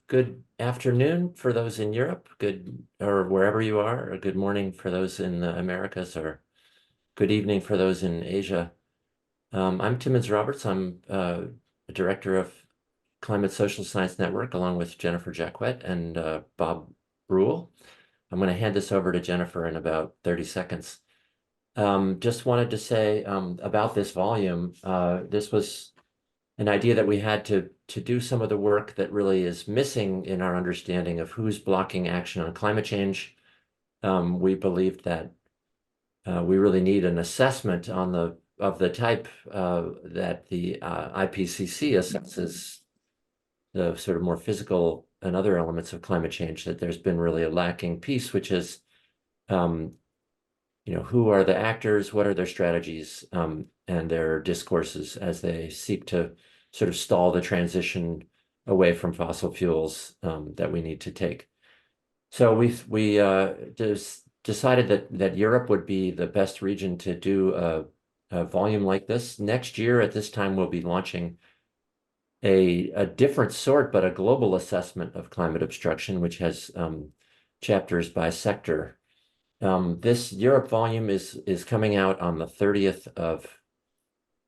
good afternoon for those in Europe, good or wherever you are, or good morning for those in the Americas, or good evening for those in Asia. I'm Timmins Roberts. I'm a director of Climate Social Science Network, along with Jennifer Jacquet and Bob Brule. I'm going to hand this over to Jennifer in about 30 seconds. Just wanted to say about this volume, this was an idea that we had to do some of the work that really is missing in our understanding of who's blocking action on climate change. We believed that we really need an assessment on of the type that the IPCC assesses the sort of more physical and other elements of climate change, that there's been really a lacking piece, which is, who are the actors, what are their strategies, and their discourses as they seek to sort of stall the transition away from fossil fuels that we need to take. So we just decided that Europe would be the best region to do a volume like this. Next year at this time, we'll be launching a different sort, but a global assessment of climate obstruction, which has chapters by sector. This Europe volume is coming out on the 30th of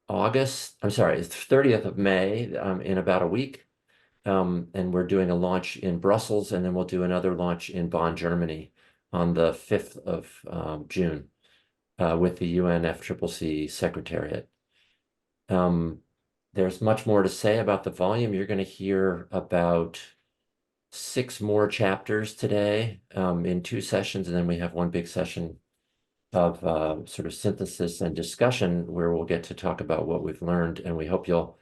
August. I'm sorry, it's 30th of May, in about a week. And we're doing a launch in Brussels, and then we'll do another launch in Bonn, Germany on the 5th of June with the UNFCCC Secretariat. There's much more to say about the volume. You're going to hear about 6 more chapters today in 2 sessions, and then we have one big session of sort of synthesis and discussion where we'll get to talk about what we've learned, and we hope you'll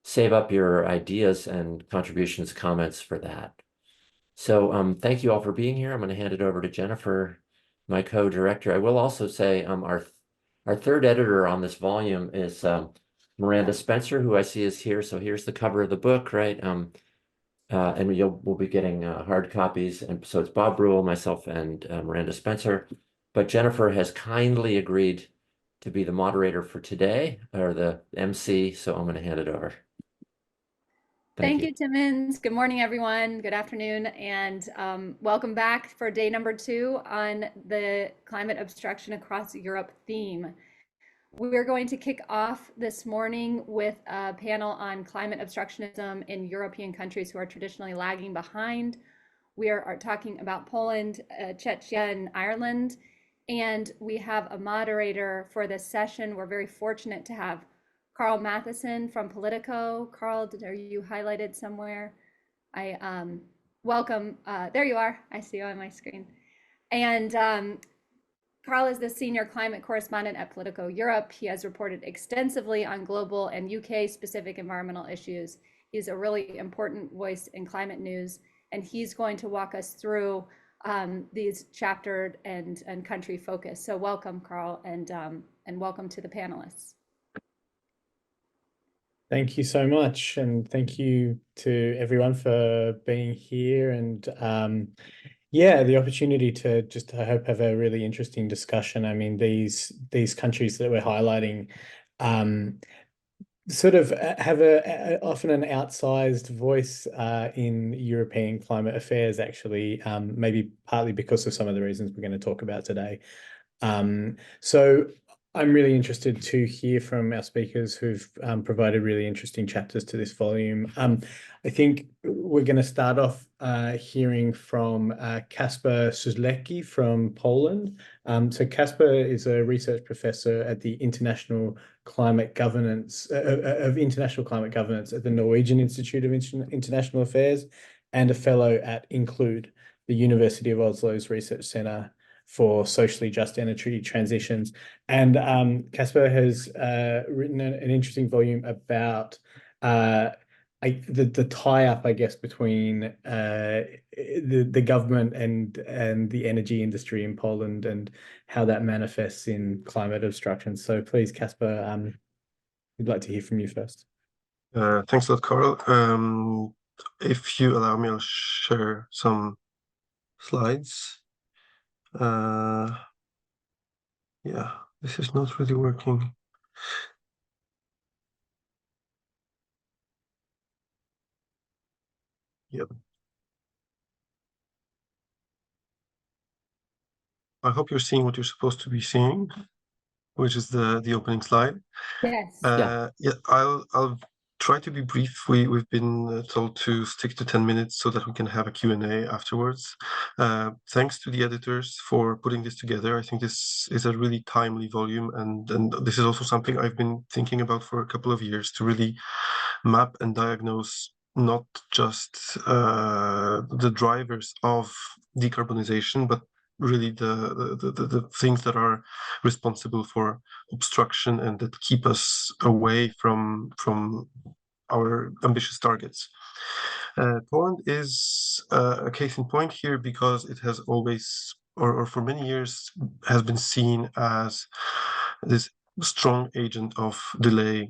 save up your ideas and contributions, comments for that. So thank you all for being here. I'm going to hand it over to Jennifer, my co-director. I will also say our third editor on this volume is Miranda Spencer, who I see is here. So here's the cover of the book, right? And we'll be getting hard copies. And so it's Bob Brule, myself, and Miranda Spencer. But Jennifer has kindly agreed to be the moderator for today, or the MC. So I'm going to hand it over. Thank you, Timmins. Good morning, everyone. Good afternoon, and welcome back for day number 2 on the Climate Obstruction Across Europe theme. We're going to kick off this morning with a panel on climate obstructionism in European countries who are traditionally lagging behind. We are talking about Poland, Czechia and Ireland, and we have a moderator for this session. We're very fortunate to have Karl Mathiesen from Politico. Karl, are you highlighted somewhere? I welcome, there you are, I see you on my screen. And Karl is the senior climate correspondent at Politico Europe. He has reported extensively on global and UK specific environmental issues. He's a really important voice in climate news, and he's going to walk us through these chapter and country focus. So welcome, Karl, and welcome to the panelists. Thank you so much, and thank you to everyone for being here, and yeah, the opportunity to just, I hope, have a really interesting discussion. I mean, these countries that we're highlighting sort of have often an outsized voice in European climate affairs, actually, maybe partly because of some of the reasons we're going to talk about today. So I'm really interested to hear from our speakers who've provided really interesting chapters to this volume. I think we're going to start off hearing from Kacper Szulecki from Poland. So Kacper is a research professor at the International Climate Governance at the Norwegian Institute of International Affairs, and a fellow at Include, the University of Oslo's Research Centre for Socially Just Energy Transitions. And Kacper has written an interesting volume about the tie-up, I guess, between the government and the energy industry in Poland, and how that manifests in climate obstruction. So please, Kacper, we'd like to hear from you first. Thanks a lot, Karl. If you allow me, I'll share some slides. Yeah, this is not really working. Yep. I hope you're seeing what you're supposed to be seeing, which is the opening slide. Yes. Yeah. I'll try to be brief. We've been told to stick to 10 minutes so that we can have a Q&A afterwards. Thanks to the editors for putting this together. I think this is a really timely volume, and this is also something I've been thinking about for a couple of years, to really map and diagnose not just the drivers of decarbonization, but really the things that are responsible for obstruction and that keep us away from our ambitious targets. Poland is a case in point here, because it has always, or for many years, has been seen as this strong agent of delay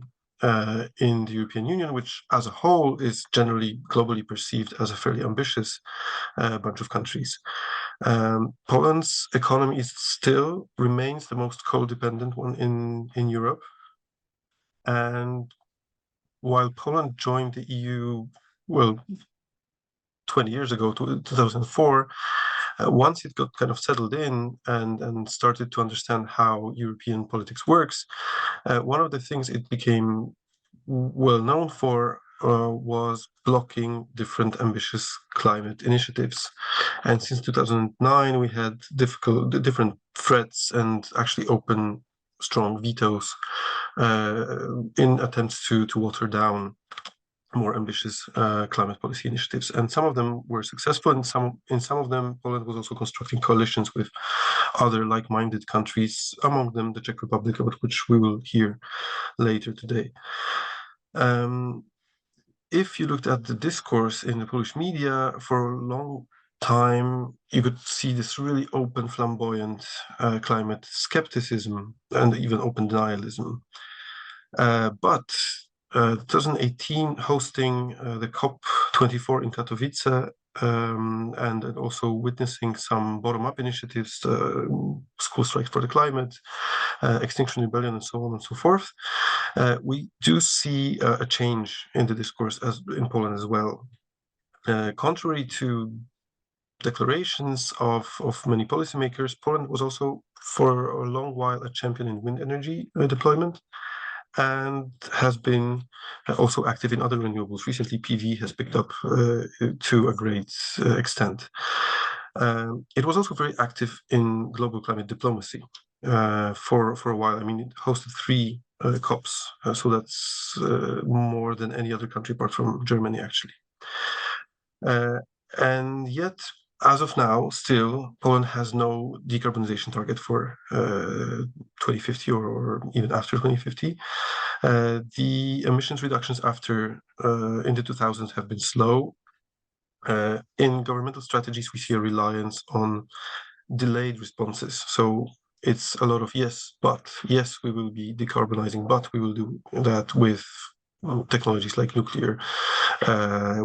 in the European Union, which as a whole is generally globally perceived as a fairly ambitious bunch of countries. Poland's economy still remains the most coal-dependent one in Europe. And while Poland joined the EU, well, 20 years ago, 2004, once it got kind of settled in and started to understand how European politics works, one of the things it became well known for was blocking different ambitious climate initiatives. And since 2009, we had different threats and actually open, strong vetoes in attempts to water down more ambitious climate policy initiatives, and some of them were successful. And in some of them, Poland was also constructing coalitions with other like-minded countries, among them the Czech Republic, about which we will hear later today. If you looked at the discourse in the Polish media for a long time, you could see this really open, flamboyant climate skepticism and even open denialism. But 2018, hosting the COP24 in Katowice, and also witnessing some bottom-up initiatives, school strikes for the climate, Extinction Rebellion, and so on and so forth, we do see a change in the discourse in Poland as well. Contrary to declarations of many policymakers, Poland was also for a long while a champion in wind energy deployment, and has been also active in other renewables. Recently, PV has picked up to a great extent. It was also very active in global climate diplomacy for a while. I mean, it hosted 3 COPs, so that's more than any other country apart from Germany, actually. And yet, as of now, still, Poland has no decarbonization target for 2050 or even after 2050. The emissions reductions after in the 2000s have been slow. In governmental strategies, we see a reliance on delayed responses. So it's a lot of yes, but yes, we will be decarbonizing, but we will do that with technologies like nuclear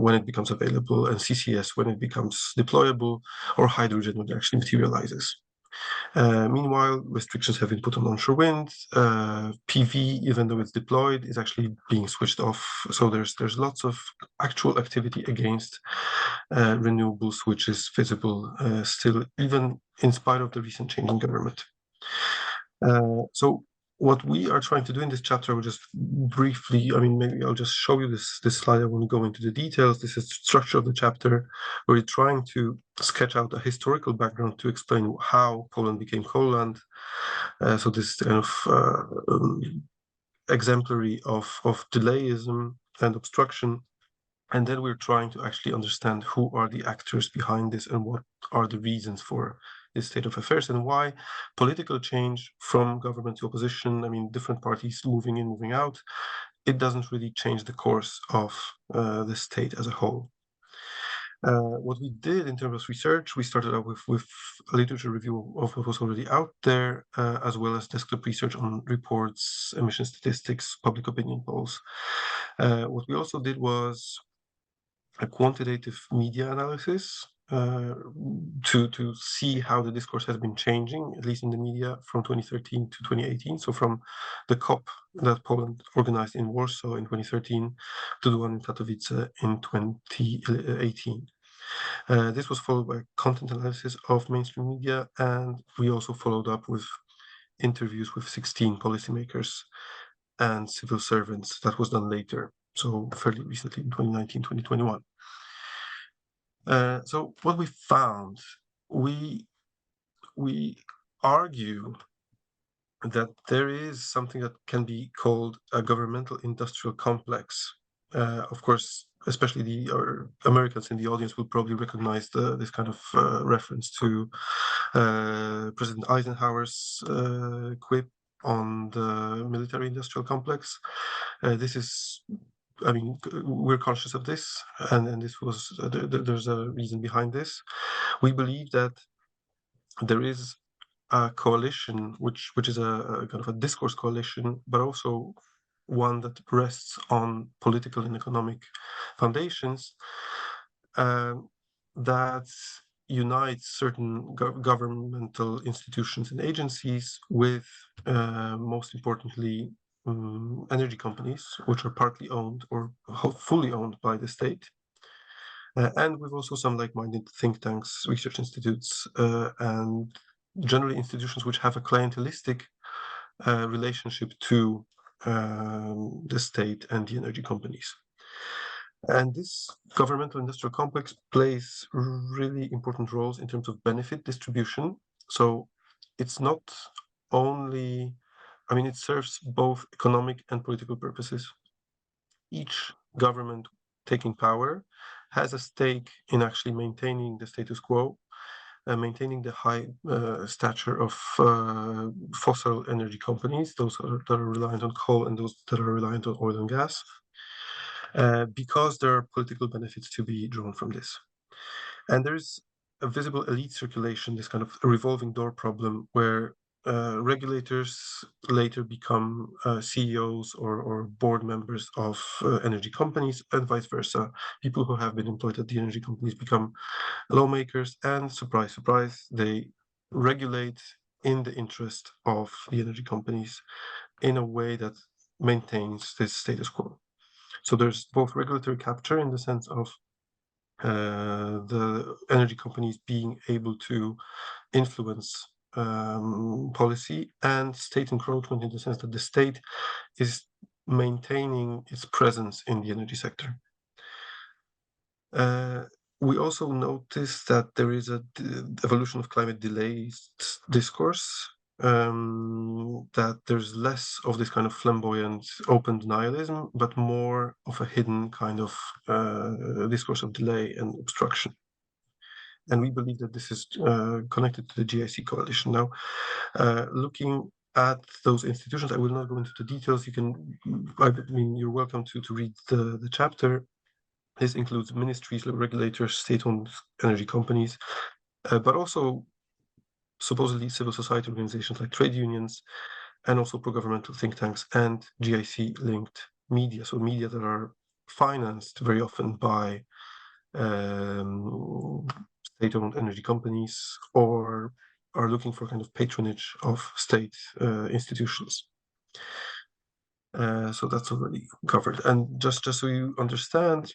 when it becomes available, and CCS when it becomes deployable, or hydrogen when it actually materializes. Meanwhile, restrictions have been put on onshore wind. PV, even though it's deployed, is actually being switched off. So there's lots of actual activity against renewables, which is visible still, even in spite of the recent change in government. So what we are trying to do in this chapter, we'll just briefly, I mean, maybe I'll just show you this slide. I won't go into the details. This is the structure of the chapter. We're trying to sketch out a historical background to explain how Poland became coalland. So this is kind of exemplary of delayism and obstruction. And then we're trying to actually understand who are the actors behind this and what are the reasons for this state of affairs, and why political change from government to opposition, I mean, different parties moving in, moving out, it doesn't really change the course of the state as a whole. What we did in terms of research, we started out with a literature review of what was already out there, as well as desktop research on reports, emission statistics, public opinion polls. What we also did was a quantitative media analysis to see how the discourse has been changing, at least in the media, from 2013 to 2018. So from the COP that Poland organized in Warsaw in 2013 to the one in Katowice in 2018. This was followed by content analysis of mainstream media, and we also followed up with interviews with 16 policymakers and civil servants. That was done later, so fairly recently in 2019, 2021. So what we found, we argue that there is something that can be called a governmental industrial complex. Of course, especially the Americans in the audience will probably recognize this kind of reference to President Eisenhower's quip on the military industrial complex. This is, I mean, we're conscious of this, and this was there's a reason behind this. We believe that there is a coalition, which is a kind of a discourse coalition, but also one that rests on political and economic foundations, that unites certain governmental institutions and agencies with, most importantly, energy companies, which are partly owned or fully owned by the state. And with also some like-minded think tanks, research institutes, and generally institutions which have a clientelistic relationship to the state and the energy companies. And this governmental industrial complex plays really important roles in terms of benefit distribution. So it's not only, I mean, it serves both economic and political purposes. Each government taking power has a stake in actually maintaining the status quo, maintaining the high stature of fossil energy companies, those that are reliant on coal and those that are reliant on oil and gas, because there are political benefits to be drawn from this. And there's a visible elite circulation, this kind of revolving door problem where regulators later become CEOs or board members of energy companies, and vice versa. People who have been employed at the energy companies become lawmakers, and surprise, surprise, they regulate in the interest of the energy companies in a way that maintains this status quo. So there's both regulatory capture in the sense of the energy companies being able to influence policy, and state encroachment in the sense that the state is maintaining its presence in the energy sector. We also notice that there is a evolution of climate delays discourse, that there's less of this kind of flamboyant open denialism, but more of a hidden kind of discourse of delay and obstruction. And we believe that this is connected to the GIC coalition. Now, looking at those institutions, I will not go into the details. You can, I mean, you're welcome to read the chapter. This includes ministries, regulators, state-owned energy companies, but also supposedly civil society organizations like trade unions, and also pro-governmental think tanks and GIC-linked media, so media that are financed very often by state-owned energy companies or are looking for kind of patronage of state institutions. So that's already covered. And just so you understand,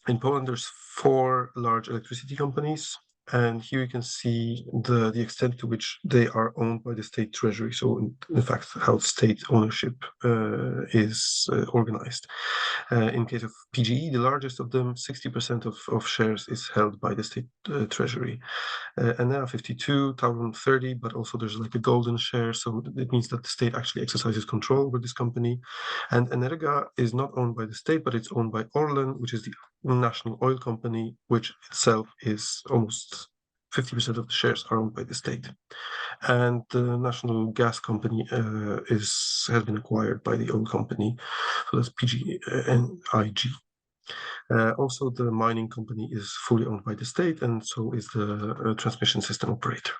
in Poland, there's 4 large electricity companies, and here you can see the extent to which they are owned by the state treasury. So in fact, how state ownership is organized. In case of PGE, the largest of them, 60% of shares is held by the state treasury. Enea 52, Tauron 30, but also there's like a golden share, so it means that the state actually exercises control over this company. And Energa is not owned by the state, but it's owned by Orlen, which is the national oil company, which itself is almost 50% of the shares are owned by the state. And the national gas company has been acquired by the oil company, so that's PGNiG. Also, the mining company is fully owned by the state, and so is the transmission system operator.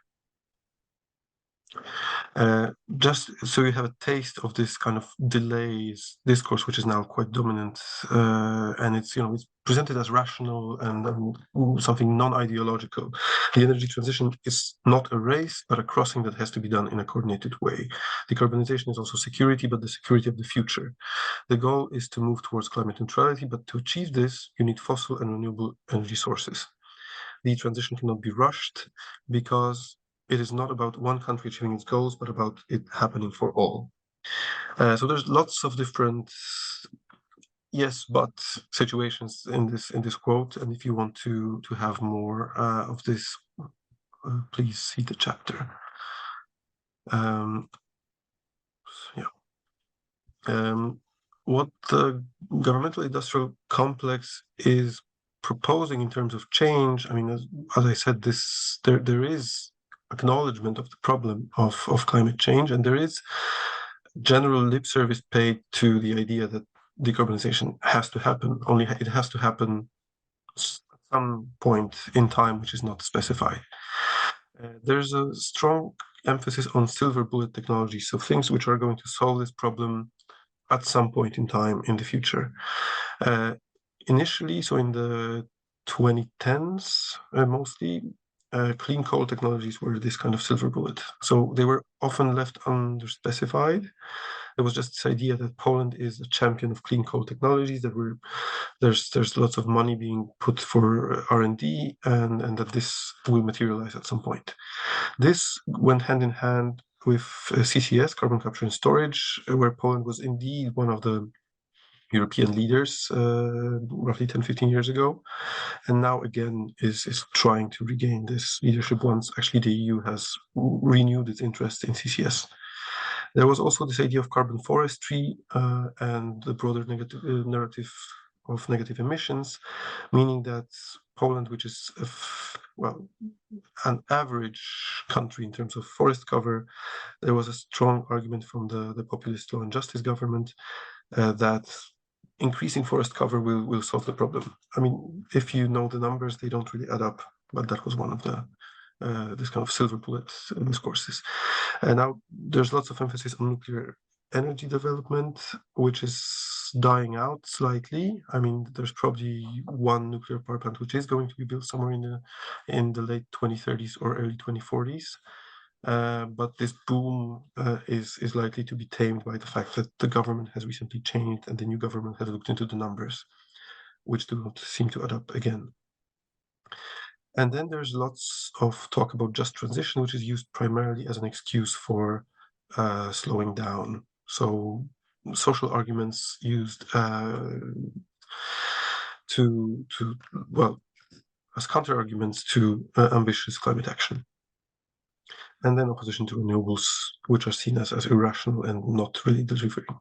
Just so you have a taste of this kind of delays discourse, which is now quite dominant, and it's it's presented as rational and something non-ideological. The energy transition is not a race, but a crossing that has to be done in a coordinated way. Decarbonization is also security, but the security of the future. The goal is to move towards climate neutrality, but to achieve this, you need fossil and renewable energy sources. the transition cannot be rushed because it is not about one country achieving its goals, but about it happening for all. So there's lots of different yes, but situations in this quote, and if you want to have more of this, please see the chapter. What the governmental industrial complex is proposing in terms of change, I mean, as I said, there is acknowledgement of the problem of climate change, and there is general lip service paid to the idea that decarbonization has to happen, only it has to happen at some point in time which is not specified. There's a strong emphasis on silver bullet technology, so things which are going to solve this problem at some point in time in the future. Initially, so in the 2010s, mostly, clean coal technologies were this kind of silver bullet. So they were often left underspecified. There was just this idea that Poland is a champion of clean coal technologies, that there's lots of money being put for R&D, and that this will materialize at some point. This went hand in hand with CCS, carbon capture and storage, where Poland was indeed one of the European leaders roughly 10-15 years ago, and now again is trying to regain this leadership once actually the EU has renewed its interest in CCS. There was also this idea of carbon forestry and the broader narrative of negative emissions, meaning that Poland, which is an average country in terms of forest cover, there was a strong argument from the populist Law and Justice government that increasing forest cover will solve the problem. I mean, if you know the numbers, they don't really add up, but that was one of the this kind of silver bullet discourses. And now there's lots of emphasis on nuclear energy development, which is dying out slightly. I mean, there's probably one nuclear power plant which is going to be built somewhere in the late 2030s or early 2040s. But this boom is likely to be tamed by the fact that the government has recently changed and the new government has looked into the numbers, which do not seem to add up again. And then there's lots of talk about just transition, which is used primarily as an excuse for slowing down. So social arguments used as counter arguments to ambitious climate action. And then opposition to renewables, which are seen as irrational and not really delivering.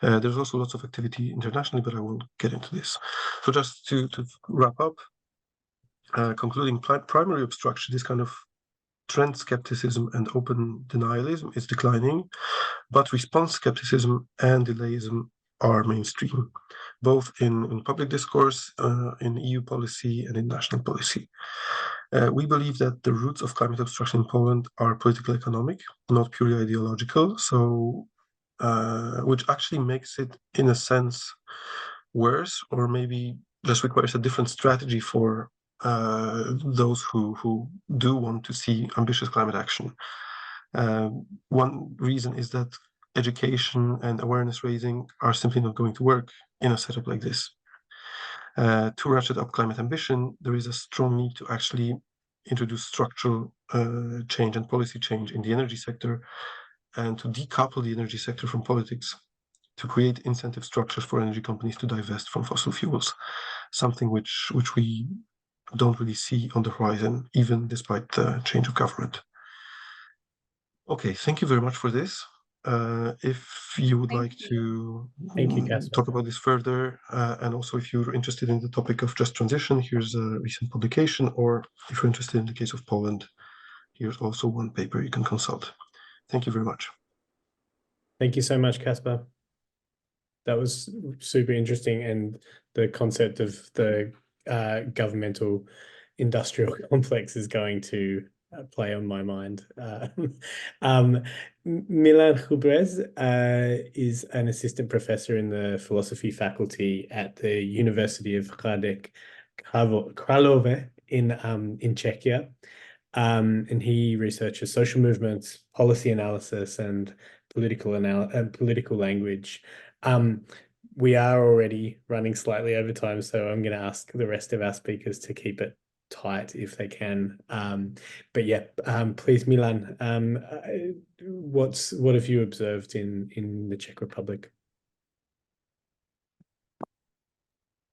There's also lots of activity internationally, but I won't get into this. So just to wrap up, concluding primary obstruction, this kind of trend skepticism and open denialism is declining, but response skepticism and delayism are mainstream, both in public discourse, in EU policy, and in national policy. We believe that the roots of climate obstruction in Poland are political economic, not purely ideological, so which actually makes it, in a sense, worse, or maybe just requires a different strategy for those who do want to see ambitious climate action. One reason is that education and awareness raising are simply not going to work in a setup like this. To ratchet up climate ambition, there is a strong need to actually introduce structural change and policy change in the energy sector, and to decouple the energy sector from politics, to create incentive structures for energy companies to divest from fossil fuels, something which we don't really see on the horizon, even despite the change of government. Okay, thank you very much for this. If you would like to talk about this further, and also if you're interested in the topic of just transition, here's a recent publication, or if you're interested in the case of Poland, here's also one paper you can consult. Thank you very much. Thank you so much, Kacper. That was super interesting, and the concept of the governmental industrial complex is going to play on my mind. Milan Hrubeš is an assistant professor in the philosophy faculty at the University of Hradec, Králové in Czechia. And he researches social movements, policy analysis, and political language. We are already running slightly over time, so I'm going to ask the rest of our speakers to keep it tight if they can. But yeah, please, Milan, what have you observed in the Czech Republic?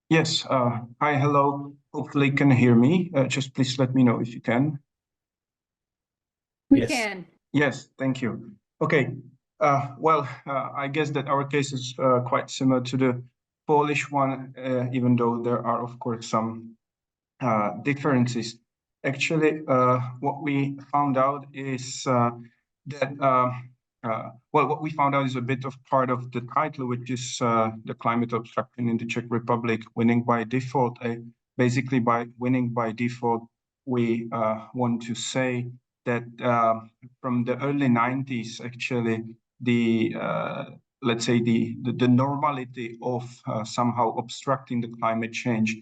Yes. Hi, hello. Hopefully you can hear me. Just please let me know if you can. We Yes. can. Yes, thank you. Okay. Well, I guess that our case is quite similar to the Polish one, even though there are, of course, some differences. Actually, what we found out is that well, what we found out is a bit of part of the title, which is the climate obstruction in the Czech Republic, winning by default. Basically, by winning by default, we want to say that from the early 90s, actually, the let's say the normality of somehow obstructing the climate change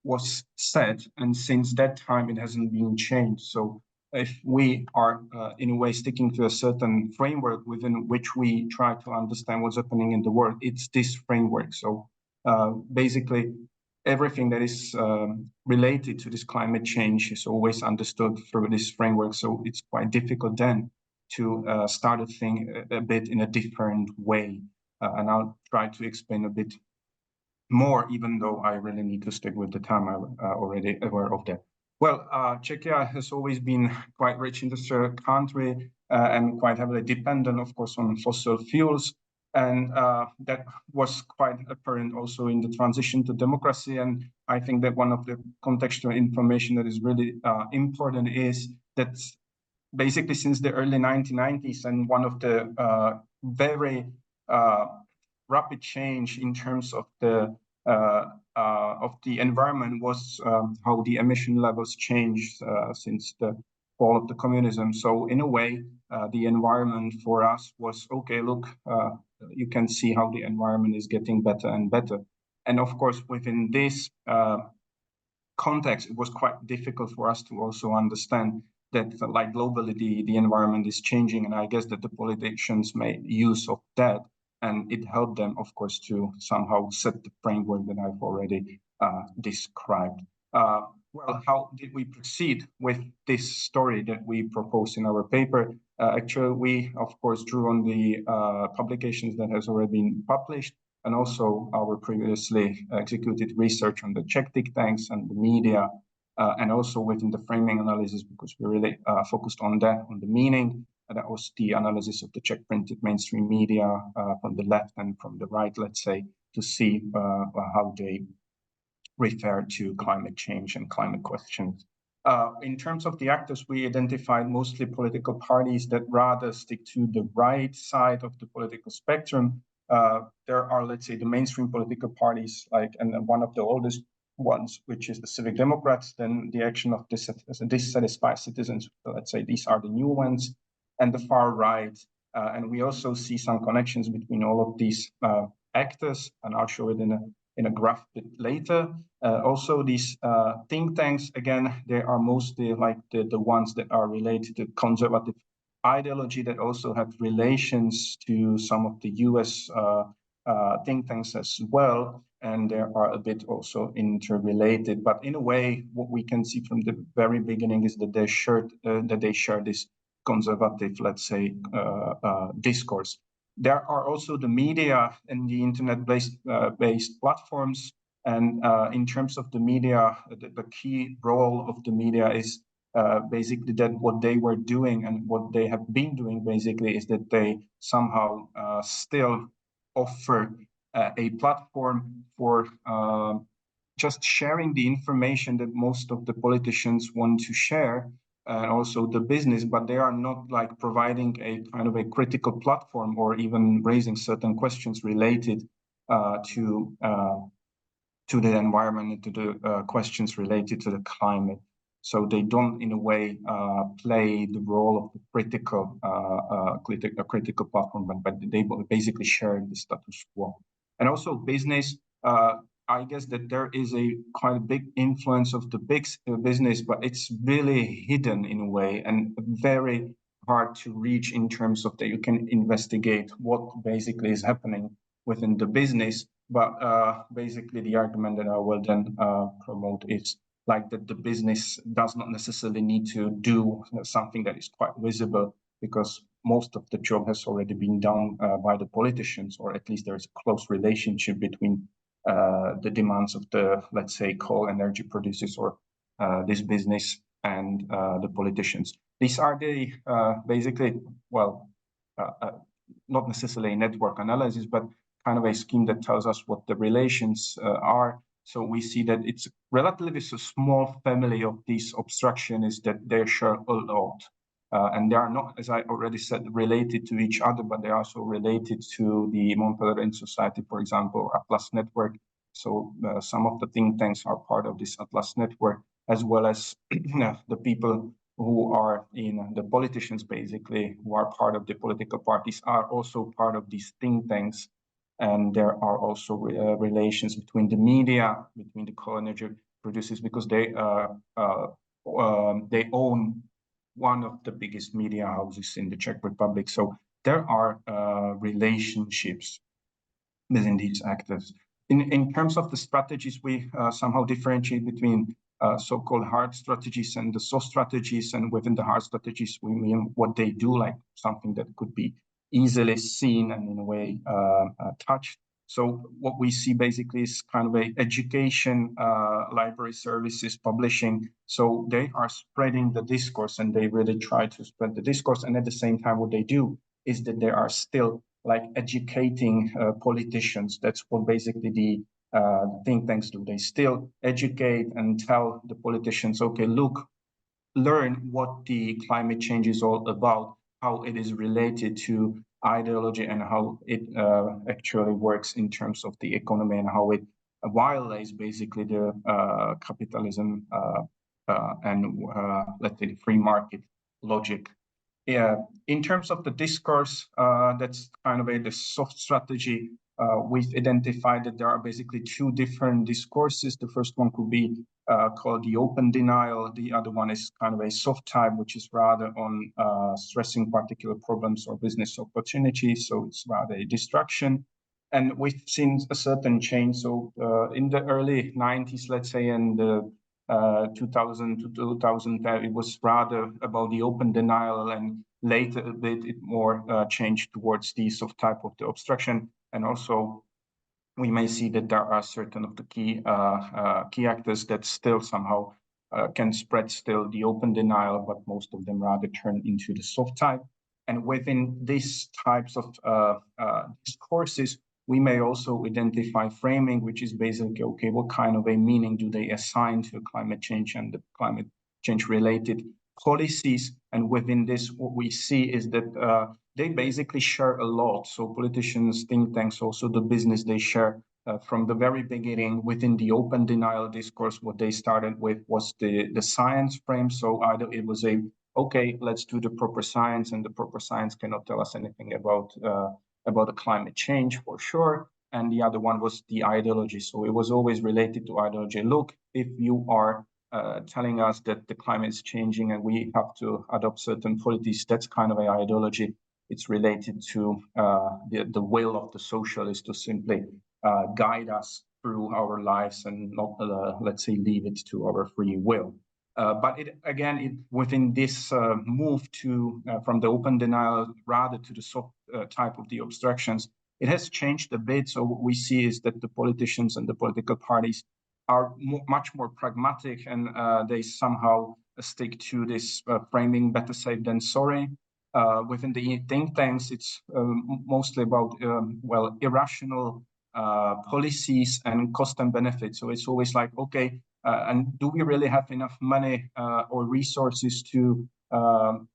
was set, and since that time it hasn't been changed. So if we are in a way sticking to a certain framework within which we try to understand what's happening in the world, it's this framework. So basically everything that is related to this climate change is always understood through this framework. So it's quite difficult then to start a thing a bit in a different way. And I'll try to explain a bit more, even though I really need to stick with the time. I'm already aware of that. Well, Czechia has always been quite rich industrial country and quite heavily dependent, of course, on fossil fuels. And that was quite apparent also in the transition to democracy. And I think that one of the contextual information that is really important is that basically since the early 1990s, and one of the very rapid change in terms of the environment was how the emission levels changed since the fall of the communism. So in a way, the environment for us was, okay, look, you can see how the environment is getting better and better. And of course, within this context, it was quite difficult for us to also understand that, like, globally, the environment is changing. And I guess that the politicians made use of that. And it helped them, of course, to somehow set the framework that I've already described. Well, how did we proceed with this story that we proposed in our paper? Actually, we, of course, drew on the publications that has already been published, and also our previously executed research on the Czech think tanks and the media, and also within the framing analysis, because we really focused on that, on the meaning. And that was the analysis of the Czech printed mainstream media from the left and from the right, let's say, to see how they refer to climate change and climate questions. In terms of the actors, we identified mostly political parties that rather stick to the right side of the political spectrum. There are, let's say, the mainstream political parties, like, and one of the oldest ones, which is the Civic Democrats, then the Action of Dissatisfied Citizens. So let's say these are the new ones, and the far right. And we also see some connections between all of these actors, and I'll show it in a graph a bit later. Also, these think tanks, again, they are mostly like the ones that are related to conservative ideology, that also have relations to some of the US think tanks as well. And they are a bit also interrelated. But in a way, what we can see from the very beginning is that they share this conservative, let's say, discourse. There are also the media and the internet-based platforms. And in terms of the media, the key role of the media is basically that what they were doing and what they have been doing basically is that they somehow still offer a platform for just sharing the information that most of the politicians want to share, and also the business, but they are not like providing a kind of a critical platform or even raising certain questions related to the environment and to the questions related to the climate. So they don't, in a way, play the role of the critical platform, but they basically share the status quo. And also business, I guess that there is a quite a big influence of the big business, but it's really hidden in a way and very hard to reach in terms of that you can investigate what basically is happening within the business. But basically the argument that I will then promote is like that the business does not necessarily need to do something that is quite visible, because most of the job has already been done by the politicians, or at least there is a close relationship between the demands of the, let's say, coal energy producers or this business and the politicians. These are the basically, well, not necessarily a network analysis, but kind of a scheme that tells us what the relations are. So we see that it's relatively a small family of these obstructionists that they share a lot. And they are not, as I already said, related to each other, but they are also related to the Montpellier Society, for example, Atlas Network. So some of the think tanks are part of this Atlas Network, as well as the people who are in the politicians, basically, who are part of the political parties, are also part of these think tanks. And there are also relations between the media, between the coal energy producers, because they own one of the biggest media houses in the Czech Republic. So there are relationships within these actors. In terms of the strategies, we somehow differentiate between so-called hard strategies and the soft strategies. And within the hard strategies, we mean what they do, like something that could be easily seen and in a way touched. So what we see basically is kind of a education, library services, publishing. So they are spreading the discourse, and they really try to spread the discourse. And at the same time, what they do is that they are still like educating politicians. That's what basically the think tanks do. They still educate and tell the politicians, okay, look, learn what the climate change is all about, how it is related to ideology, and how it actually works in terms of the economy, and how it violates basically the capitalism and let's say the free market logic. Yeah, in terms of the discourse, that's kind of the soft strategy. We've identified that there are basically two different discourses. The first one could be called the open denial. The other one is kind of a soft type, which is rather on stressing particular problems or business opportunities. So it's rather a distraction. And we've seen a certain change. So in the early 90s, let's say, and 2000 to 2010, it was rather about the open denial, and later a bit it more changed towards the soft type of the obstruction. And also we may see that there are certain of the key actors that still somehow can spread still the open denial, but most of them rather turn into the soft type. And within these types of discourses, we may also identify framing, which is basically, okay, what kind of a meaning do they assign to climate change and the climate change related policies? And within this, what we see is that they basically share a lot. So politicians, think tanks, also the business, they share from the very beginning within the open denial discourse. What they started with was the science frame. So either it was okay, let's do the proper science, and the proper science cannot tell us anything about the climate change for sure. And the other one was the ideology. So it was always related to ideology. Look, if you are telling us that the climate is changing and we have to adopt certain policies, that's kind of an ideology. It's related to the will of the socialists to simply guide us through our lives and not, let's say, leave it to our free will. But within this move to from the open denial rather to the soft type of the obstructions, it has changed a bit. So what we see is that the politicians and the political parties are much more pragmatic, and they somehow stick to this framing better safe than sorry. Within the think tanks, it's mostly about, irrational policies and cost and benefit. So it's always like, okay, and do we really have enough money or resources to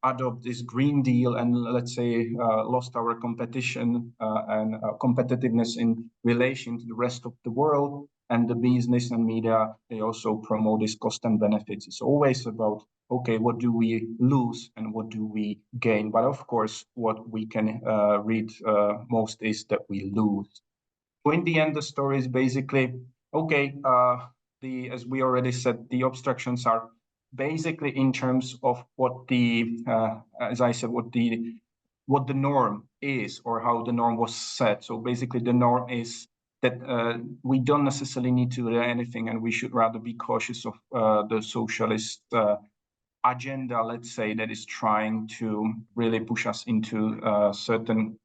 adopt this Green Deal and, let's say, lost our competition and competitiveness in relation to the rest of the world? And the business and media, they also promote this cost and benefits. It's always about, okay, what do we lose and what do we gain? But of course, what we can read most is that we lose. So in the end, the story is basically, okay, as we already said, the obstructions are basically in terms of what the, as I said, what the norm is, or how the norm was set. So basically the norm is that we don't necessarily need to do anything, and we should rather be cautious of the socialist agenda, let's say, that is trying to really push us into certain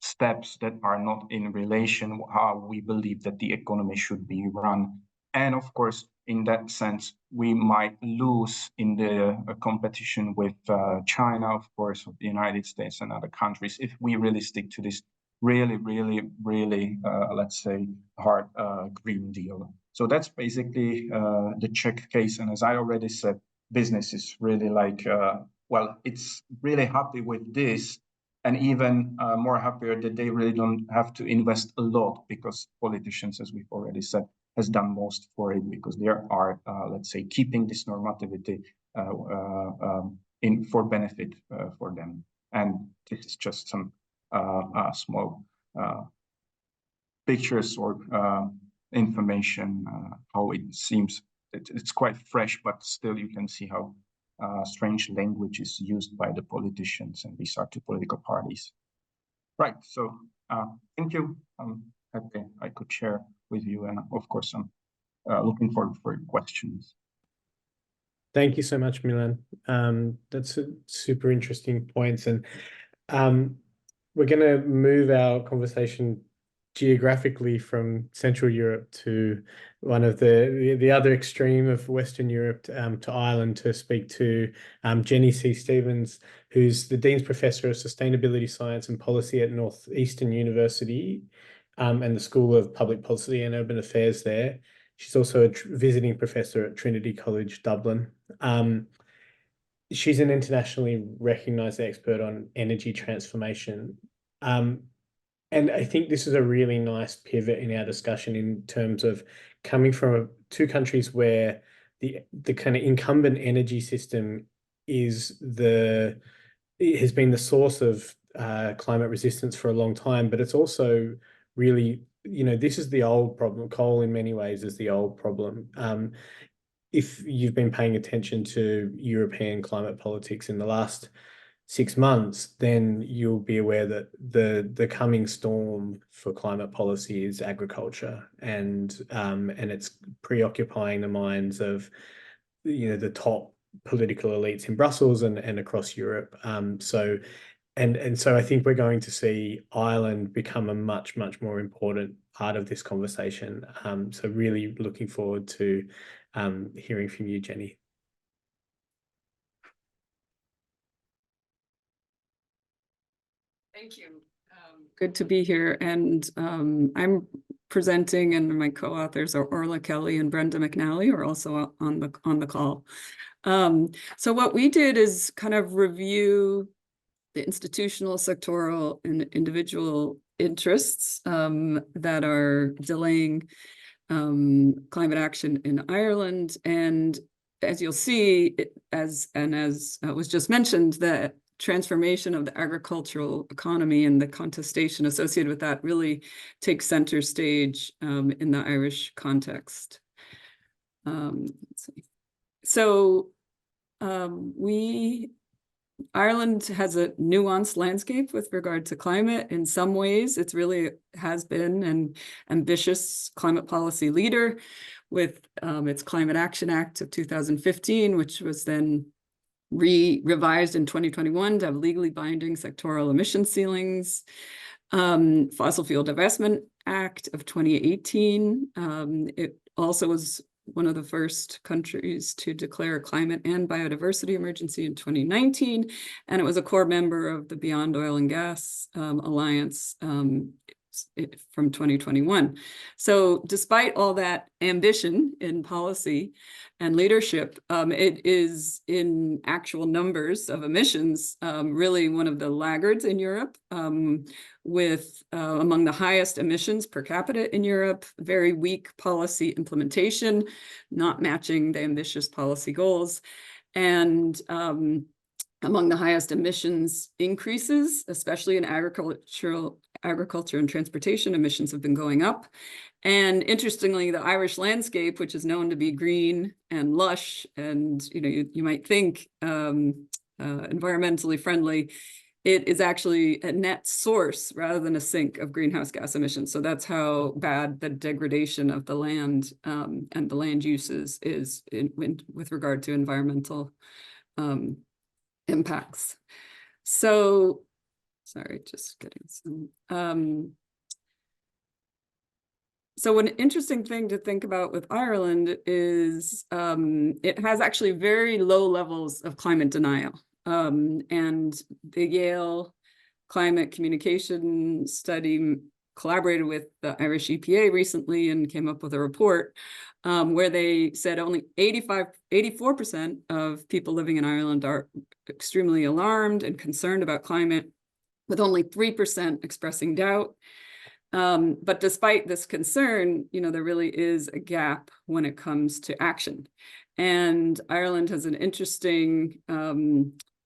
steps that are not in relation to how we believe that the economy should be run. And of course, in that sense, we might lose in the competition with China, of course, with the United States and other countries, if we really stick to this really, let's say, hard Green Deal. So that's basically the Czech case. And as I already said, business is really like, well, it's really happy with this, and even more happier that they really don't have to invest a lot, because politicians, as we've already said, has done most for it, because they are, let's say, keeping this normativity in for benefit for them. And this is just some small pictures or information, how it seems. It's quite fresh, but still you can see how strange language is used by the politicians, and these are two political parties. Right, so thank you. I'm happy I could share with you, and of course I'm looking forward for your questions. Thank you so much, Milan. That's a super interesting points, and we're going to move our conversation geographically from Central Europe to one of the other extreme of Western Europe, to Ireland, to speak to Jennie C. Stevens, who's the Dean's Professor of Sustainability Science and Policy at Northeastern University and the School of Public Policy and Urban Affairs there. She's also a visiting professor at Trinity College, Dublin. She's an internationally recognized expert on energy transformation. And I think this is a really nice pivot in our discussion in terms of coming from two countries where the kind of incumbent energy system it has been the source of climate resistance for a long time, but it's also really, this is the old problem. Coal in many ways is the old problem. If you've been paying attention to European climate politics in the last 6 months, then you'll be aware that the coming storm for climate policy is agriculture, and it's preoccupying the minds of the top political elites in Brussels and across Europe. So I think we're going to see Ireland become a much more important part of this conversation. So really looking forward to hearing from you, Jennie. Thank you. Good to be here. And I'm presenting, and my co-authors are Orla Kelly and Brenda McNally are also on the call. So what we did is kind of review the institutional, sectoral, and individual interests that are delaying climate action in Ireland. And as you'll see, as was just mentioned, that transformation of the agricultural economy and the contestation associated with that really takes center stage in the Irish context. Let's see. So Ireland has a nuanced landscape with regard to climate. In some ways, it's really has been an ambitious climate policy leader with its Climate Action Act of 2015, which was then revised in 2021 to have legally binding sectoral emission ceilings. Fossil Fuel Divestment Act of 2018. It also was one of the first countries to declare a climate and biodiversity emergency in 2019, and it was a core member of the Beyond Oil and Gas Alliance from 2021. So despite all that ambition in policy and leadership, it is in actual numbers of emissions really one of the laggards in Europe, with among the highest emissions per capita in Europe, very weak policy implementation, not matching the ambitious policy goals, and among the highest emissions increases, especially in agriculture and transportation. Emissions have been going up. And interestingly, the Irish landscape, which is known to be green and lush and you might think environmentally friendly, it is actually a net source rather than a sink of greenhouse gas emissions. So that's how bad the degradation of the land and the land uses is with regard to environmental impacts. So, sorry, just getting some. So an interesting thing to think about with Ireland is it has actually very low levels of climate denial. And the Yale Climate Communication Study collaborated with the Irish EPA recently and came up with a report where they said only 84% of people living in Ireland are extremely alarmed and concerned about climate, with only 3% expressing doubt. But despite this concern, there really is a gap when it comes to action. And Ireland has an interesting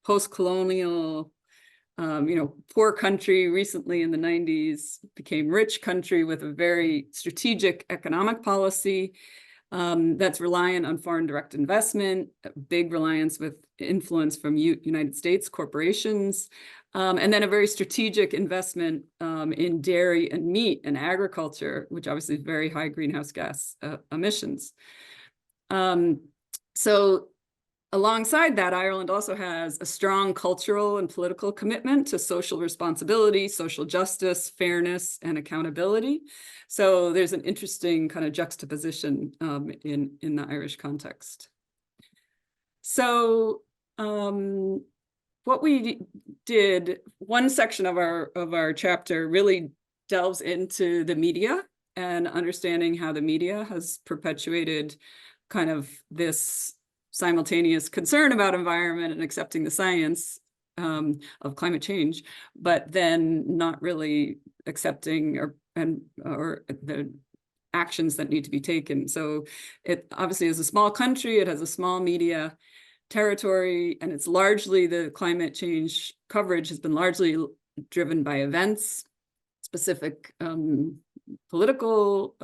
post-colonial, poor country. Recently in the 90s became rich country with a very strategic economic policy that's reliant on foreign direct investment, a big reliance with influence from United States corporations, and then a very strategic investment in dairy and meat and agriculture, which obviously is very high greenhouse gas emissions. So alongside that, Ireland also has a strong cultural and political commitment to social responsibility, social justice, fairness, and accountability. So there's an interesting kind of juxtaposition in the Irish context. So what we did, one section of our chapter really delves into the media and understanding how the media has perpetuated kind of this simultaneous concern about environment and accepting the science of climate change, but then not really accepting or the actions that need to be taken. So it obviously is a small country, it has a small media territory, and it's largely, the climate change coverage has been largely driven by events, specific political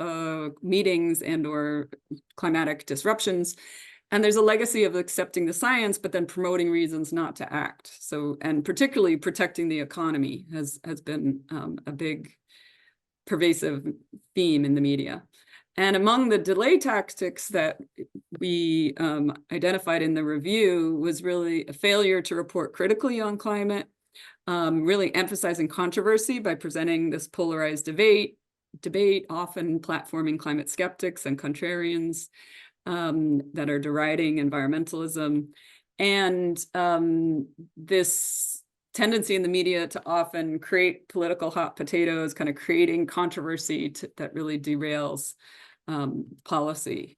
meetings and or climatic disruptions. And there's a legacy of accepting the science, but then promoting reasons not to act. So, and particularly protecting the economy has been a big pervasive theme in the media. And among the delay tactics that we identified in the review was really a failure to report critically on climate, really emphasizing controversy by presenting this polarized debate, often platforming climate skeptics and contrarians that are deriding environmentalism, and this tendency in the media to often create political hot potatoes, kind of creating controversy that really derails policy.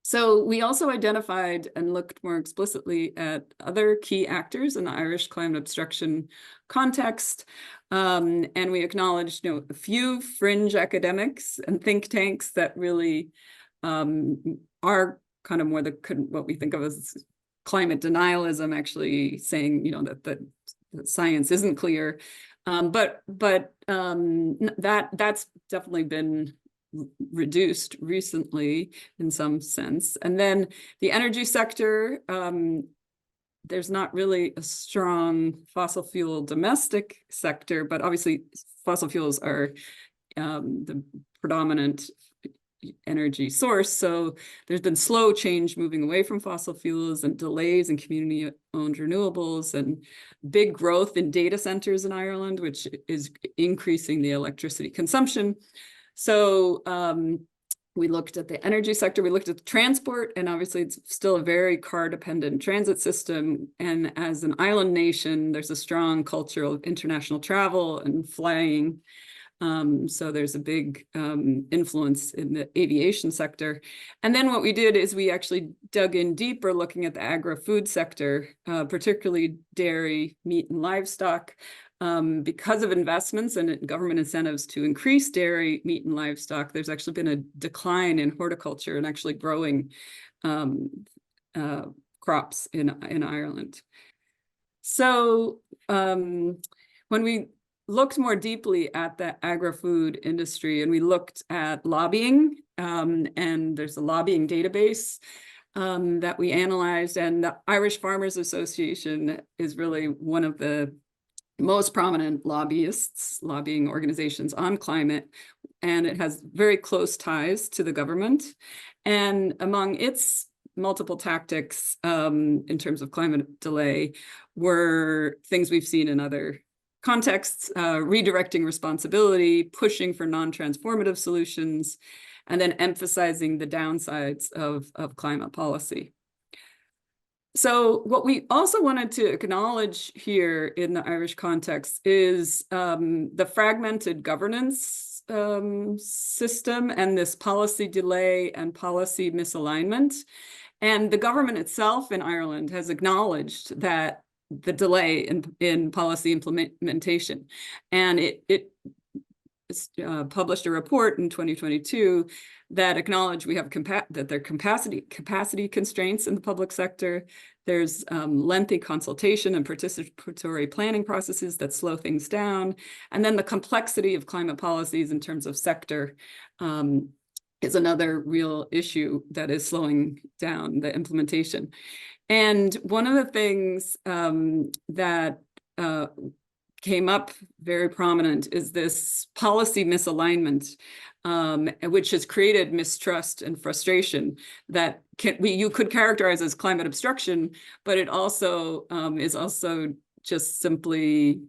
So we also identified and looked more explicitly at other key actors in the Irish climate obstruction context. And we acknowledged, a few fringe academics and think tanks that really are kind of more what we think of as climate denialism, actually saying, that the science isn't clear. But that's definitely been reduced recently in some sense. And then the energy sector, there's not really a strong fossil fuel domestic sector, but obviously fossil fuels are the predominant energy source. So there's been slow change moving away from fossil fuels and delays in community-owned renewables and big growth in data centers in Ireland, which is increasing the electricity consumption. So we looked at the energy sector, we looked at the transport, and obviously it's still a very car-dependent transit system. And as an island nation, there's a strong culture of international travel and flying. So there's a big influence in the aviation sector. And then what we did is we actually dug in deeper, looking at the agri-food sector, particularly dairy, meat, and livestock. Because of investments and government incentives to increase dairy, meat, and livestock, there's actually been a decline in horticulture and actually growing crops in Ireland. So when we looked more deeply at the agri-food industry and we looked at lobbying, and there's a lobbying database that we analyzed, and the Irish Farmers Association is really one of the most prominent lobbying organizations on climate, and it has very close ties to the government. And among its multiple tactics in terms of climate delay were things we've seen in other contexts, redirecting responsibility, pushing for non-transformative solutions, and then emphasizing the downsides of climate policy. So what we also wanted to acknowledge here in the Irish context is the fragmented governance system and this policy delay and policy misalignment. And the government itself in Ireland has acknowledged that the delay in policy implementation. And it published a report in 2022 that acknowledged we have that there are capacity constraints in the public sector. There's lengthy consultation and participatory planning processes that slow things down. And then the complexity of climate policies in terms of sector is another real issue that is slowing down the implementation. And one of the things that came up very prominent is this policy misalignment, which has created mistrust and frustration that you could characterize as climate obstruction, but it also is also just simply,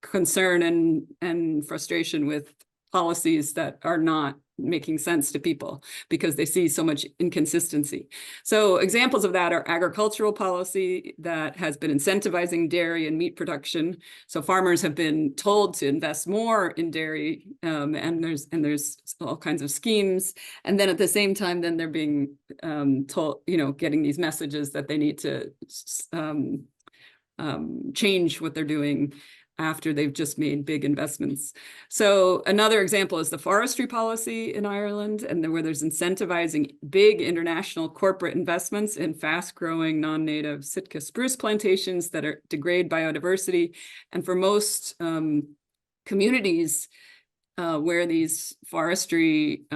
concern and frustration with policies that are not making sense to people because they see so much inconsistency. So examples of that are agricultural policy that has been incentivizing dairy and meat production. So farmers have been told to invest more in dairy, and there's all kinds of schemes. And then at the same time, then they're being told, getting these messages that they need to change what they're doing after they've just made big investments. So another example is the forestry policy in Ireland, and where there's incentivizing big international corporate investments in fast-growing non-native Sitka spruce plantations that degrade biodiversity. And for most communities where these forestry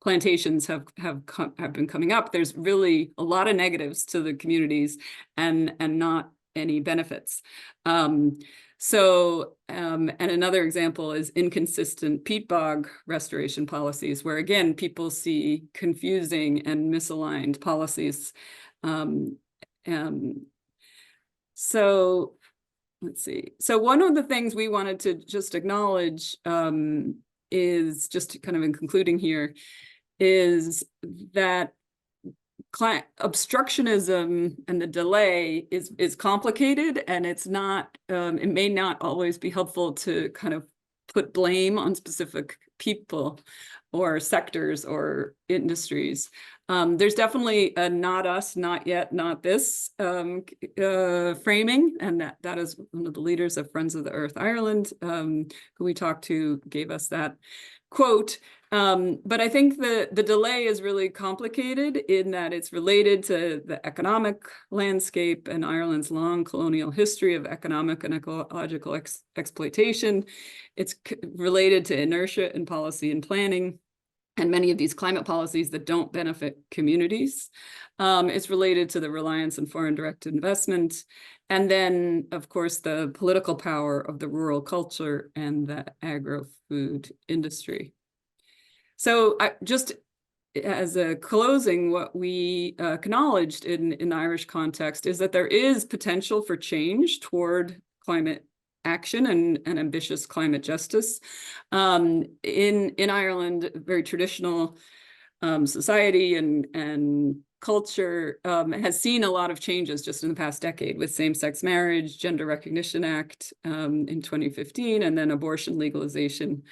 plantations have been coming up, there's really a lot of negatives to the communities and not any benefits. And another example is inconsistent peat bog restoration policies, where again, people see confusing and misaligned policies. So let's see. So one of the things we wanted to just acknowledge is just kind of in concluding here is that obstructionism and the delay is complicated, and it's not, it may not always be helpful to kind of put blame on specific people or sectors or industries. There's definitely a not us, not yet, not this framing, and that is one of the leaders of Friends of the Earth Ireland, who we talked to, gave us that quote. But I think the delay is really complicated in that it's related to the economic landscape and Ireland's long colonial history of economic and ecological exploitation. It's related to inertia in policy and planning, and many of these climate policies that don't benefit communities. It's related to the reliance on foreign direct investment. And then, of course, the political power of the rural culture and the agro-food industry. So just as a closing, what we acknowledged in the Irish context is that there is potential for change toward climate action and ambitious climate justice. In Ireland, very traditional society and culture has seen a lot of changes just in the past decade with same-sex marriage, Gender Recognition Act in 2015, and then abortion legalization.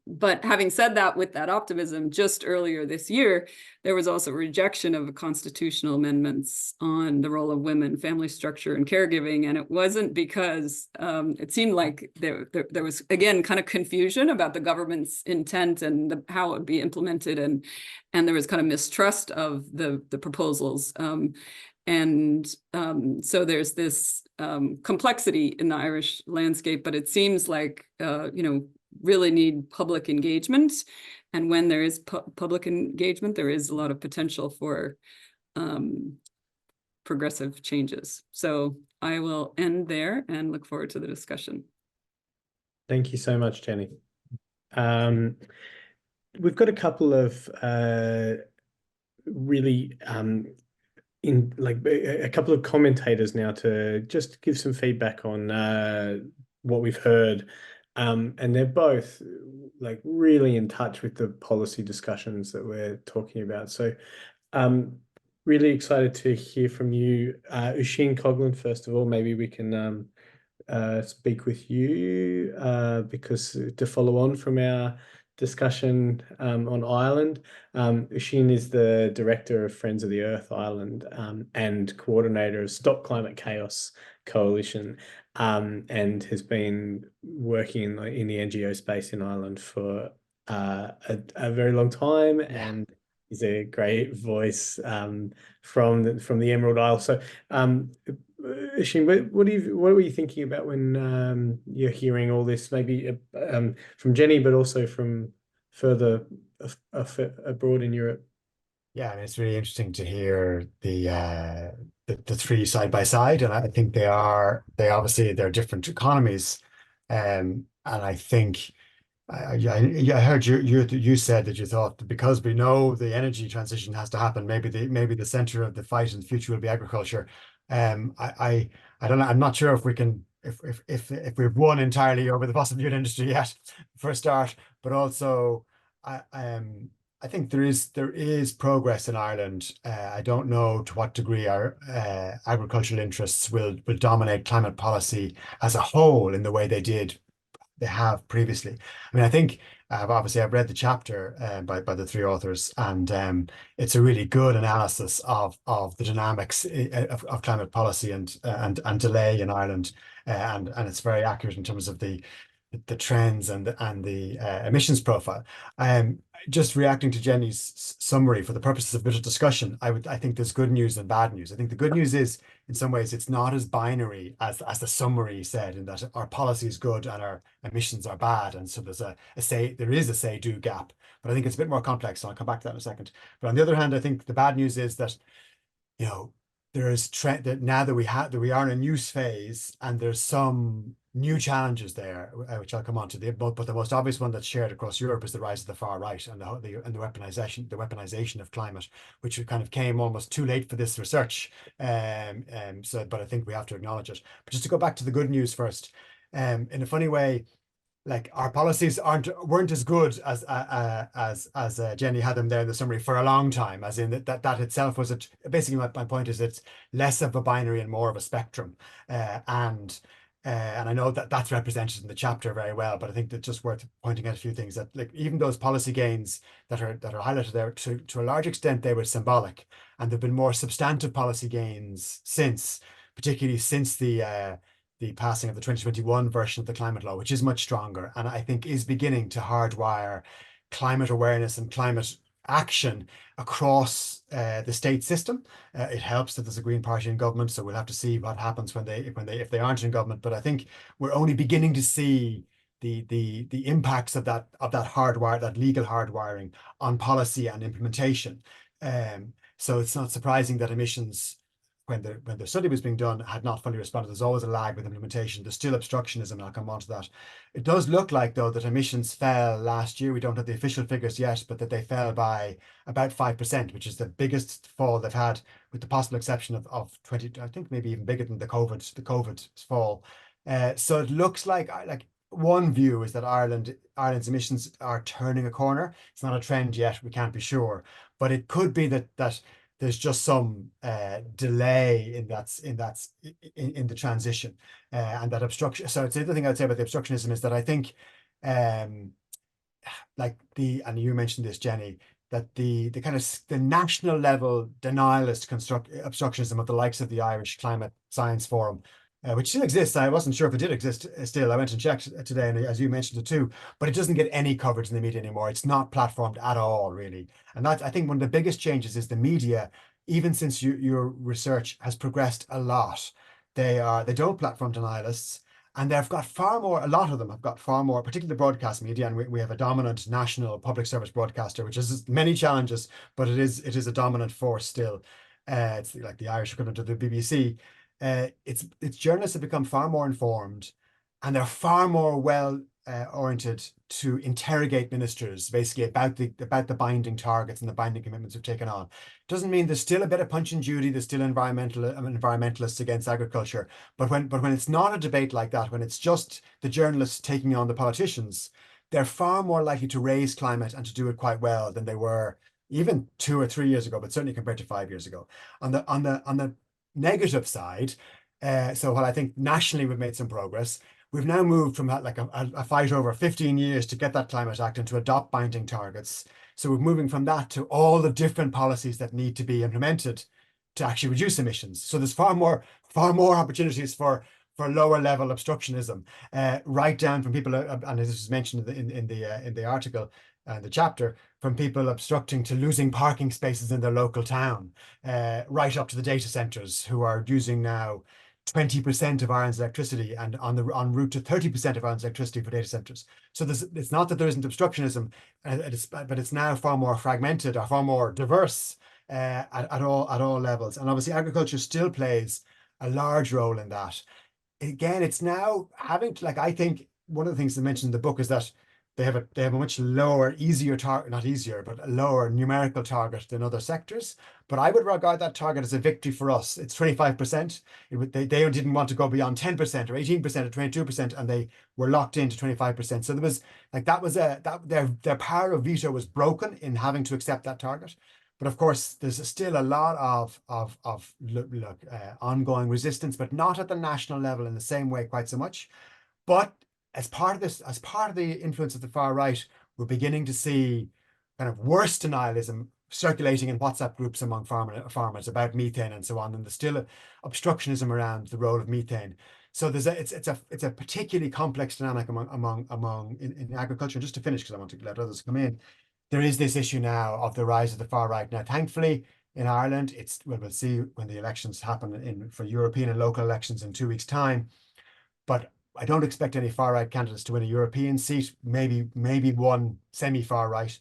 But having said that, with that optimism, just earlier this year, there was also a rejection of constitutional amendments on the role of women, family structure, and caregiving. And it wasn't because it seemed like there was, again, kind of confusion about the government's intent and how it would be implemented. And there was kind of mistrust of the proposals. So there's this complexity in the Irish landscape, but it seems like, really need public engagement. And when there is public engagement, there is a lot of potential for progressive changes. So I will end there and look forward to the discussion. Thank you so much, Jenny. We've got a couple of really a couple of commentators now to just give some feedback on what we've heard. And they're both like really in touch with the policy discussions that we're talking about. So really excited to hear from you. Oisin Coghlan, first of all, maybe we can speak with you because to follow on from our discussion on Ireland. Oisin is the director of Friends of the Earth Ireland and coordinator of Stop Climate Chaos Coalition, and has been working in the NGO space in Ireland for a very long time, and is a great voice from the Emerald Isle. So Oisin, what were you thinking about when you're hearing all this, maybe from Jennie, but also from further abroad in Europe? Yeah, and it's really interesting to hear the three side by side, and I think they're different economies, and I think I heard you said that you thought that because we know the energy transition has to happen, maybe the center of the fight in the future will be agriculture. I don't know. I'm not sure if we can if we've won entirely over the fossil fuel industry yet for a start, but also I think there is progress in Ireland. I don't know to what degree our agricultural interests will dominate climate policy as a whole in the way they have previously. I mean, I think obviously I've read the chapter by the three authors, and it's a really good analysis of the dynamics of climate policy and delay in Ireland, and it's very accurate in terms of the trends and the emissions profile. Just reacting to Jennie's summary for the purposes of a bit of discussion, I think there's good news and bad news. I think the good news is, in some ways, it's not as binary as the summary said, in that our policy is good and our emissions are bad, and so there is a say-do gap. But I think it's a bit more complex, and I'll come back to that in a second. But on the other hand, I think the bad news is that, you know, there is that now that we are in a new phase, and there's some new challenges there, which I'll come on to. But the most obvious one that's shared across Europe is the rise of the far right and the weaponization of climate, which kind of came almost too late for this research. But I think we have to acknowledge it. But just to go back to the good news first, in a funny way, like our policies weren't as good as Jennie had them there in the summary for a long time, as in that itself was basically my point is it's less of a binary and more of a spectrum, and I know that that's represented in the chapter very well, but I think that's just worth pointing out a few things, that like even those policy gains that are highlighted there, to a large extent they were symbolic, and there've been more substantive policy gains particularly since the passing of the 2021 version of the climate law, which is much stronger, and I think is beginning to hardwire climate awareness and climate action across the state system. It helps that there's a Green Party in government, so we'll have to see what happens if they aren't in government. But I think we're only beginning to see the impacts of that legal hardwiring on policy and implementation. So it's not surprising that emissions, when the study was being done, had not fully responded. There's always a lag with implementation. There's still obstructionism, and I'll come on to that. It does look like, though, that emissions fell last year. We don't have the official figures yet, but that they fell by about 5%, which is the biggest fall they've had, with the possible exception of 20, I think maybe even bigger than the COVID fall. So it looks like one view is that Ireland's emissions are turning a corner. It's not a trend yet. We can't be sure, but it could be that there's just some delay in the transition, and that obstruction. So the other thing I'd say about the obstructionism is that I think, and you mentioned this, Jennie, that the kind of the national level denialist obstructionism of the likes of the Irish Climate Science Forum, which still exists. I wasn't sure if it did exist still. I went and checked today, and as you mentioned it too, but it doesn't get any coverage in the media anymore. It's not platformed at all, really. And that's, I think, one of the biggest changes is the media, even since your research has progressed a lot. They don't platform denialists, and a lot of them have got far more, particularly the broadcast media, and we have a dominant national public service broadcaster, which has many challenges, but it is a dominant force still. It's like the Irish equivalent of the BBC. It's journalists have become far more informed, and they're far more well oriented to interrogate ministers, basically about the binding targets and the binding commitments we've taken on. Doesn't mean there's still a bit of Punch and Judy. There's still environmentalists against agriculture. But when it's not a debate like that, when it's just the journalists taking on the politicians, they're far more likely to raise climate and to do it quite well than they were even 2 or 3 years ago, but certainly compared to 5 years ago. On the negative side, so while I think nationally we've made some progress, we've now moved from like a fight over 15 years to get that Climate Act and to adopt binding targets. So we're moving from that to all the different policies that need to be implemented to actually reduce emissions. So there's far more opportunities for lower level obstructionism, right down from people, and this was mentioned in the article and the chapter, from people obstructing to losing parking spaces in their local town, right up to the data centers who are using now 20% of Ireland's electricity and en route to 30% of Ireland's electricity for data centers. So it's not that there isn't obstructionism, but it's now far more fragmented or far more diverse at all levels. And obviously agriculture still plays a large role in that. Again, it's now having to, like, I think one of the things they mentioned in the book is that they have a much lower, easier target, not easier, but a lower numerical target than other sectors. But I would regard that target as a victory for us. It's 25%. They didn't want to go beyond 10% or 18% or 22%, and they were locked into 25%. So there was like their power of veto was broken in having to accept that target. But of course, there's still a lot of ongoing resistance, but not at the national level in the same way quite so much. But as part of the influence of the far right, we're beginning to see kind of worse denialism circulating in WhatsApp groups among farmers about methane and so on. And there's still a obstructionism around the role of methane. So it's a particularly complex dynamic in agriculture. And just to finish, because I want to let others come in, there is this issue now of the rise of the far right. Now, thankfully, in Ireland, we'll see when the elections happen for European and local elections in 2 weeks' time. But I don't expect any far right candidates to win a European seat. Maybe one semi-far right.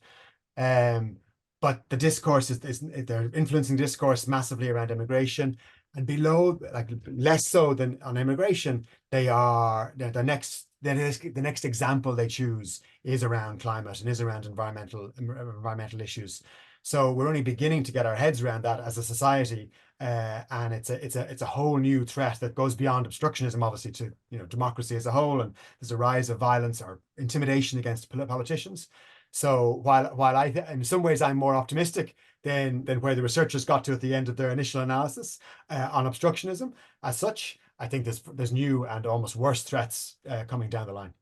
But the discourse they're influencing discourse massively around immigration, and below, like less so than on immigration, the next example they choose is around climate and is around environmental issues. So we're only beginning to get our heads around that as a society, and it's a whole new threat that goes beyond obstructionism, obviously, to democracy as a whole. And there's a rise of violence or intimidation against politicians. So while in some ways I'm more optimistic than where the researchers got to at the end of their initial analysis on obstructionism, as such, I think there's new and almost worse threats coming down the line.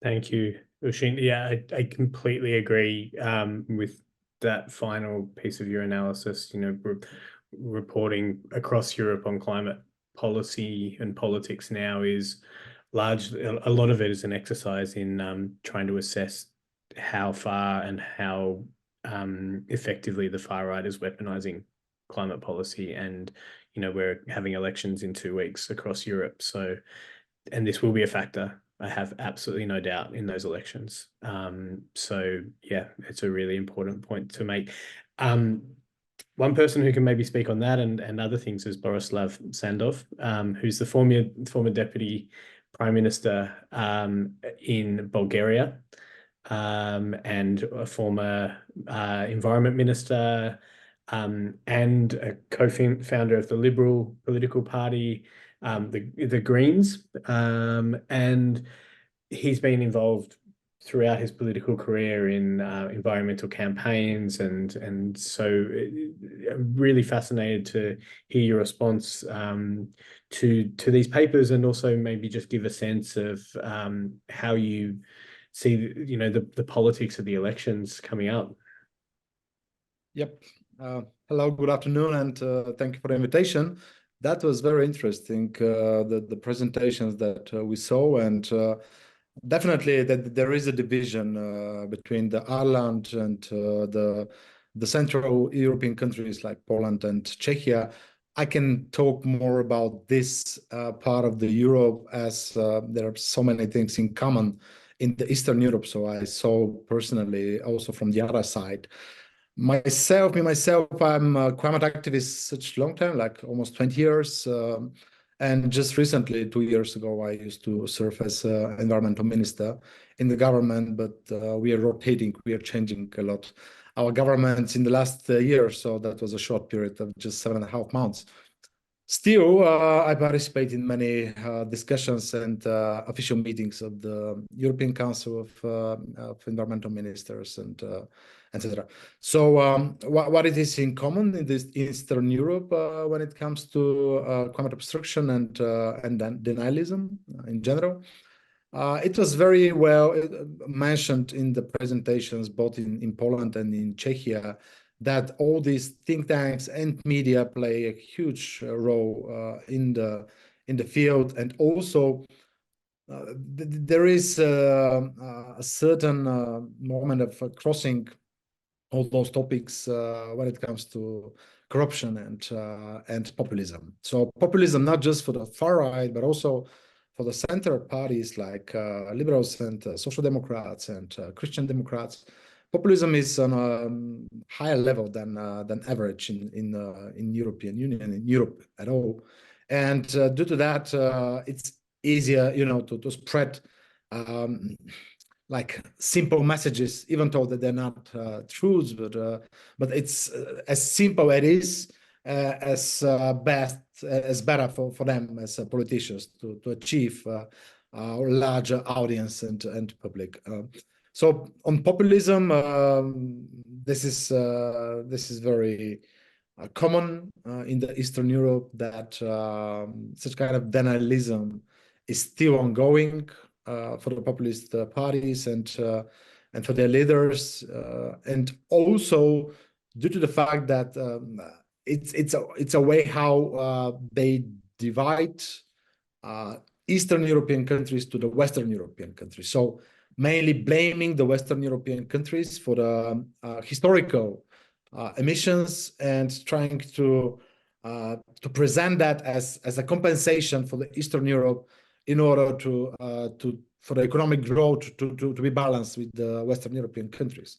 Thank you, Oisin. Yeah, I completely agree with that final piece of your analysis. Reporting across Europe on climate policy and politics now is largely, a lot of it is an exercise in trying to assess how far and how effectively the far right is weaponizing climate policy. And we're having elections in 2 weeks across Europe, and this will be a factor, I have absolutely no doubt, in those elections. So yeah, it's a really important point to make. One person who can maybe speak on that and other things is Borislav Sandov, who's the former deputy prime minister in Bulgaria, and a former environment minister, and a co-founder of the Liberal political party, the Greens, and he's been involved throughout his political career in environmental campaigns, and so I'm really fascinated to hear your response to these papers, and also maybe just give a sense of how you see the politics of the elections coming up. Yep. Hello, good afternoon, and thank you for the invitation. That was very interesting, the presentations that we saw, and definitely that there is a division between the Ireland and the Central European countries like Poland and Czechia. I can talk more about this part of the Europe, as there are so many things in common in the Eastern Europe. So I saw personally also from the other side. Myself, I'm a climate activist such long time, like almost 20 years. And just recently, 2 years ago, I used to serve as environmental minister in the government, but we are rotating, we are changing a lot. Our government in the last year, so that was a short period of just 7.5 months. Still, I participate in many discussions and official meetings of the European Council of Environmental Ministers and etc. So what it is in common in this Eastern Europe when it comes to climate obstruction and denialism in general? It was very well mentioned in the presentations, both in Poland and in Czechia, that all these think tanks and media play a huge role in the field, and also there is a certain moment of crossing all those topics when it comes to corruption and populism. So populism not just for the far right, but also for the center parties like liberals and social democrats and Christian Democrats. Populism is on a higher level than average in European Union, in Europe at all, and due to that, it's easier, to spread like simple messages, even though that they're not truths, but it's as simple it is as better for them as politicians to achieve a larger audience and public. So on populism, this is very common in the Eastern Europe, that such kind of denialism is still ongoing for the populist parties and for their leaders, and also due to the fact that it's a way how they divide Eastern European countries to the Western European countries. So mainly blaming the Western European countries for the historical emissions, and trying to present that as a compensation for the Eastern Europe, in order for the economic growth to be balanced with the Western European countries.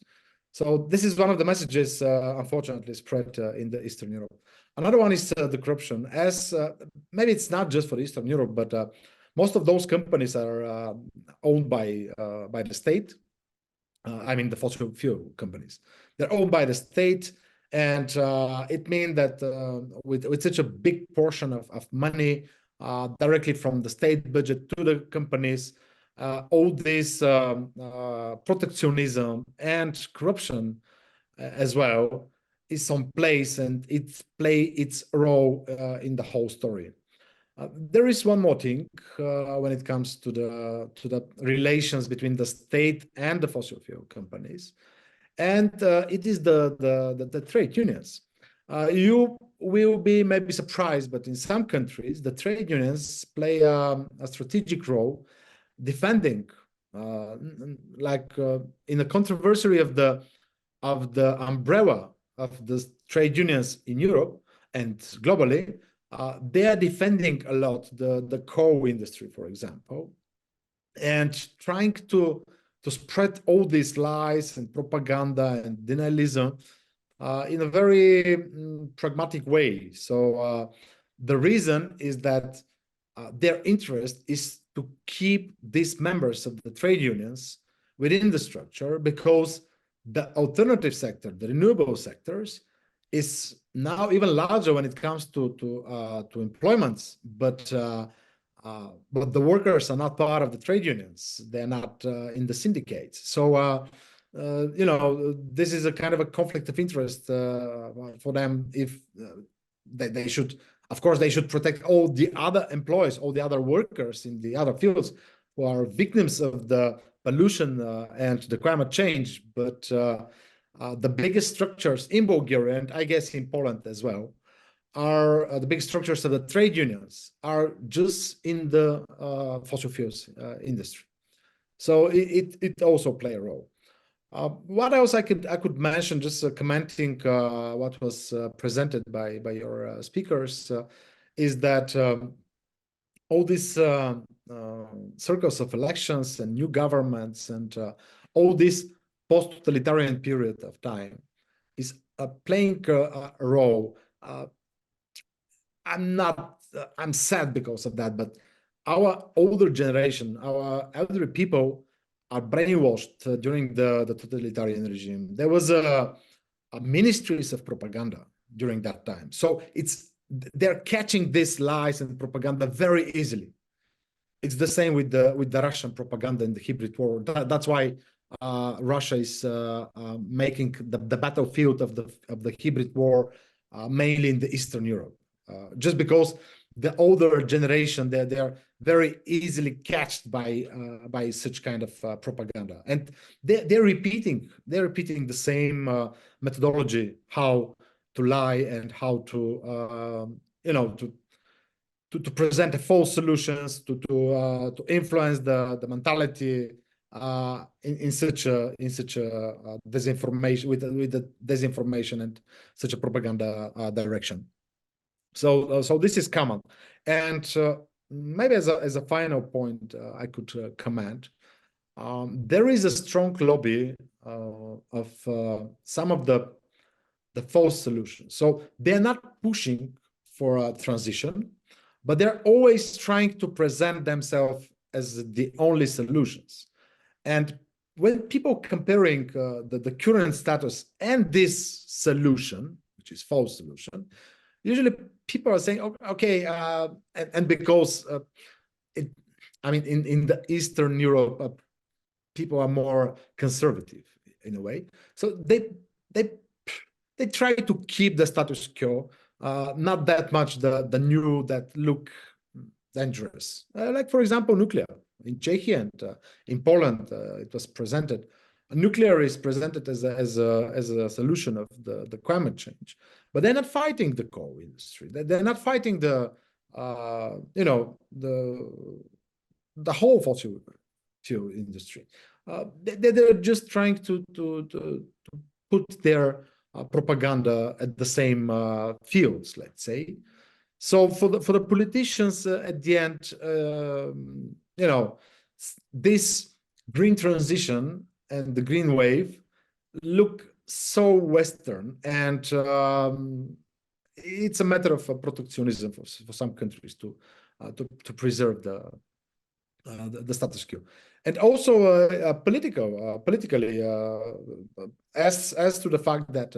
So this is one of the messages, unfortunately, spread in the Eastern Europe. Another one is the corruption. As maybe it's not just for Eastern Europe, but most of those companies are owned by the state. I mean, the fossil fuel companies. They're owned by the state, and it means that with such a big portion of money directly from the state budget to the companies, all this protectionism and corruption as well is on place, and it play its role in the whole story. There is one more thing when it comes to the relations between the state and the fossil fuel companies, and it is the trade unions. You will be maybe surprised, but in some countries, the trade unions play a strategic role defending, in the controversy of the umbrella of the trade unions in Europe and globally. They are defending a lot the coal industry, for example, and trying to spread all these lies and propaganda and denialism in a very pragmatic way. So the reason is that their interest is to keep these members of the trade unions within the structure, because the alternative sector, the renewable sectors, is now even larger when it comes to employments, but the workers are not part of the trade unions. They're not in the syndicates. So this is a kind of a conflict of interest for them. If they should, of course, they should protect all the other employees, all the other workers in the other fields who are victims of the pollution and the climate change, but the biggest structures in Bulgaria, and I guess in Poland as well, are the big structures of the trade unions are just in the fossil fuels industry. So it also play a role. What else I could mention, just commenting what was presented by your speakers, is that all these circles of elections and new governments and all this post-totalitarian period of time is playing a role. I'm sad because of that, but our older generation, our elderly people are brainwashed during the totalitarian regime. There was a ministries of propaganda during that time. So they're catching these lies and propaganda very easily. It's the same with the Russian propaganda in the hybrid war. That's why Russia is making the battlefield of the hybrid war mainly in the Eastern Europe, just because the older generation they're very easily catched by such kind of propaganda, and they're repeating the same methodology, how to lie and how to to present false solutions, to influence the mentality in such a disinformation, with the disinformation and such a propaganda direction. So this is common, and maybe as a final point, I could comment. There is a strong lobby of some of the false solutions. So they're not pushing for a transition, but they're always trying to present themselves as the only solutions. And when people comparing the current status and this solution, which is false solution, usually people are saying, okay, and because in the Eastern Europe, people are more conservative in a way, so they try to keep the status quo, not that much the new that look dangerous, like for example nuclear in Czechia and in Poland. It was presented. Nuclear is presented as a solution of the climate change, but they're not fighting the coal industry. They're not fighting the whole fossil fuel industry. They're just trying to put their propaganda at the same fields, let's say. So for the politicians at the end, this green transition and the green wave look so Western, and it's a matter of protectionism for some countries to preserve the status quo. And also politically, as to the fact that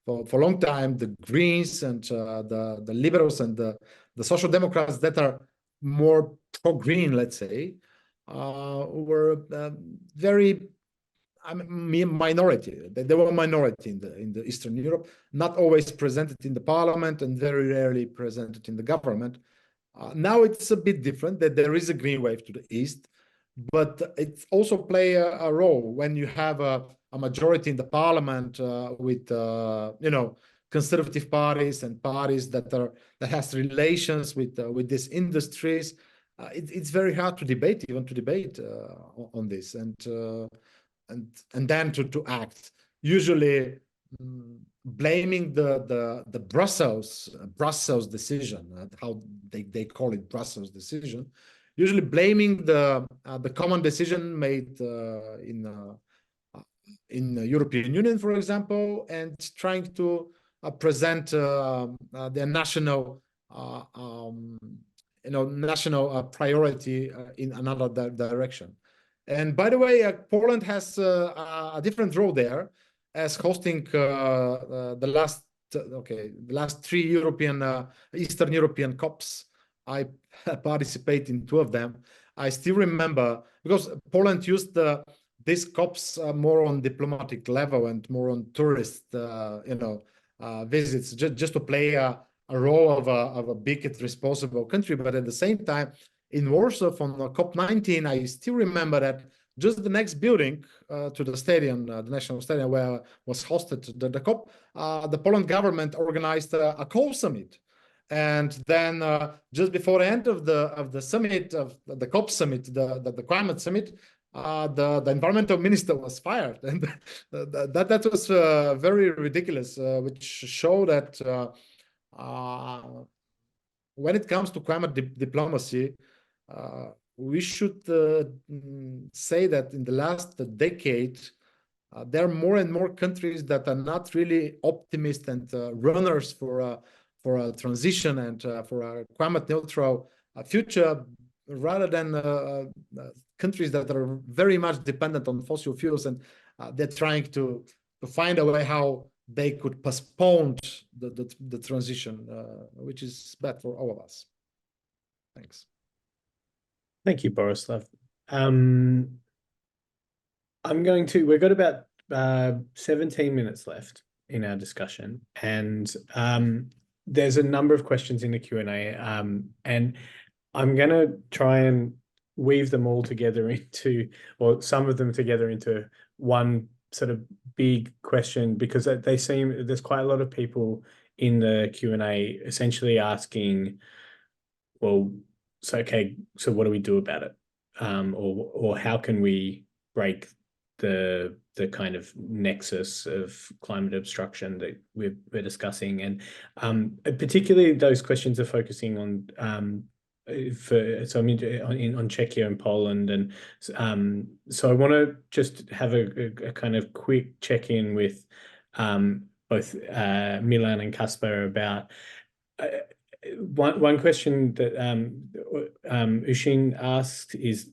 for a long time the Greens and the liberals and the social democrats that are more pro-green, let's say, were very minority. They were a minority in the Eastern Europe, not always presented in the parliament and very rarely presented in the government. Now it's a bit different, that there is a green wave to the east, but it also play a role when you have a majority in the parliament with conservative parties and parties that has relations with these industries. It's very hard to debate on this, and then to act. Usually blaming the Brussels decision, how they call it, Brussels decision. Usually blaming the common decision made in the European Union, for example, and trying to present their national national priority in another direction. And by the way, Poland has a different role there, as hosting the last 3 European Eastern European COPs. I participate in 2 of them. I still remember, because Poland used these COPs more on diplomatic level and more on tourist visits, just to play a role of a big and responsible country. But at the same time, in Warsaw from COP19, I still remember that just the next building to the stadium, the national stadium where was hosted the COP, the Poland government organized a coal summit. And then just before the end of the summit, of the COP summit, the climate summit, the environmental minister was fired. And that was very ridiculous, which showed that when it comes to climate diplomacy, we should say that in the last decade, there are more and more countries that are not really optimists and runners for a transition and for a climate neutral future, rather than countries that are very much dependent on fossil fuels, and they're trying to find a way how they could postpone the transition, which is bad for all of us. Thanks. Thank you, Borislav. We've got about 17 minutes left in our discussion, and there's a number of questions in the Q&A, and I'm going to try and weave them all together into, or some of them together into one sort of big question, because they seem, there's quite a lot of people in the Q&A essentially asking, well, so okay, so what do we do about it? Or how can we break the kind of nexus of climate obstruction that we're discussing? And particularly those questions are focusing on on Czechia and Poland, and so I want to just have a kind of quick check-in with both Milan and Kacper about one question that Oisin asked is,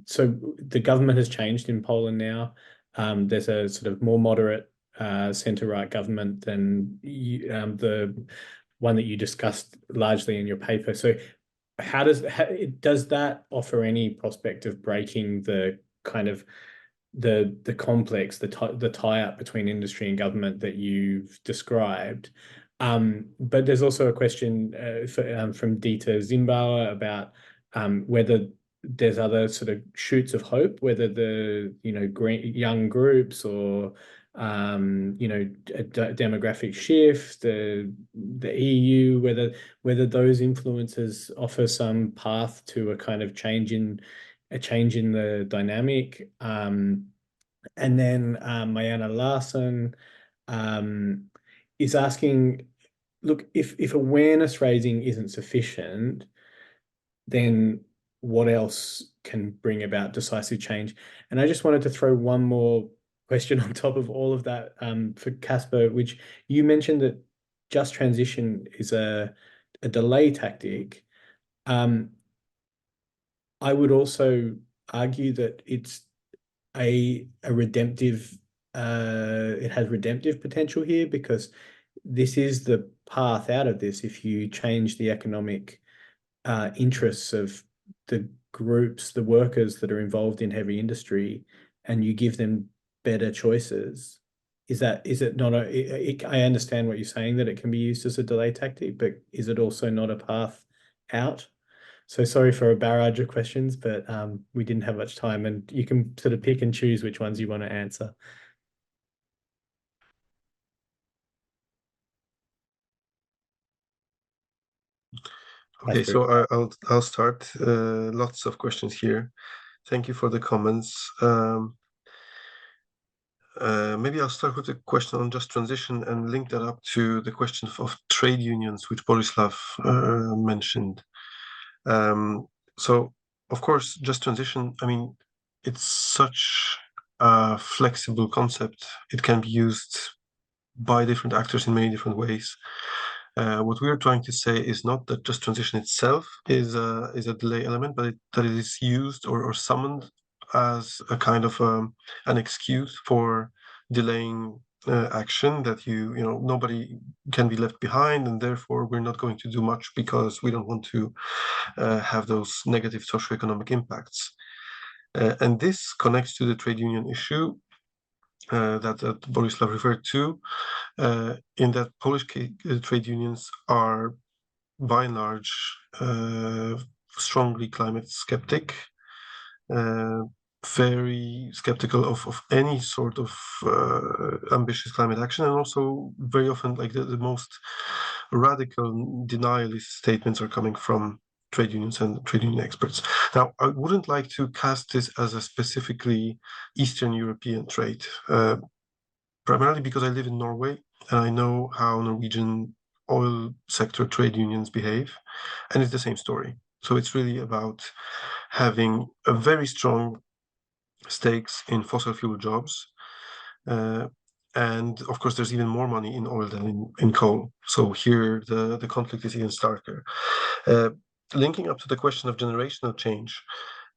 so the government has changed in Poland now. There's a sort of more moderate centre-right government than the one that you discussed largely in your paper. So how does that offer any prospect of breaking the kind of the complex, the tie-up between industry and government that you've described? But there's also a question from Dieter Zimbauer about whether there's other sort of shoots of hope, whether the young groups or a demographic shift, the EU, whether those influences offer some path to a kind of change in the dynamic. And then Mariana Larsson is asking, look, if awareness raising isn't sufficient, then what else can bring about decisive change? And I just wanted to throw one more question on top of all of that for Kacper, which you mentioned that just transition is a delay tactic. I would also argue that it's a redemptive, it has redemptive potential here, because this is the path out of this. If you change the economic interests of the groups, the workers that are involved in heavy industry, and you give them better choices, is it not I understand what you're saying, that it can be used as a delay tactic, but is it also not a path out? So sorry for a barrage of questions, but we didn't have much time, and you can sort of pick and choose which ones you want to answer. Okay, so I'll start. Lots of questions here. Thank you for the comments. Maybe I'll start with a question on just transition and link that up to the question of trade unions, which Borislav mentioned. So, of course, just transition, I mean, it's such a flexible concept. It can be used by different actors in many different ways. What we are trying to say is not that just transition itself is a delay element, but that it is used or summoned as a kind of an excuse for delaying action, that nobody can be left behind, and therefore we're not going to do much because we don't want to have those negative socioeconomic impacts. And this connects to the trade union issue that Borislav referred to, in that Polish trade unions are, by and large, strongly climate skeptic, very skeptical of any sort of ambitious climate action, and also very often, like the most radical denialist statements are coming from trade unions and trade union experts. Now, I wouldn't like to cast this as a specifically Eastern European trait, primarily because I live in Norway and I know how Norwegian oil sector trade unions behave, and it's the same story. So it's really about having a very strong stakes in fossil fuel jobs, And of course, there's even more money in oil than in coal. So here the conflict is even starker. Linking up to the question of generational change,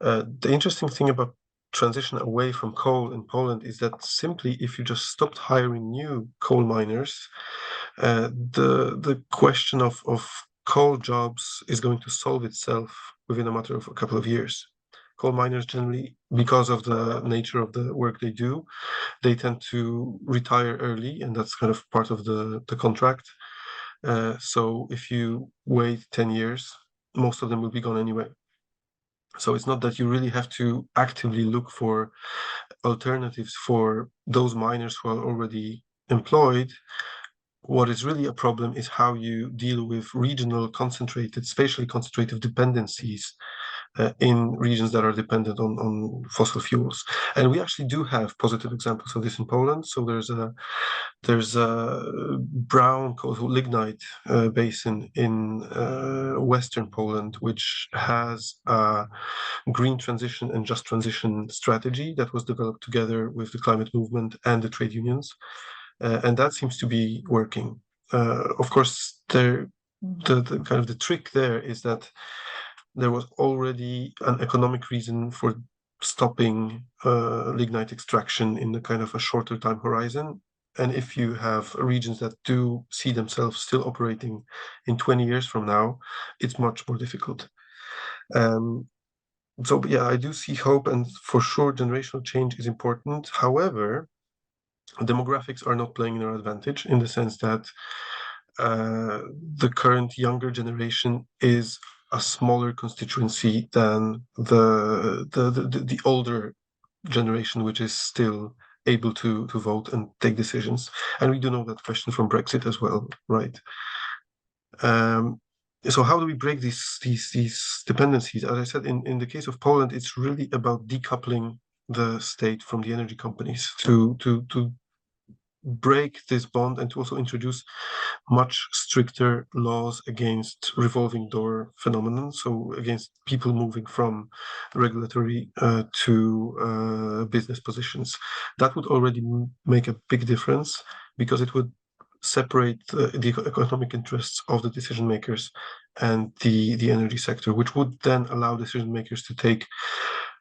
the interesting thing about transition away from coal in Poland is that simply if you just stopped hiring new coal miners, the question of coal jobs is going to solve itself within a matter of a couple of years. Coal miners generally, because of the nature of the work they do, they tend to retire early, and that's kind of part of the contract. So if you wait 10 years, most of them will be gone anyway. So it's not that you really have to actively look for alternatives for those miners who are already employed. What is really a problem is how you deal with regional concentrated, spatially concentrated dependencies in regions that are dependent on fossil fuels. And we actually do have positive examples of this in Poland. So there's a brown coal lignite basin in western Poland, which has a green transition and just transition strategy that was developed together with the climate movement and the trade unions. And that seems to be working. Of course, the kind of the trick there is that there was already an economic reason for stopping lignite extraction in the kind of a shorter time horizon. And if you have regions that do see themselves still operating in 20 years from now, it's much more difficult. So yeah, I do see hope, and for sure generational change is important. However, demographics are not playing in our advantage, in the sense that the current younger generation is a smaller constituency than the older generation, which is still able to vote and take decisions. And we do know that question from Brexit as well, right? So how do we break these dependencies? As I said, in the case of Poland, it's really about decoupling the state from the energy companies to break this bond, and to also introduce much stricter laws against revolving door phenomenon, so against people moving from regulatory to business positions. That would already make a big difference, because it would separate the economic interests of the decision makers and the energy sector, which would then allow decision makers to take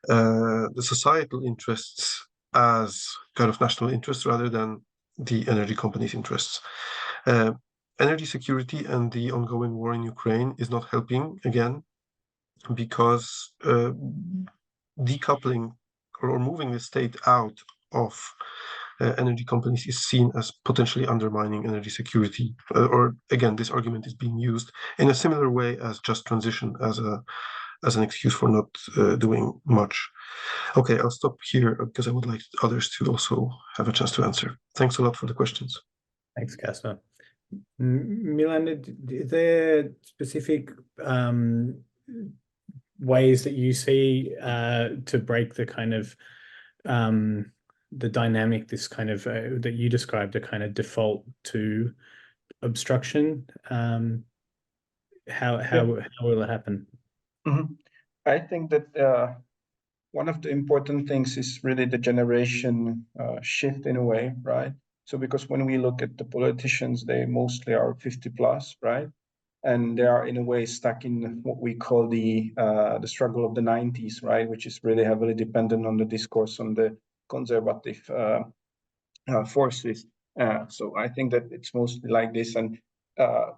the societal interests as kind of national interests rather than the energy companies' interests. Energy security and the ongoing war in Ukraine is not helping, again, because decoupling or moving the state out of energy companies is seen as potentially undermining energy security. Or again, this argument is being used in a similar way as just transition as an excuse for not doing much. Okay, I'll stop here because I would like others to also have a chance to answer. Thanks a lot for the questions. Thanks, Kacper. Milan, are there specific ways that you see to break the kind of the dynamic, this kind of that you described, a kind of default to obstruction? How will it happen? Mm-hmm. I think that one of the important things is really the generation shift in a way, right? So because when we look at the politicians, they mostly are 50 plus, right? And they are in a way stuck in what we call the struggle of the 90s, right? Which is really heavily dependent on the discourse on the conservative forces. So I think that it's mostly like this. And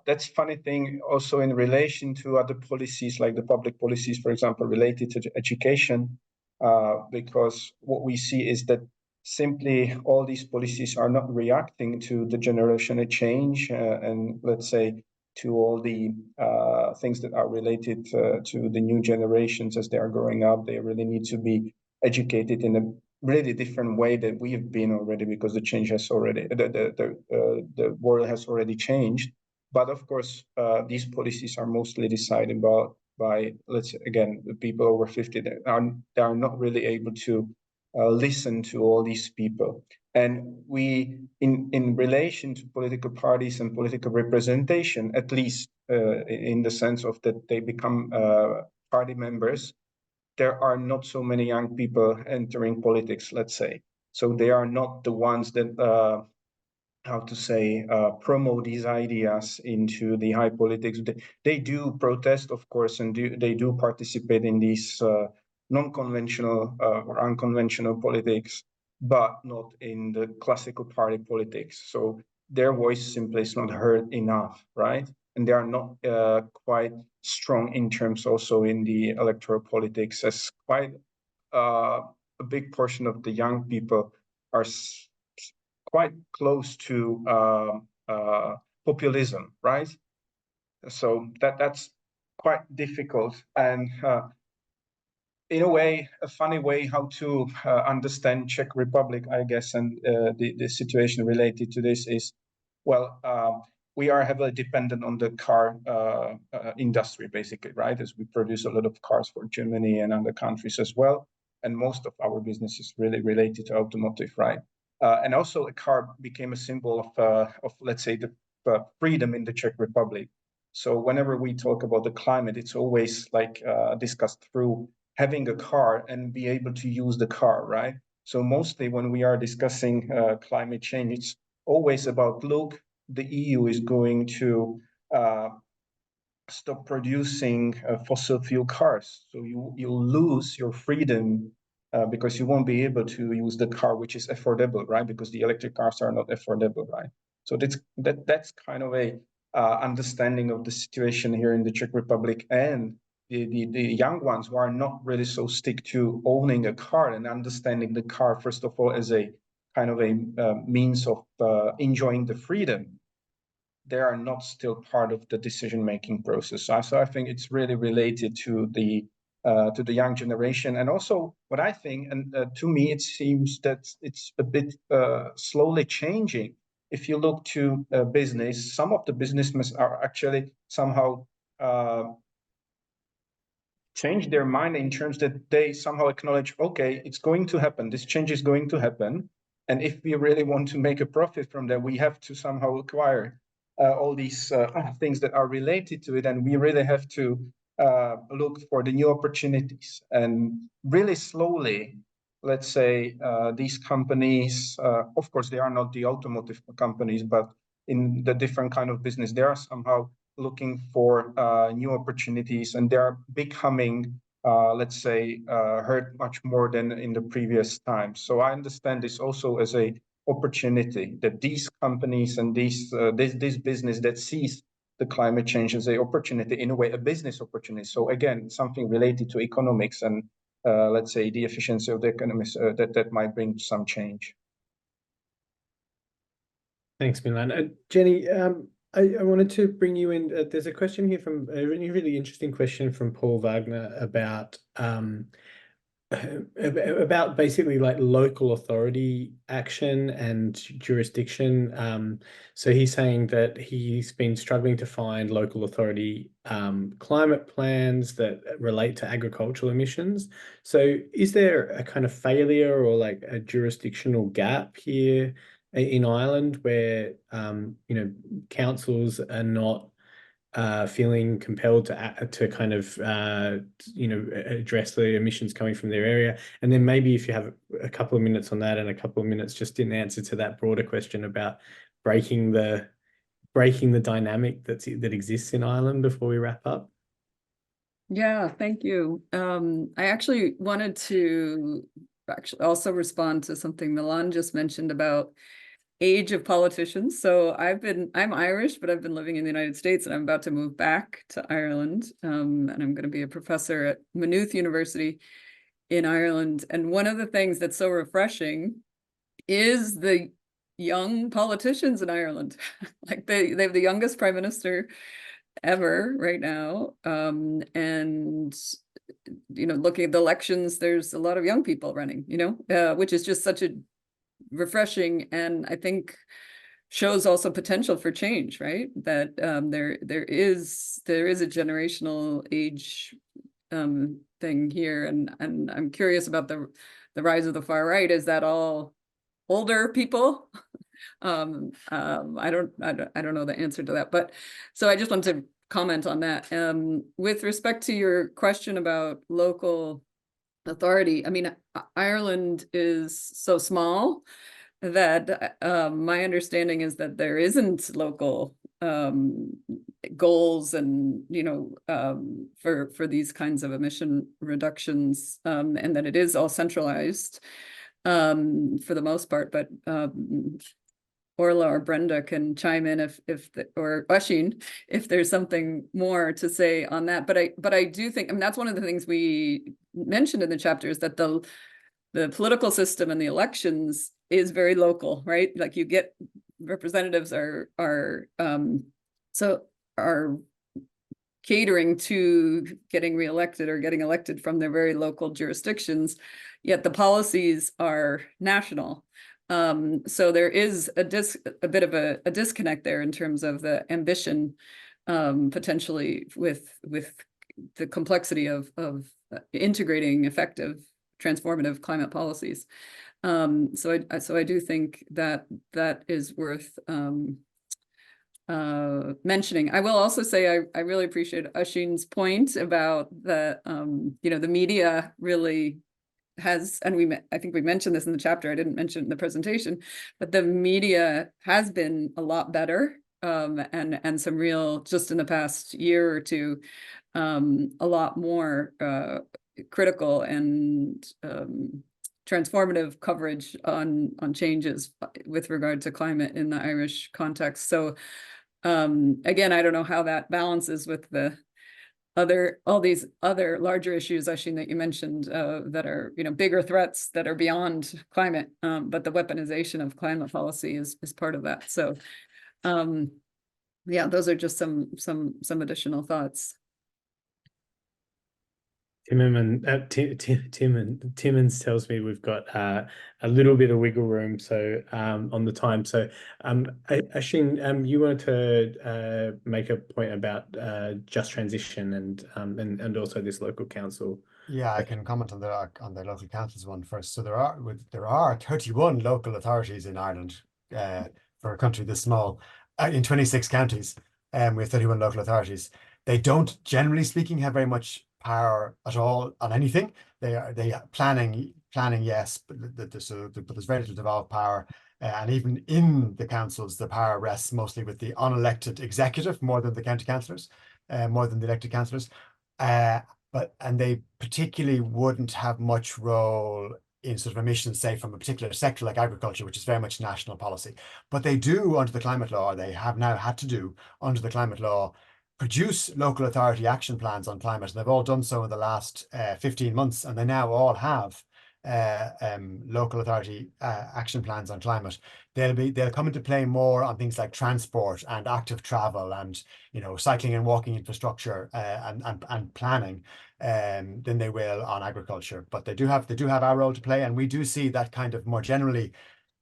that's funny thing also in relation to other policies, like the public policies, for example, related to education, because what we see is that simply all these policies are not reacting to the generational change and let's say to all the things that are related to the new generations as they are growing up. They really need to be educated in a really different way that we have been already, because the change has already, the world has already changed. But of course, these policies are mostly decided by, let's say, again, the people over 50 that are not really able to listen to all these people. And we, in relation to political parties and political representation, at least in the sense of that they become party members, there are not so many young people entering politics, let's say. So they are not the ones that, how to say, promote these ideas into the high politics. They do protest, of course, and they do participate in these non-conventional or unconventional politics, but not in the classical party politics. So their voice simply is not heard enough, right? And they are not quite strong in terms also in the electoral politics, as quite a big portion of the young people are quite close to populism, right? So that's quite difficult, and in a way, a funny way how to understand Czech Republic, I guess, and the situation related to this is, well, we are heavily dependent on the car industry, basically, right? As we produce a lot of cars for Germany and other countries as well, and most of our business is really related to automotive, right? And also, a car became a symbol of let's say, the freedom in the Czech Republic. So whenever we talk about the climate, it's always like discussed through having a car and be able to use the car, right? So mostly when we are discussing climate change, it's always about, look, the EU is going to stop producing fossil fuel cars. So you'll lose your freedom because you won't be able to use the car, which is affordable, right? Because the electric cars are not affordable, right? So that's kind of a understanding of the situation here in the Czech Republic, and the young ones who are not really so stick to owning a car and understanding the car, first of all, as a kind of a means of enjoying the freedom, they are not still part of the decision-making process. So I think it's really related to the young generation. And also what I think, and to me, it seems that it's a bit slowly changing. If you look to business, some of the businessmen are actually somehow change their mind in terms that they somehow acknowledge, okay, it's going to happen. This change is going to happen. And if we really want to make a profit from that, we have to somehow acquire all these things that are related to it. And we really have to look for the new opportunities. And really slowly, let's say, these companies, of course, they are not the automotive companies, but in the different kind of business, they are somehow looking for new opportunities, and they are becoming, let's say, heard much more than in the previous times. So I understand this also as a opportunity, that these companies and this business that sees the climate change as an opportunity, in a way, a business opportunity. So again, something related to economics and let's say the efficiency of the economies that might bring some change. Thanks, Milan. Jennie, I wanted to bring you in. There's a question here from a really interesting question from Paul Wagner about basically like local authority action and jurisdiction. So he's saying that he's been struggling to find local authority climate plans that relate to agricultural emissions. So is there a kind of failure or like a jurisdictional gap here in Ireland where councils are not feeling compelled to kind of address the emissions coming from their area? And then maybe if you have a couple of minutes on that and a couple of minutes just in answer to that broader question about breaking the dynamic that exists in Ireland before we wrap up. Yeah, thank you. I actually wanted to also respond to something Milan just mentioned about age of politicians. So I'm Irish, but I've been living in the United States, and I'm about to move back to Ireland. And I'm going to be a professor at Maynooth University in Ireland. And one of the things that's so refreshing is the young politicians in Ireland. Like they have the youngest prime minister ever right now. And looking at the elections, there's a lot of young people running, which is just such a refreshing, and I think shows also potential for change, right? That there is a generational age thing here, and I'm curious about the rise of the far right. Is that all older people? I don't know the answer to that, but so I just want to comment on that. With respect to your question about local authority. I mean, Ireland is so small that my understanding is that there isn't local goals and, you know, for these kinds of emission reductions, and that it is all centralized for the most part. But Orla or Brenda can chime in or Oisin, if there's something more to say on that. But I do think, I mean, that's one of the things we mentioned in the chapter, is that the political system and the elections is very local, right? Like, you get representatives are catering to getting reelected or getting elected from their very local jurisdictions, yet the policies are national. So there is a bit of a disconnect there in terms of the ambition, potentially with the complexity of integrating effective transformative climate policies. So I do think that is worth mentioning. I will also say I really appreciate Oisin's point about the you know, the media really has, and I think we mentioned this in the chapter, I didn't mention it in the presentation, but the media has been a lot better, and some real, just in the past year or two, a lot more critical and transformative coverage on changes with regard to climate in the Irish context. So again, I don't know how that balances with all these other larger issues, Oisin, that you mentioned, that are, you know, bigger threats that are beyond climate, but the weaponization of climate policy is part of that. So yeah, those are just some additional thoughts. Timmins tells me we've got a little bit of wiggle room, so on the time. So Oisin, you wanted to make a point about just transition and also this local council. Yeah, I can comment on the local councils one first. So there are 31 local authorities in Ireland, for a country this small, in 26 counties, we have 31 local authorities. They don't, generally speaking, have very much power at all on anything. They are planning, yes, but there's very little devolved power, and even in the councils, the power rests mostly with the unelected executive more than the county councillors, more than the elected councillors. And they particularly wouldn't have much role in sort of emissions, say, from a particular sector like agriculture, which is very much national policy. But they do, under the climate law, they have now had to do, under the climate law, produce local authority action plans on climate. And they've all done so in the last 15 months, and they now all have local authority action plans on climate. They'll come into play more on things like transport and active travel and, you know, cycling and walking infrastructure and planning than they will on agriculture. But they do have our role to play, and we do see that kind of more generally,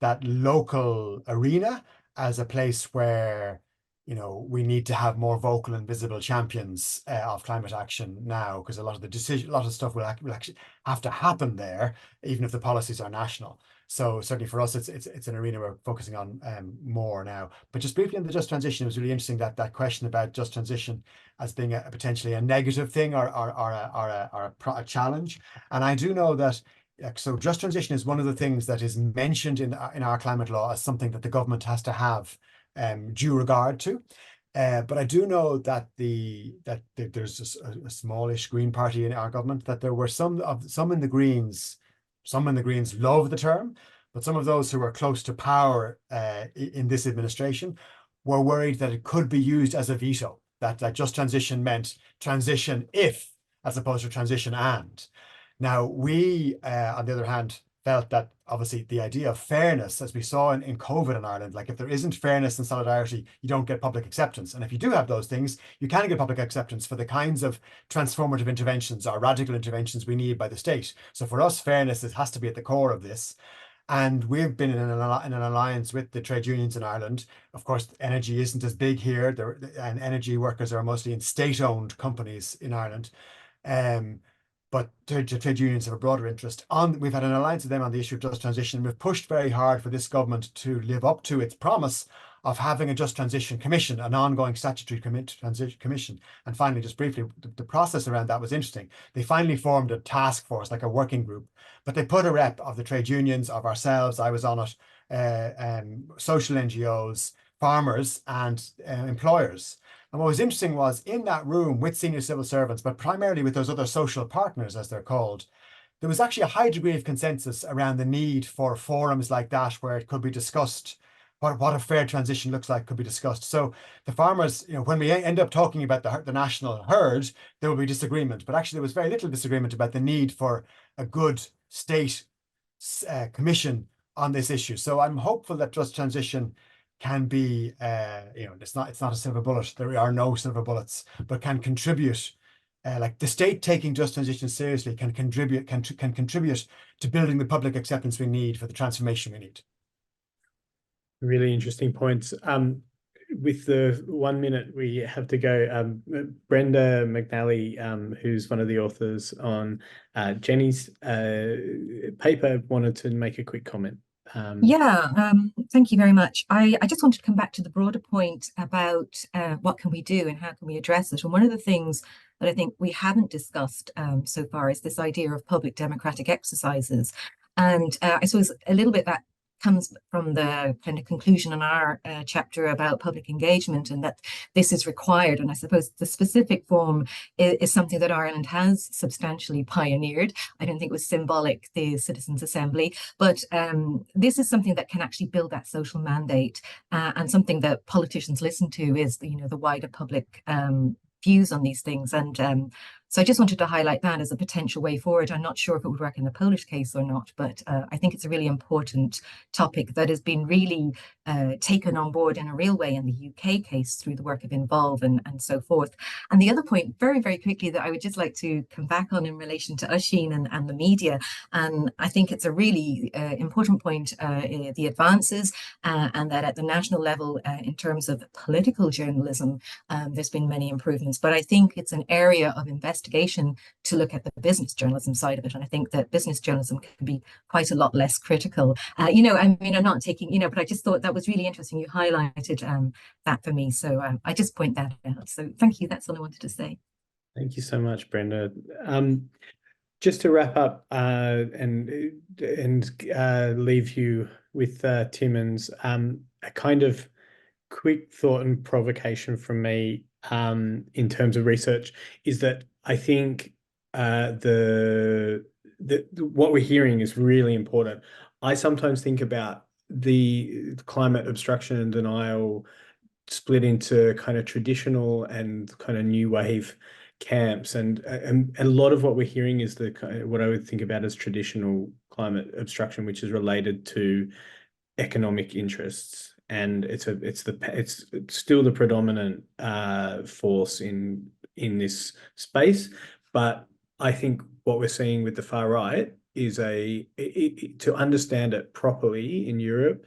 that local arena as a place where, you know, we need to have more vocal and visible champions of climate action now, because a lot of stuff will actually have to happen there, even if the policies are national. So certainly for us, it's an arena we're focusing on more now. But just briefly on the just transition, it was really interesting that question about just transition as being potentially a negative thing or a challenge. And I do know that. So just transition is one of the things that is mentioned in our climate law as something that the government has to have due regard to, but I do know that there's a smallish Green Party in our government, that there were some in the Greens love the term, but some of those who were close to power in this administration were worried that it could be used as a veto, that just transition meant transition if, as opposed to transition and. Now we, on the other hand, felt that obviously the idea of fairness, as we saw in COVID in Ireland, like if there isn't fairness and solidarity, you don't get public acceptance. And if you do have those things, you can get public acceptance for the kinds of transformative interventions or radical interventions we need by the state. So for us, fairness has to be at the core of this. And we've been in an alliance with the trade unions in Ireland. Of course, energy isn't as big here, and energy workers are mostly in state-owned companies in Ireland. But trade unions have a broader interest. We've had an alliance with them on the issue of just transition. We've pushed very hard for this government to live up to its promise of having a Just Transition Commission, an ongoing statutory transition commission. And finally, just briefly, the process around that was interesting. They finally formed a task force, like a working group, but they put a rep of the trade unions, of ourselves, I was on it, social NGOs, farmers and employers. And what was interesting was in that room with senior civil servants, but primarily with those other social partners, as they're called, there was actually a high degree of consensus around the need for forums like that where it could be discussed, what a fair transition looks like could be discussed. So the farmers, when we end up talking about the national herd, there will be disagreement, but actually there was very little disagreement about the need for a good state commission on this issue. So I'm hopeful that Just Transition can be, it's not a silver bullet. There are no silver bullets, but can contribute. Like the state taking Just Transition seriously can contribute to building the public acceptance we need for the transformation we need. Really interesting points. With the 1 minute we have to go, Brenda McNally, who's one of the authors on Jennie's paper, wanted to make a quick comment. Thank you very much. I just wanted to come back to the broader point about what can we do and how can we address it. And one of the things that I think we haven't discussed so far is this idea of public democratic exercises. And I suppose a little bit that comes from the kind of conclusion in our chapter about public engagement, and that this is required. And I suppose the specific form is something that Ireland has substantially pioneered. I don't think it was symbolic, the Citizens' Assembly, but this is something that can actually build that social mandate, and something that politicians listen to is the wider public views on these things. And so I just wanted to highlight that as a potential way forward. I'm not sure if it would work in the Polish case or not, but I think it's a really important topic that has been really taken on board in a real way in the UK case through the work of Involve and so forth. And the other point, very, very quickly, that I would just like to come back on in relation to Oisin and the media, and I think it's a really important point, the advances, and that at the national level, in terms of political journalism, there's been many improvements. But I think it's an area of investigation to look at the business journalism side of it. And I think that business journalism can be quite a lot less critical. I mean, I'm not taking, but I just thought that was really interesting. You highlighted that for me. So I just point that out. So thank you. That's all I wanted to say. Thank you so much, Brenda. Just to wrap up and leave you with Timmins, a kind of quick thought and provocation from me in terms of research is that I think what we're hearing is really important. I sometimes think about the climate obstruction and denial split into kind of traditional and kind of new wave camps, and a lot of what we're hearing is what I would think about as traditional climate obstruction, which is related to economic interests. And it's still the predominant force in this space. But I think what we're seeing with the far right is to understand it properly in Europe,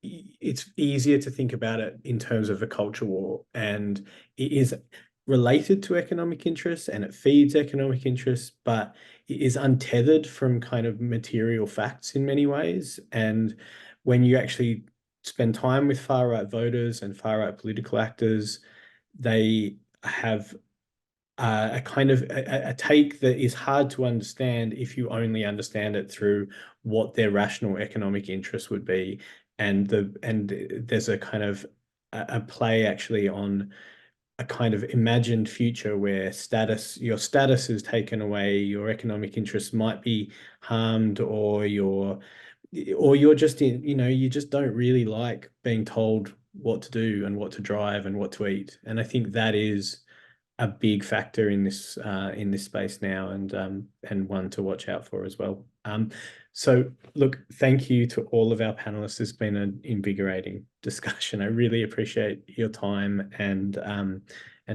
it's easier to think about it in terms of a culture war, and it is related to economic interests and it feeds economic interests, but it is untethered from kind of material facts in many ways. And when you actually spend time with far-right voters and far-right political actors, they have a kind of a take that is hard to understand if you only understand it through what their rational economic interests would be. And there's a kind of a play actually on a kind of imagined future where your status is taken away, your economic interests might be harmed, or you're just you just don't really like being told what to do and what to drive and what to eat. And I think that is a big factor in this space now, and one to watch out for as well. So look, thank you to all of our panelists. It's been an invigorating discussion. I really appreciate your time, and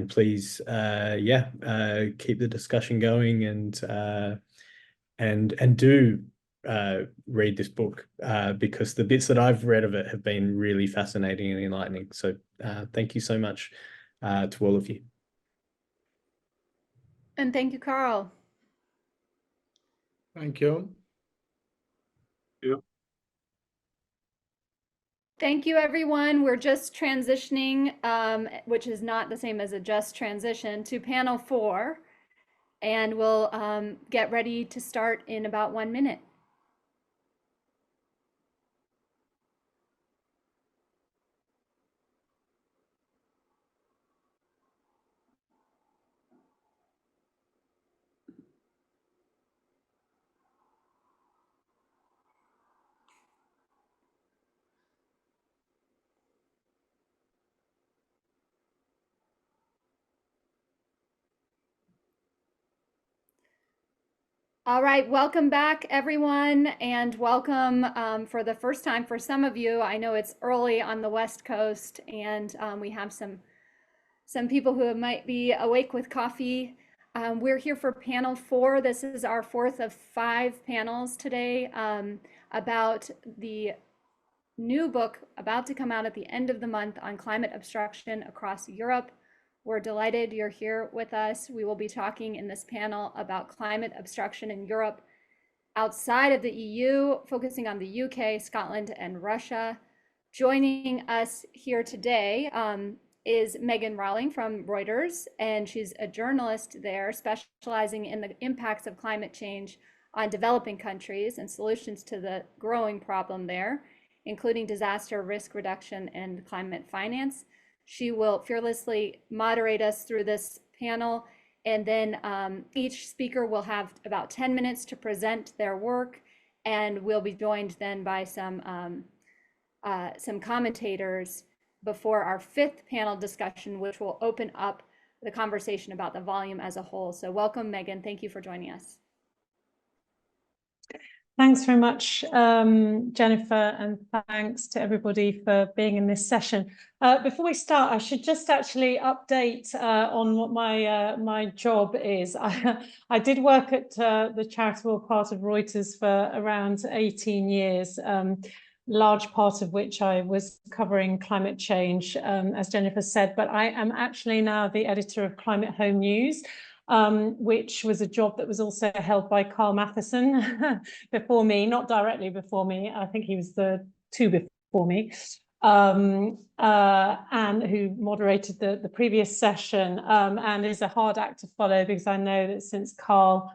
please keep the discussion going, and do read this book, because the bits that I've read of it have been really fascinating and enlightening. So thank you so much to all of you. And thank you, Karl. Thank you. Thank you, everyone. We're just transitioning, which is not the same as a just transition, to panel 4, and we'll get ready to start in about 1 minute. All right, welcome back, everyone, and welcome for the first time for some of you. I know it's early on the West Coast, and we have some people who might be awake with coffee. We're here for panel 4. This is our 4th of 5 panels today about the new book about to come out at the end of the month on climate obstruction across Europe. We're delighted you're here with us. We will be talking in this panel about climate obstruction in Europe outside of the EU, focusing on the UK, Scotland, and Russia. Joining us here today is Megan Rowling from Reuters, and she's a journalist there specializing in the impacts of climate change on developing countries and solutions to the growing problem there, including disaster risk reduction and climate finance. She will fearlessly moderate us through this panel, and then each speaker will have about 10 minutes to present their work, and we'll be joined then by some commentators before our 5th panel discussion, which will open up the conversation about the volume as a whole. So welcome, Megan. Thank you for joining us. Thanks very much, Jennifer, and thanks to everybody for being in this session. Before we start, I should just actually update on what my job is. I did work at the charitable part of Reuters for around 18 years, large part of which I was covering climate change, as Jennifer said, but I am actually now the editor of Climate Home News, which was a job that was also held by Karl Mathiesen before me, not directly before me. I think he was the 2 before me, and who moderated the previous session, and is a hard act to follow, because I know that since Karl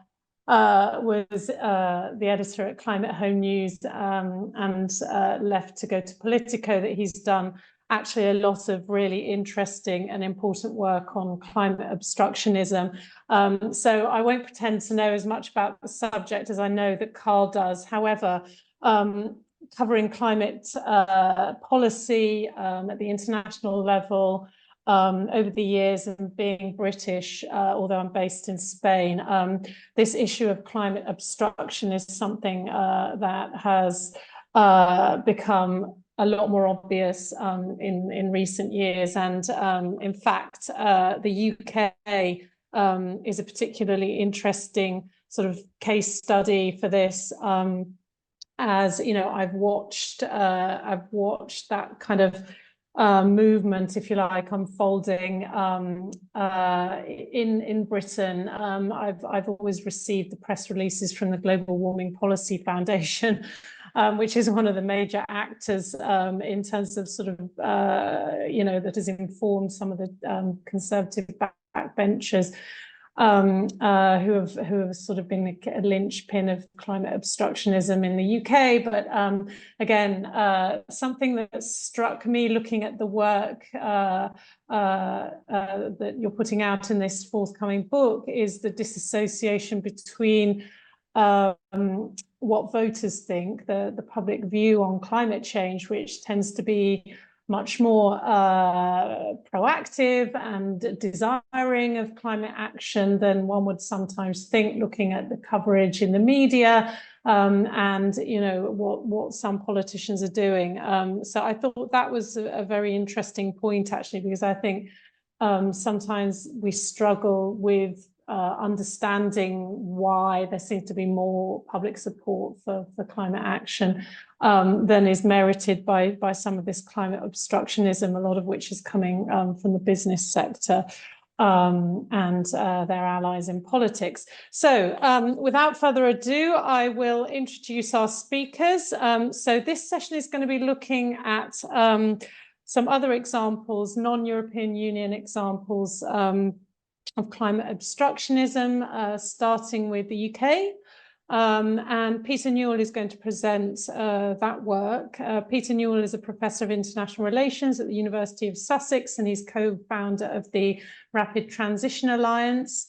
was the editor at Climate Home News and left to go to Politico, that he's done actually a lot of really interesting and important work on climate obstructionism. So I won't pretend to know as much about the subject as I know that Karl does. However, covering climate policy at the international level over the years, and being British, although I'm based in Spain, this issue of climate obstruction is something that has become a lot more obvious in recent years, and in fact the UK is a particularly interesting sort of case study for this, as you know, I've watched that kind of movement, if you like, unfolding in Britain. I've always received the press releases from the Global Warming Policy Foundation, which is one of the major actors in terms of sort of, you know, that has informed some of the conservative backbenchers who have sort of been a linchpin of climate obstructionism in the UK. But again, something that struck me looking at the work that you're putting out in this forthcoming book is the disassociation between what voters think, the public view on climate change, which tends to be much more proactive and desiring of climate action than one would sometimes think, looking at the coverage in the media, and you know what some politicians are doing. So I thought that was a very interesting point, actually, because I think sometimes we struggle with understanding why there seems to be more public support for climate action than is merited by some of this climate obstructionism, a lot of which is coming from the business sector. and their allies in politics. So without further ado, I will introduce our speakers. So this session is going to be looking at some other examples, non-European Union examples of climate obstructionism, starting with the UK. And Peter Newell is going to present that work. Peter Newell is a professor of international relations at the University of Sussex, and he's co-founder of the Rapid Transition Alliance.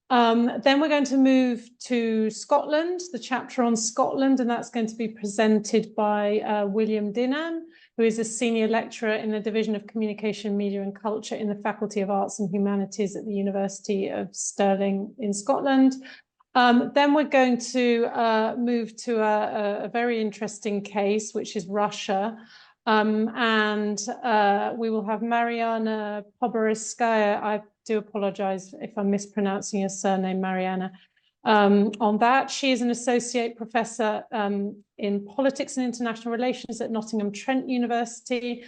Then we're going to move to Scotland, the chapter on Scotland, and that's going to be presented by William Dinan, who is a senior lecturer in the Division of Communication, Media and Culture in the Faculty of Arts and Humanities at the University of Stirling in Scotland. Then we're going to move to a very interesting case, which is Russia. And we will have Mariana Poboriskaya. I do apologize if I'm mispronouncing your surname, Mariana. On that, she is an associate professor in politics and international relations at Nottingham Trent University,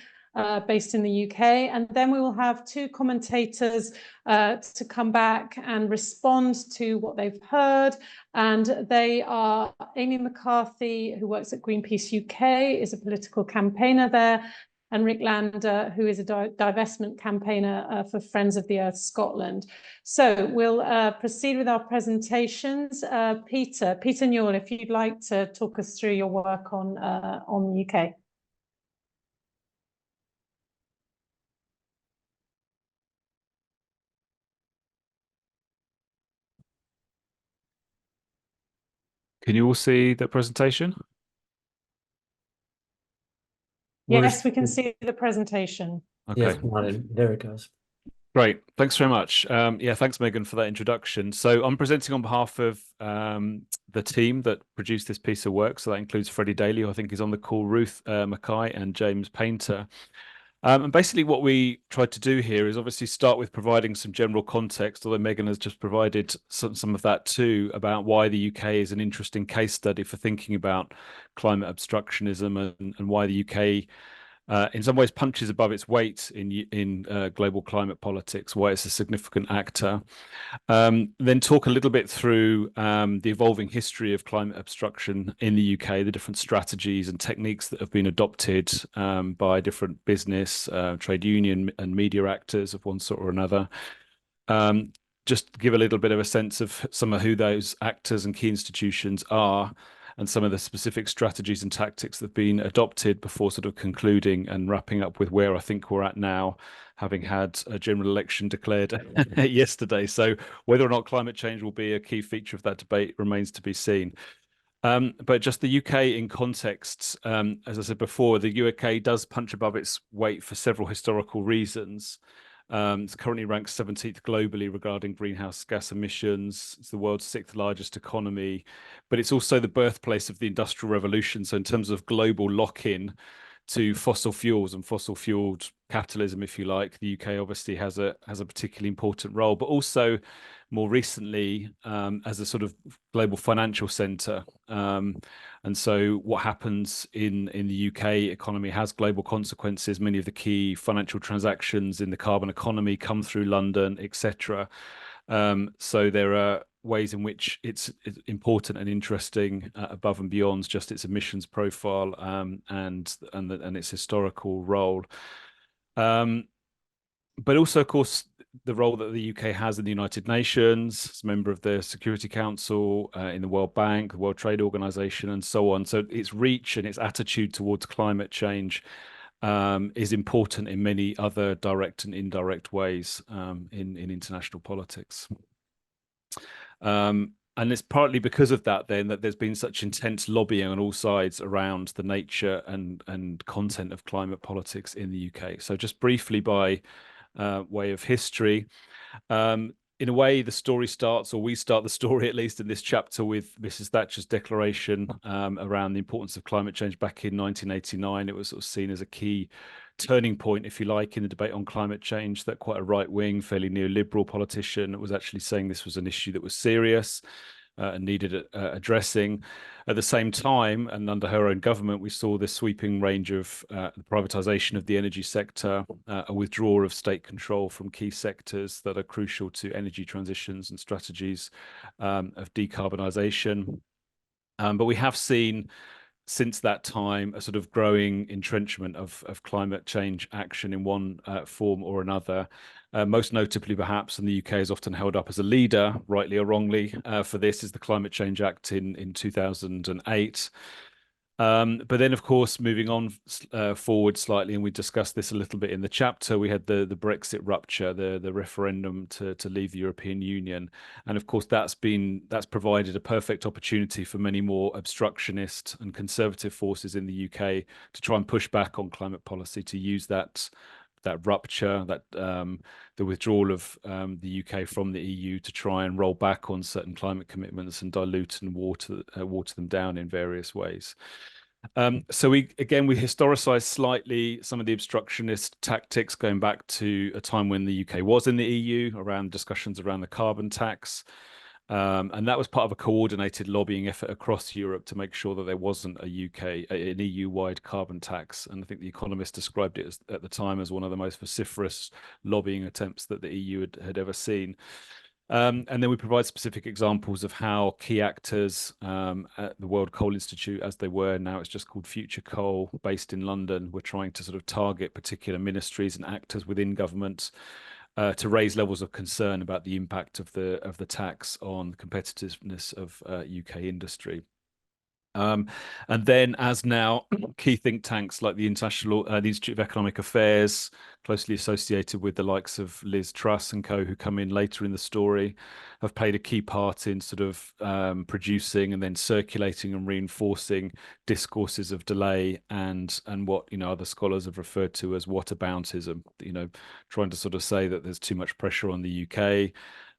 based in the UK. And then we will have two commentators to come back and respond to what they've heard. And they are Amy McCarthy, who works at Greenpeace UK, is a political campaigner there, and Rick Lander, who is a divestment campaigner for Friends of the Earth Scotland. So we'll proceed with our presentations. Peter Newell, if you'd like to talk us through your work on the UK. Can you all see the presentation? Yes, we can see the presentation. Okay. Yes, there it goes. Great. Thanks very much. Yeah, thanks, Megan, for that introduction. So I'm presenting on behalf of the team that produced this piece of work. So that includes Freddie Daly, who I think is on the call, Ruth Mackay, and James Painter. And basically what we tried to do here is obviously start with providing some general context, although Megan has just provided some of that too, about why the UK is an interesting case study for thinking about climate obstructionism and why the UK in some ways punches above its weight in global climate politics, why it's a significant actor. Then talk a little bit through the evolving history of climate obstruction in the UK, the different strategies and techniques that have been adopted by different business, trade union and media actors of one sort or another. Just give a little bit of a sense of some of who those actors and key institutions are, and some of the specific strategies and tactics that have been adopted before sort of concluding and wrapping up with where I think we're at now, having had a general election declared yesterday. So whether or not climate change will be a key feature of that debate remains to be seen. But just the UK in context, as I said before, the UK does punch above its weight for several historical reasons. It's currently ranked 17th globally regarding greenhouse gas emissions. It's the world's 6th largest economy, but it's also the birthplace of the Industrial Revolution. So in terms of global lock-in to fossil fuels and fossil-fueled capitalism, if you like, the UK obviously has a particularly important role, but also more recently as a sort of global financial centre. And so what happens in the UK economy has global consequences. Many of the key financial transactions in the carbon economy come through London, etc. So there are ways in which it's important and interesting above and beyond just its emissions profile and its historical role. But also, of course, the role that the UK has in the United Nations, as a member of the Security Council, in the World Bank, the World Trade Organization, and so on. So its reach and its attitude towards climate change is important in many other direct and indirect ways in international politics. And it's partly because of that then that there's been such intense lobbying on all sides around the nature and content of climate politics in the UK. So just briefly by way of history, in a way the story starts, or we start the story at least in this chapter, with Mrs. Thatcher's declaration around the importance of climate change back in 1989. It was sort of seen as a key turning point, if you like, in the debate on climate change, that quite a right-wing, fairly neoliberal politician was actually saying this was an issue that was serious. and needed addressing. At the same time, and under her own government, we saw this sweeping range of the privatization of the energy sector, a withdrawal of state control from key sectors that are crucial to energy transitions and strategies of decarbonisation. But we have seen since that time a sort of growing entrenchment of climate change action in one form or another. Most notably, perhaps, and the UK is often held up as a leader, rightly or wrongly, for this, is the Climate Change Act in 2008. But then, of course, moving on forward slightly, and we discussed this a little bit in the chapter, we had the Brexit rupture, the referendum to leave the European Union. And of course, that's provided a perfect opportunity for many more obstructionist and conservative forces in the UK to try and push back on climate policy, to use that rupture, the withdrawal of the UK from the EU, to try and roll back on certain climate commitments and dilute and water them down in various ways. So we historicise slightly some of the obstructionist tactics going back to a time when the UK was in the EU, around discussions around the carbon tax. And that was part of a coordinated lobbying effort across Europe to make sure that there wasn't an EU-wide carbon tax. And I think The Economist described it at the time as one of the most vociferous lobbying attempts that the EU had ever seen. And then we provide specific examples of how key actors at the World Coal Institute, as they were, now it's just called Future Coal, based in London, were trying to sort of target particular ministries and actors within government to raise levels of concern about the impact of the tax on the competitiveness of UK industry. And then, as now, key think tanks like the Institute of Economic Affairs, closely associated with the likes of Liz Truss and co, who come in later in the story, have played a key part in sort of producing and then circulating and reinforcing discourses of delay and what other scholars have referred to as whataboutism. Trying to sort of say that there's too much pressure on the UK.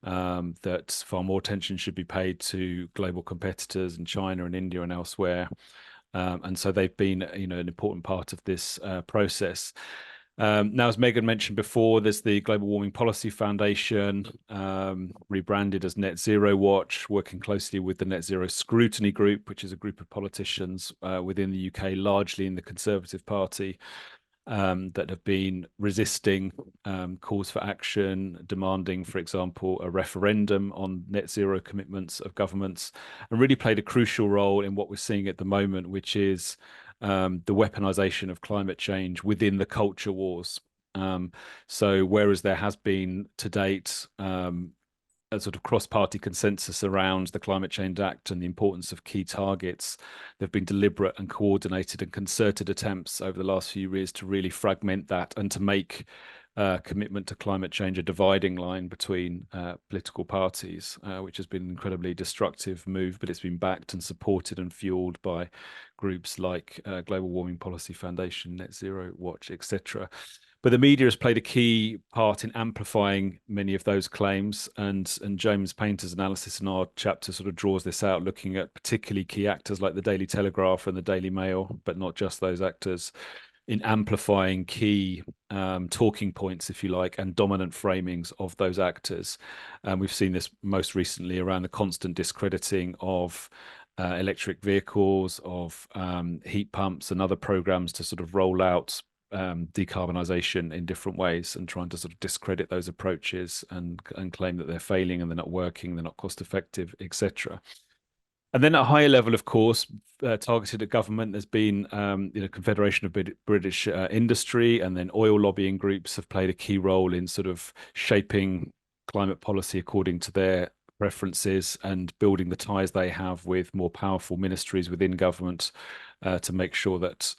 That far more attention should be paid to global competitors in China and India and elsewhere. And so they've been, an important part of this process. Now, as Megan mentioned before, there's the Global Warming Policy Foundation, rebranded as Net Zero Watch, working closely with the Net Zero Scrutiny Group, which is a group of politicians within the UK, largely in the Conservative Party, that have been resisting calls for action, demanding, for example, a referendum on net zero commitments of governments, and really played a crucial role in what we're seeing at the moment, which is the weaponization of climate change within the culture wars. So whereas there has been to date a sort of cross-party consensus around the Climate Change Act and the importance of key targets, there have been deliberate and coordinated and concerted attempts over the last few years to really fragment that and to make commitment to climate change a dividing line between political parties, which has been an incredibly destructive move, but it's been backed and supported and fueled by groups like Global Warming Policy Foundation, Net Zero Watch, etc. But the media has played a key part in amplifying many of those claims, and James Painter's analysis in our chapter sort of draws this out, looking at particularly key actors like the Daily Telegraph and the Daily Mail, but not just those actors, in amplifying key talking points, if you like, and dominant framings of those actors. We've seen this most recently around the constant discrediting of electric vehicles, of heat pumps and other programs to sort of roll out decarbonisation in different ways, and trying to sort of discredit those approaches and claim that they're failing and they're not working, they're not cost effective, etc. And then at a higher level, of course, targeted at government, there's been Confederation of British Industry, and then oil lobbying groups have played a key role in sort of shaping climate policy according to their preferences and building the ties they have with more powerful ministries within government to make sure that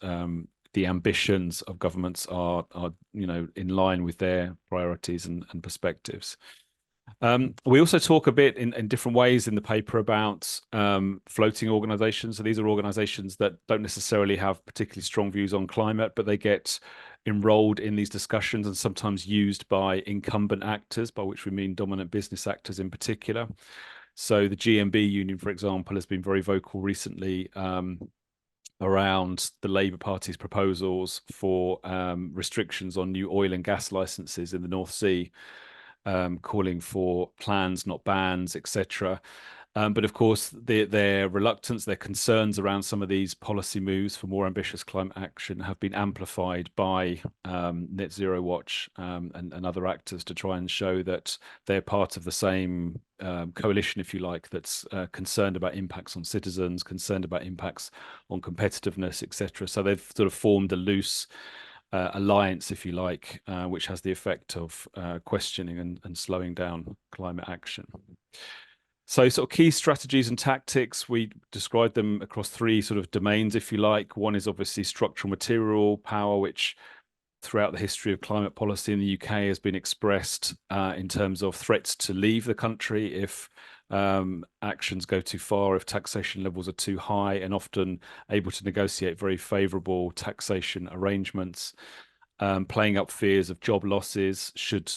the ambitions of governments are in line with their priorities and perspectives. We also talk a bit in different ways in the paper about floating organizations. So these are organizations that don't necessarily have particularly strong views on climate, but they get enrolled in these discussions and sometimes used by incumbent actors, by which we mean dominant business actors in particular. So the GMB union, for example, has been very vocal recently around the Labour Party's proposals for restrictions on new oil and gas licenses in the North Sea, calling for plans, not bans, etc. But of course, their reluctance, their concerns around some of these policy moves for more ambitious climate action have been amplified by Net Zero Watch and other actors to try and show that they're part of the same coalition, if you like, that's concerned about impacts on citizens, concerned about impacts on competitiveness, etc. So they've sort of formed a loose alliance, if you like, which has the effect of questioning and slowing down climate action. So sort of key strategies and tactics, we describe them across three sort of domains, if you like. One is obviously structural material power, which throughout the history of climate policy in the UK has been expressed in terms of threats to leave the country if actions go too far, if taxation levels are too high, and often able to negotiate very favourable taxation arrangements. Playing up fears of job losses should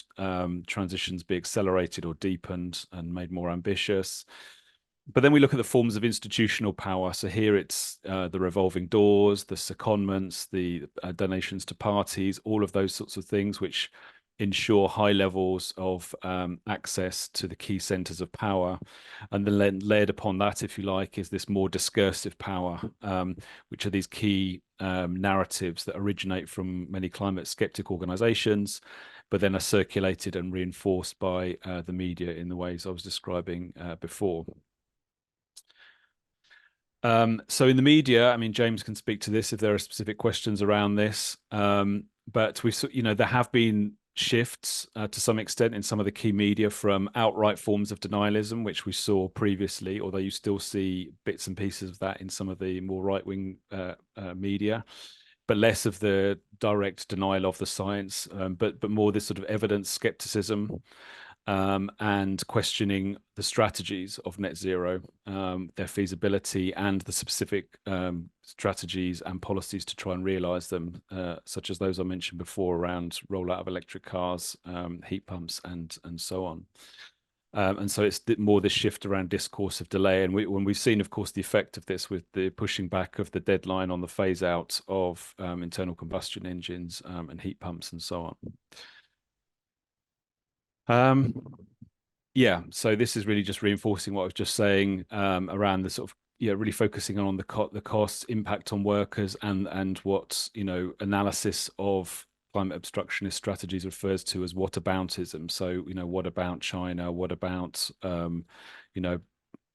transitions be accelerated or deepened and made more ambitious. But then we look at the forms of institutional power. So here it's the revolving doors, the secondments, the donations to parties, all of those sorts of things which ensure high levels of access to the key centres of power. And then layered upon that, if you like, is this more discursive power, which are these key narratives that originate from many climate skeptic organisations, but then are circulated and reinforced by the media in the ways I was describing before. So in the media, I mean, James can speak to this if there are specific questions around this, but there have been shifts to some extent in some of the key media from outright forms of denialism, which we saw previously, although you still see bits and pieces of that in some of the more right-wing media, but less of the direct denial of the science, but more this sort of evidence skepticism. And questioning the strategies of net zero, their feasibility, and the specific strategies and policies to try and realise them, such as those I mentioned before around rollout of electric cars, heat pumps, and so on. And so it's more this shift around discourse of delay. And when we've seen, of course, the effect of this with the pushing back of the deadline on the phase out of internal combustion engines and heat pumps and so on. Yeah, so this is really just reinforcing what I was just saying around the sort of really focusing on the costs, impact on workers, and what analysis of climate obstructionist strategies refers to as whataboutism. So what about China? What about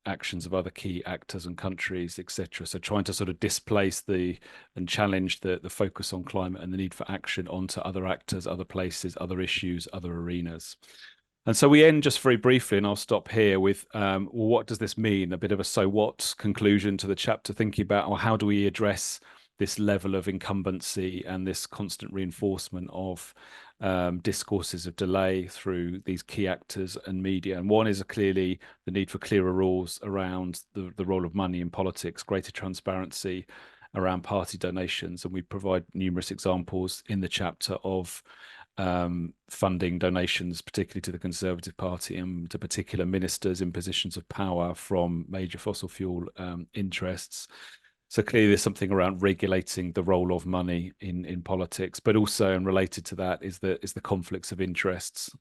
actions of other key actors and countries, etc. So trying to sort of displace and challenge the focus on climate and the need for action onto other actors, other places, other issues, other arenas. And so we end just very briefly, and I'll stop here with, well, what does this mean? A bit of a so what conclusion to the chapter, thinking about, well, how do we address this level of incumbency and this constant reinforcement of discourses of delay through these key actors and media. And one is clearly the need for clearer rules around the role of money in politics, greater transparency around party donations. And we provide numerous examples in the chapter of funding donations, particularly to the Conservative Party and to particular ministers in positions of power from major fossil fuel interests. So clearly there's something around regulating the role of money in politics, but also, and related to that, is the conflicts of interests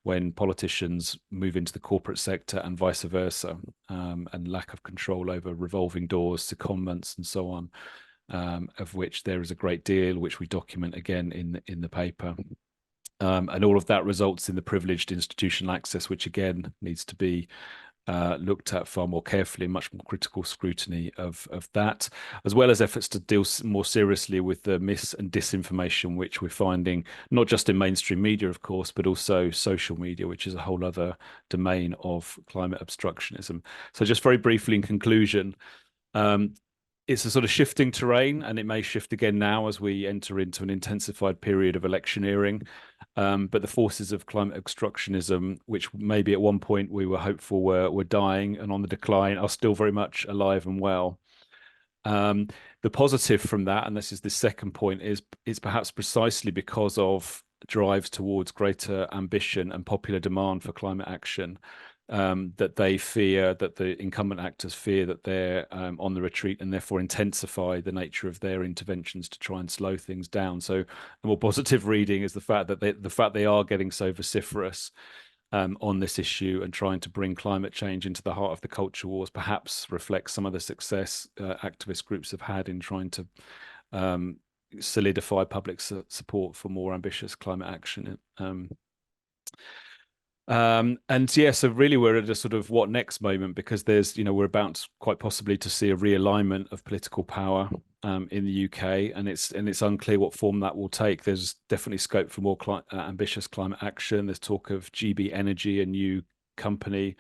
when politicians move into the corporate sector and vice versa, and lack of control over revolving doors, secondments, and so on, of which there is a great deal, which we document again in the paper. And all of that results in the privileged institutional access, which again needs to be looked at far more carefully, much more critical scrutiny of that, as well as efforts to deal more seriously with the mis and disinformation, which we're finding not just in mainstream media, of course, but also social media, which is a whole other domain of climate obstructionism. So just very briefly in conclusion, it's a sort of shifting terrain, and it may shift again now as we enter into an intensified period of electioneering. But the forces of climate obstructionism, which maybe at one point we were hopeful were dying and on the decline, are still very much alive and well. The positive from that, and this is the second point, is perhaps precisely because of drives towards greater ambition and popular demand for climate action, that they fear, that the incumbent actors fear that they're on the retreat, and therefore intensify the nature of their interventions to try and slow things down. So a more positive reading is the fact that they are getting so vociferous on this issue, and trying to bring climate change into the heart of the culture wars perhaps reflects some of the success activist groups have had in trying to solidify public support for more ambitious climate action. And yeah, so really we're at a sort of what next moment, because there's, we're about quite possibly to see a realignment of political power in the UK, and it's unclear what form that will take. There's definitely scope for more ambitious climate action. There's talk of GB Energy, a new company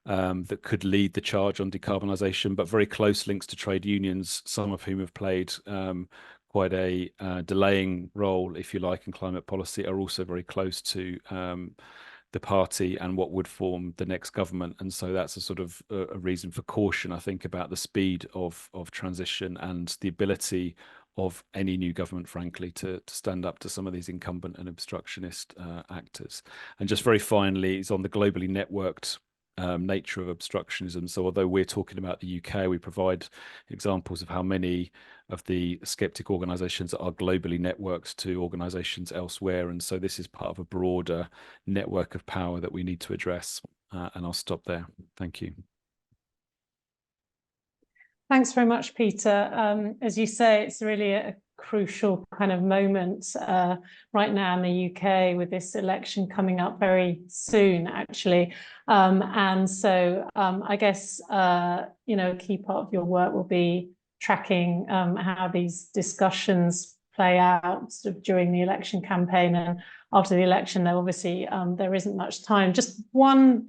that could lead the charge on decarbonisation, but very close links to trade unions, some of whom have played quite a delaying role, if you like, in climate policy, are also very close to the party and what would form the next government. And so that's a sort of a reason for caution, I think, about the speed of transition and the ability of any new government, frankly, to stand up to some of these incumbent and obstructionist actors. And just very finally, it's on the globally networked nature of obstructionism. So although we're talking about the UK, we provide examples of how many of the skeptic organizations are globally networked to organizations elsewhere. And so this is part of a broader network of power that we need to address. And I'll stop there. Thank you. Thanks very much, Peter. As you say, it's really a crucial kind of moment right now in the UK, with this election coming up very soon, actually. And so I guess, a key part of your work will be tracking how these discussions play out sort of during the election campaign, and after the election, though obviously there isn't much time. Just one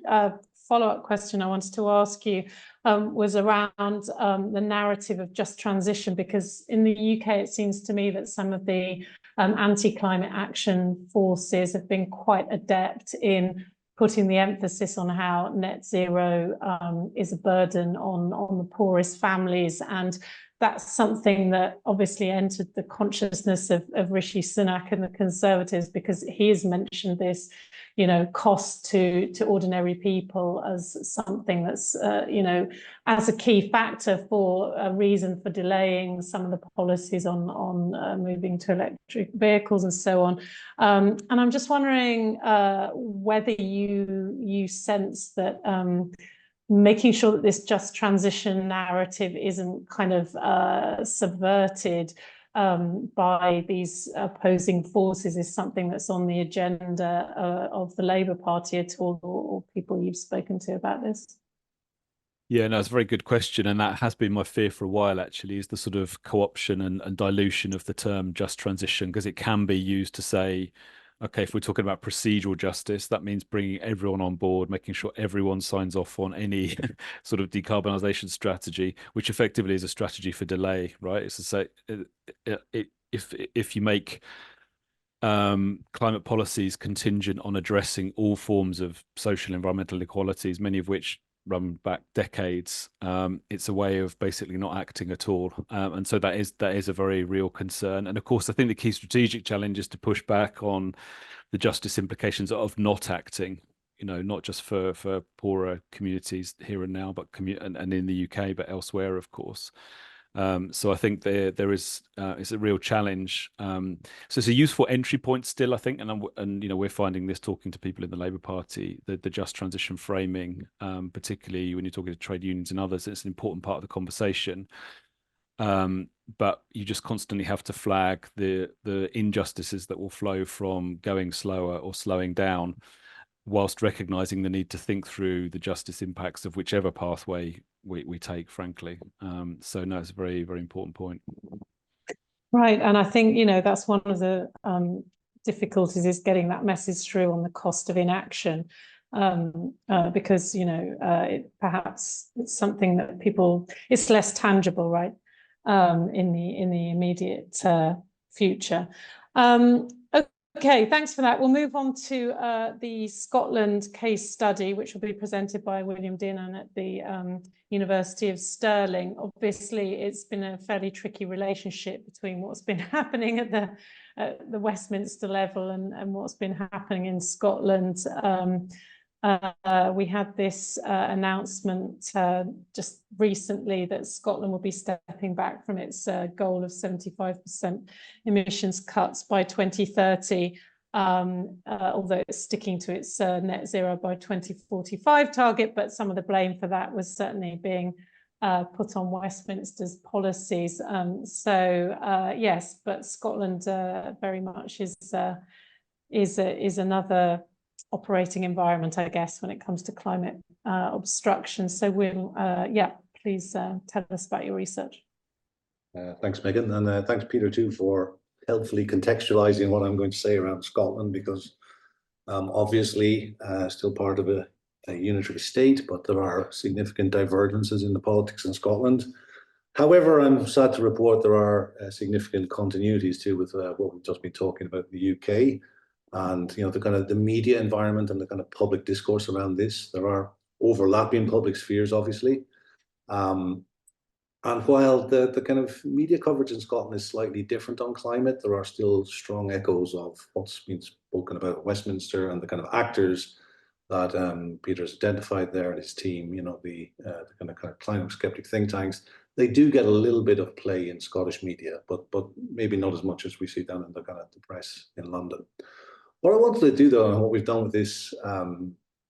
follow-up question I wanted to ask you was around the narrative of just transition, because in the UK it seems to me that some of the anti-climate action forces have been quite adept in putting the emphasis on how net zero is a burden on the poorest families. And that's something that obviously entered the consciousness of Rishi Sunak and the Conservatives, because he has mentioned this, cost to ordinary people as something that's, as a key factor for a reason for delaying some of the policies on moving to electric vehicles and so on. And I'm just wondering whether you sense that making sure that this just transition narrative isn't kind of subverted by these opposing forces is something that's on the agenda of the Labour Party at all, or people you've spoken to about this? Yeah, no, it's a very good question. And that has been my fear for a while, actually, is the sort of co-option and dilution of the term just transition, because it can be used to say, okay, if we're talking about procedural justice, that means bringing everyone on board, making sure everyone signs off on any sort of decarbonisation strategy, which effectively is a strategy for delay, right? It's to say, if you make climate policies contingent on addressing all forms of social and environmental inequalities, many of which run back decades, it's a way of basically not acting at all, and so that is a very real concern. And of course, I think the key strategic challenge is to push back on the justice implications of not acting, not just for poorer communities here and now, but and in the UK, but elsewhere, of course. So I think there is it's a real challenge. So it's a useful entry point still, I think, and we're finding this talking to people in the Labour Party, the just transition framing, particularly when you're talking to trade unions and others, it's an important part of the conversation. But you just constantly have to flag the injustices that will flow from going slower or slowing down, whilst recognising the need to think through the justice impacts of whichever pathway we take, frankly. So no, it's a very, very important point. Right, and I think, that's one of the difficulties, is getting that message through on the cost of inaction, because, perhaps it's something that it's less tangible, right, in the immediate future. Okay, thanks for that. We'll move on to the Scotland case study, which will be presented by William Dinnan at the University of Stirling. Obviously, it's been a fairly tricky relationship between what's been happening at the Westminster level and what's been happening in Scotland. We had this announcement just recently that Scotland will be stepping back from its goal of 75% emissions cuts by 2030. although it's sticking to its net zero by 2045 target, but some of the blame for that was certainly being put on Westminster's policies. Yes, but Scotland very much is another operating environment, I guess, when it comes to climate obstruction. So we'll, yeah, please tell us about your research. Thanks, Megan, and thanks, Peter, too, for helpfully contextualizing what I'm going to say around Scotland, because obviously still part of a unitary state, but there are significant divergences in the politics in Scotland. However, I'm sad to report there are significant continuities too with what we've just been talking about in the UK, and the kind of the media environment and the kind of public discourse around this. There are overlapping public spheres, obviously. And while the kind of media coverage in Scotland is slightly different on climate, there are still strong echoes of what's been spoken about at Westminster and the kind of actors that Peter's identified there and his team, the kind of climate skeptic think tanks. They do get a little bit of play in Scottish media, but maybe not as much as we see down in the kind of the press in London. What I wanted to do, though, and what we've done with this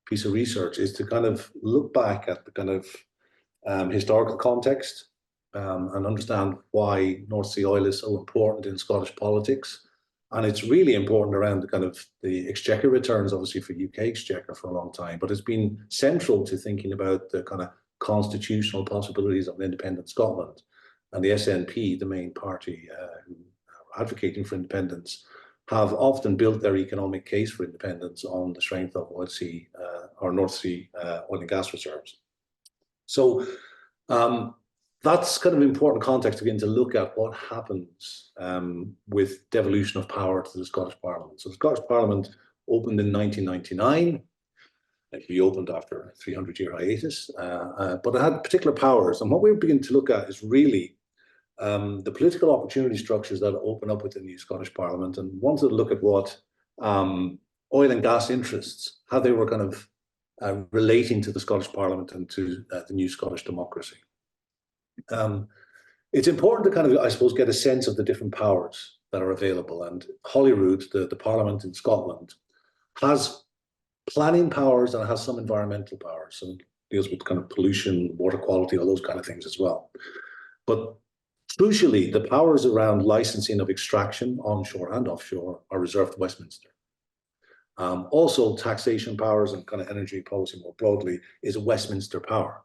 piece of research, is to kind of look back at the kind of historical context and understand why North Sea oil is so important in Scottish politics. And it's really important around the kind of the exchequer returns, obviously, for UK exchequer for a long time, but it's been central to thinking about the kind of constitutional possibilities of an independent Scotland. And the SNP, the main party who are advocating for independence, have often built their economic case for independence on the strength of North Sea oil and gas reserves. So that's kind of important context to begin to look at what happens with devolution of power to the Scottish Parliament. So the Scottish Parliament opened in 1999. It reopened after a 300-year hiatus, but it had particular powers. And what we begin to look at is really the political opportunity structures that open up within the new Scottish Parliament, and wanted to look at what oil and gas interests, how they were kind of relating to the Scottish Parliament and to the new Scottish democracy. It's important to kind of, I suppose, get a sense of the different powers that are available. And Holyrood, the Parliament in Scotland, has planning powers and has some environmental powers, and deals with kind of pollution, water quality, all those kind of things as well. But crucially, the powers around licensing of extraction onshore and offshore are reserved to Westminster. Also, taxation powers and kind of energy policy more broadly is a Westminster power.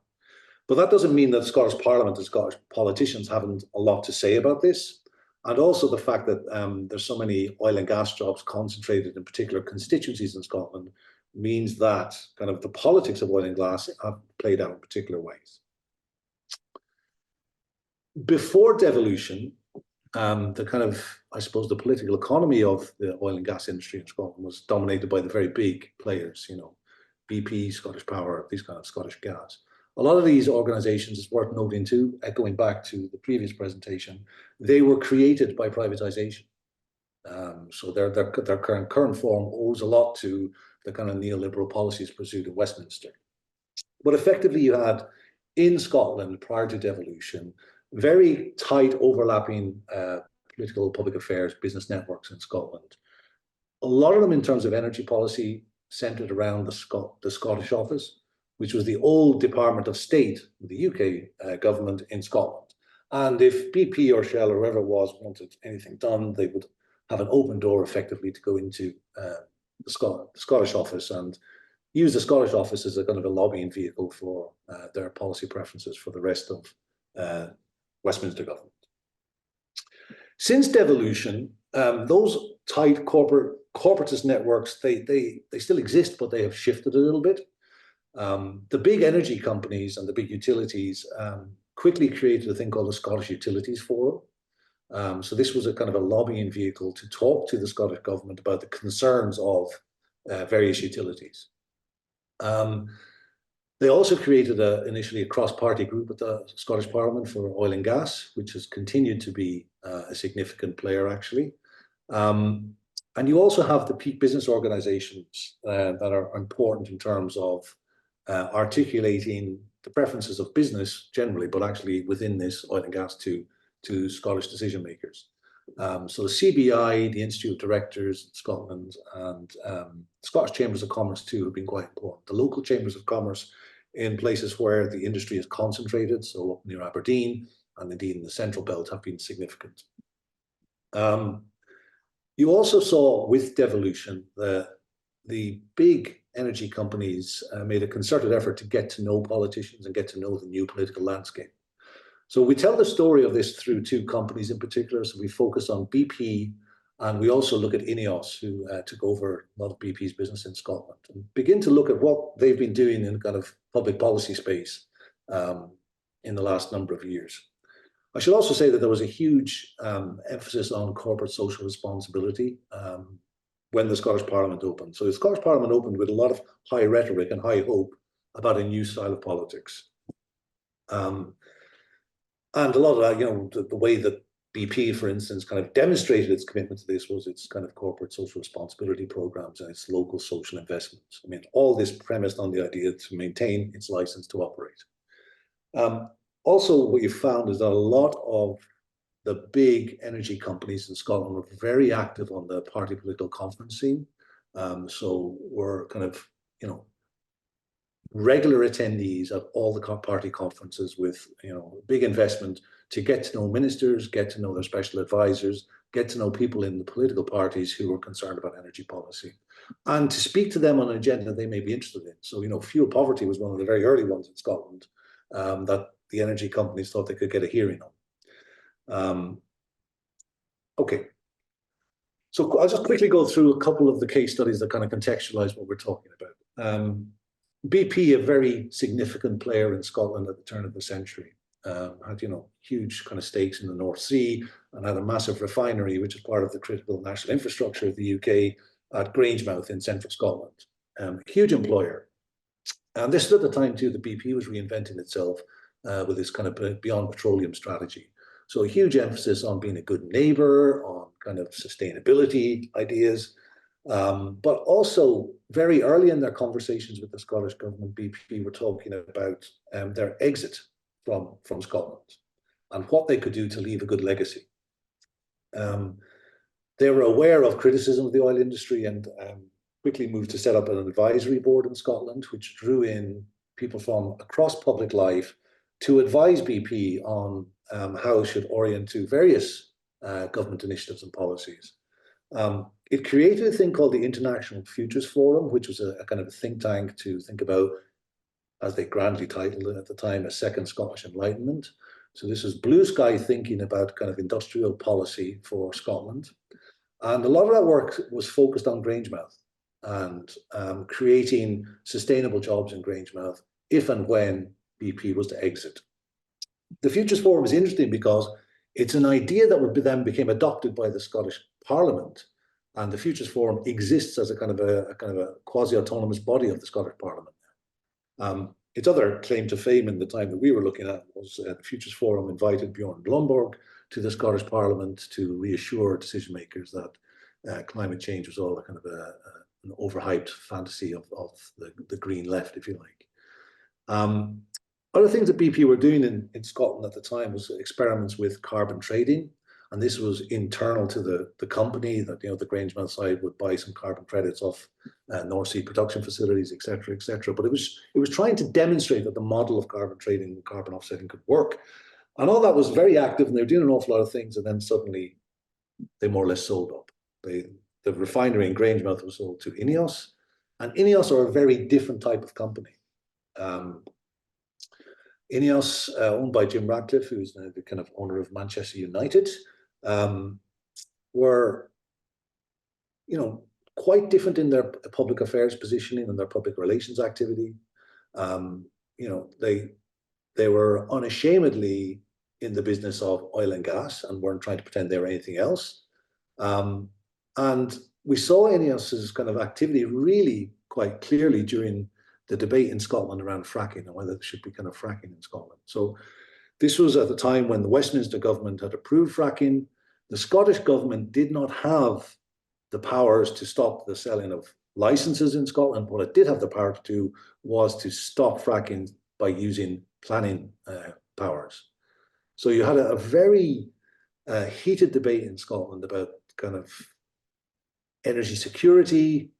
But that doesn't mean that the Scottish Parliament and Scottish politicians haven't a lot to say about this. And also the fact that there's so many oil and gas jobs concentrated in particular constituencies in Scotland means that kind of the politics of oil and gas have played out in particular ways. Before devolution, the kind of, I suppose, the political economy of the oil and gas industry in Scotland was dominated by the very big players, BP, Scottish Power, these kind of Scottish Gas. A lot of these organizations, it's worth noting too, echoing back to the previous presentation, they were created by privatization. So their current form owes a lot to the kind of neoliberal policies pursued in Westminster. But effectively you had, in Scotland, prior to devolution, very tight overlapping political, public affairs, business networks in Scotland. A lot of them in terms of energy policy centered around the Scottish Office, which was the old Department of State, the UK government in Scotland. And if BP or Shell or whoever it was wanted anything done, they would have an open door effectively to go into the Scottish Office and use the Scottish Office as a kind of a lobbying vehicle for their policy preferences for the rest of Westminster government. Since devolution, those tight corporatist networks, they still exist, but they have shifted a little bit. The big energy companies and the big utilities quickly created a thing called the Scottish Utilities Forum. So this was a kind of a lobbying vehicle to talk to the Scottish government about the concerns of various utilities. They also created initially a cross-party group at the Scottish Parliament for oil and gas, which has continued to be a significant player, actually. And you also have the peak business organizations that are important in terms of articulating the preferences of business generally, but actually within this oil and gas to Scottish decision makers. So the CBI, the Institute of Directors in Scotland, and Scottish Chambers of Commerce too have been quite important. The local chambers of commerce in places where the industry is concentrated, so up near Aberdeen and indeed in the Central Belt, have been significant. You also saw with devolution the big energy companies made a concerted effort to get to know politicians and get to know the new political landscape. So we tell the story of this through two companies in particular. So we focus on BP, and we also look at INEOS, who took over a lot of BP's business in Scotland, and begin to look at what they've been doing in kind of public policy space in the last number of years. I should also say that there was a huge emphasis on corporate social responsibility when the Scottish Parliament opened. So the Scottish Parliament opened with a lot of high rhetoric and high hope about a new style of politics. And a lot of that, you know, the way that BP, for instance, kind of demonstrated its commitment to this was its kind of corporate social responsibility programs and its local social investments. I mean, all this premised on the idea to maintain its license to operate. Also, what you found is that a lot of the big energy companies in Scotland were very active on the party political conference scene. So were kind of, you know, regular attendees at all the party conferences with, you know, big investment to get to know ministers, get to know their special advisors, get to know people in the political parties who were concerned about energy policy, and to speak to them on an agenda they may be interested in. So, you know, fuel poverty was one of the very early ones in Scotland that the energy companies thought they could get a hearing on. Okay. So I'll just quickly go through a couple of the case studies that kind of contextualize what we're talking about. BP, a very significant player in Scotland at the turn of the century, had, you know, huge kind of stakes in the North Sea and had a massive refinery, which is part of the critical national infrastructure of the UK, at Grangemouth in central Scotland. Huge employer. And this is at the time too that BP was reinventing itself with this kind of beyond petroleum strategy. So a huge emphasis on being a good neighbor, on kind of sustainability ideas. But also very early in their conversations with the Scottish government, BP were talking about their exit from Scotland and what they could do to leave a good legacy. They were aware of criticism of the oil industry and quickly moved to set up an advisory board in Scotland, which drew in people from across public life to advise BP on how it should orient to various government initiatives and policies. It created a thing called the International Futures Forum, which was a kind of a think tank to think about, as they grandly titled it at the time, a second Scottish Enlightenment. So this is blue sky thinking about kind of industrial policy for Scotland. And a lot of that work was focused on Grangemouth and creating sustainable jobs in Grangemouth if and when BP was to exit. The Futures Forum is interesting because it's an idea that then became adopted by the Scottish Parliament, and the Futures Forum exists as a kind of a quasi-autonomous body of the Scottish Parliament. Its other claim to fame in the time that we were looking at was the Futures Forum invited Bjorn Blomberg to the Scottish Parliament to reassure decision makers that climate change was all a kind of an overhyped fantasy of the green left, if you like. Other things that BP were doing in Scotland at the time was experiments with carbon trading. And this was internal to the company that, you know, the Grangemouth side would buy some carbon credits off North Sea production facilities, et cetera, et cetera. But it was trying to demonstrate that the model of carbon trading and carbon offsetting could work. And all that was very active, and they were doing an awful lot of things. And then suddenly they more or less sold up. The refinery in Grangemouth was sold to INEOS, and INEOS are a very different type of company. INEOS, owned by Jim Ratcliffe, who's now the kind of owner of Manchester United, were, you know, quite different in their public affairs positioning and their public relations activity. You know, they were unashamedly in the business of oil and gas and weren't trying to pretend they were anything else. And we saw INEOS's kind of activity really quite clearly during the debate in Scotland around fracking and whether there should be kind of fracking in Scotland. So this was at the time when the Westminster government had approved fracking. The Scottish government did not have the powers to stop the selling of licenses in Scotland. What it did have the power to do was to stop fracking by using planning powers. So you had a very heated debate in Scotland about kind of energy security,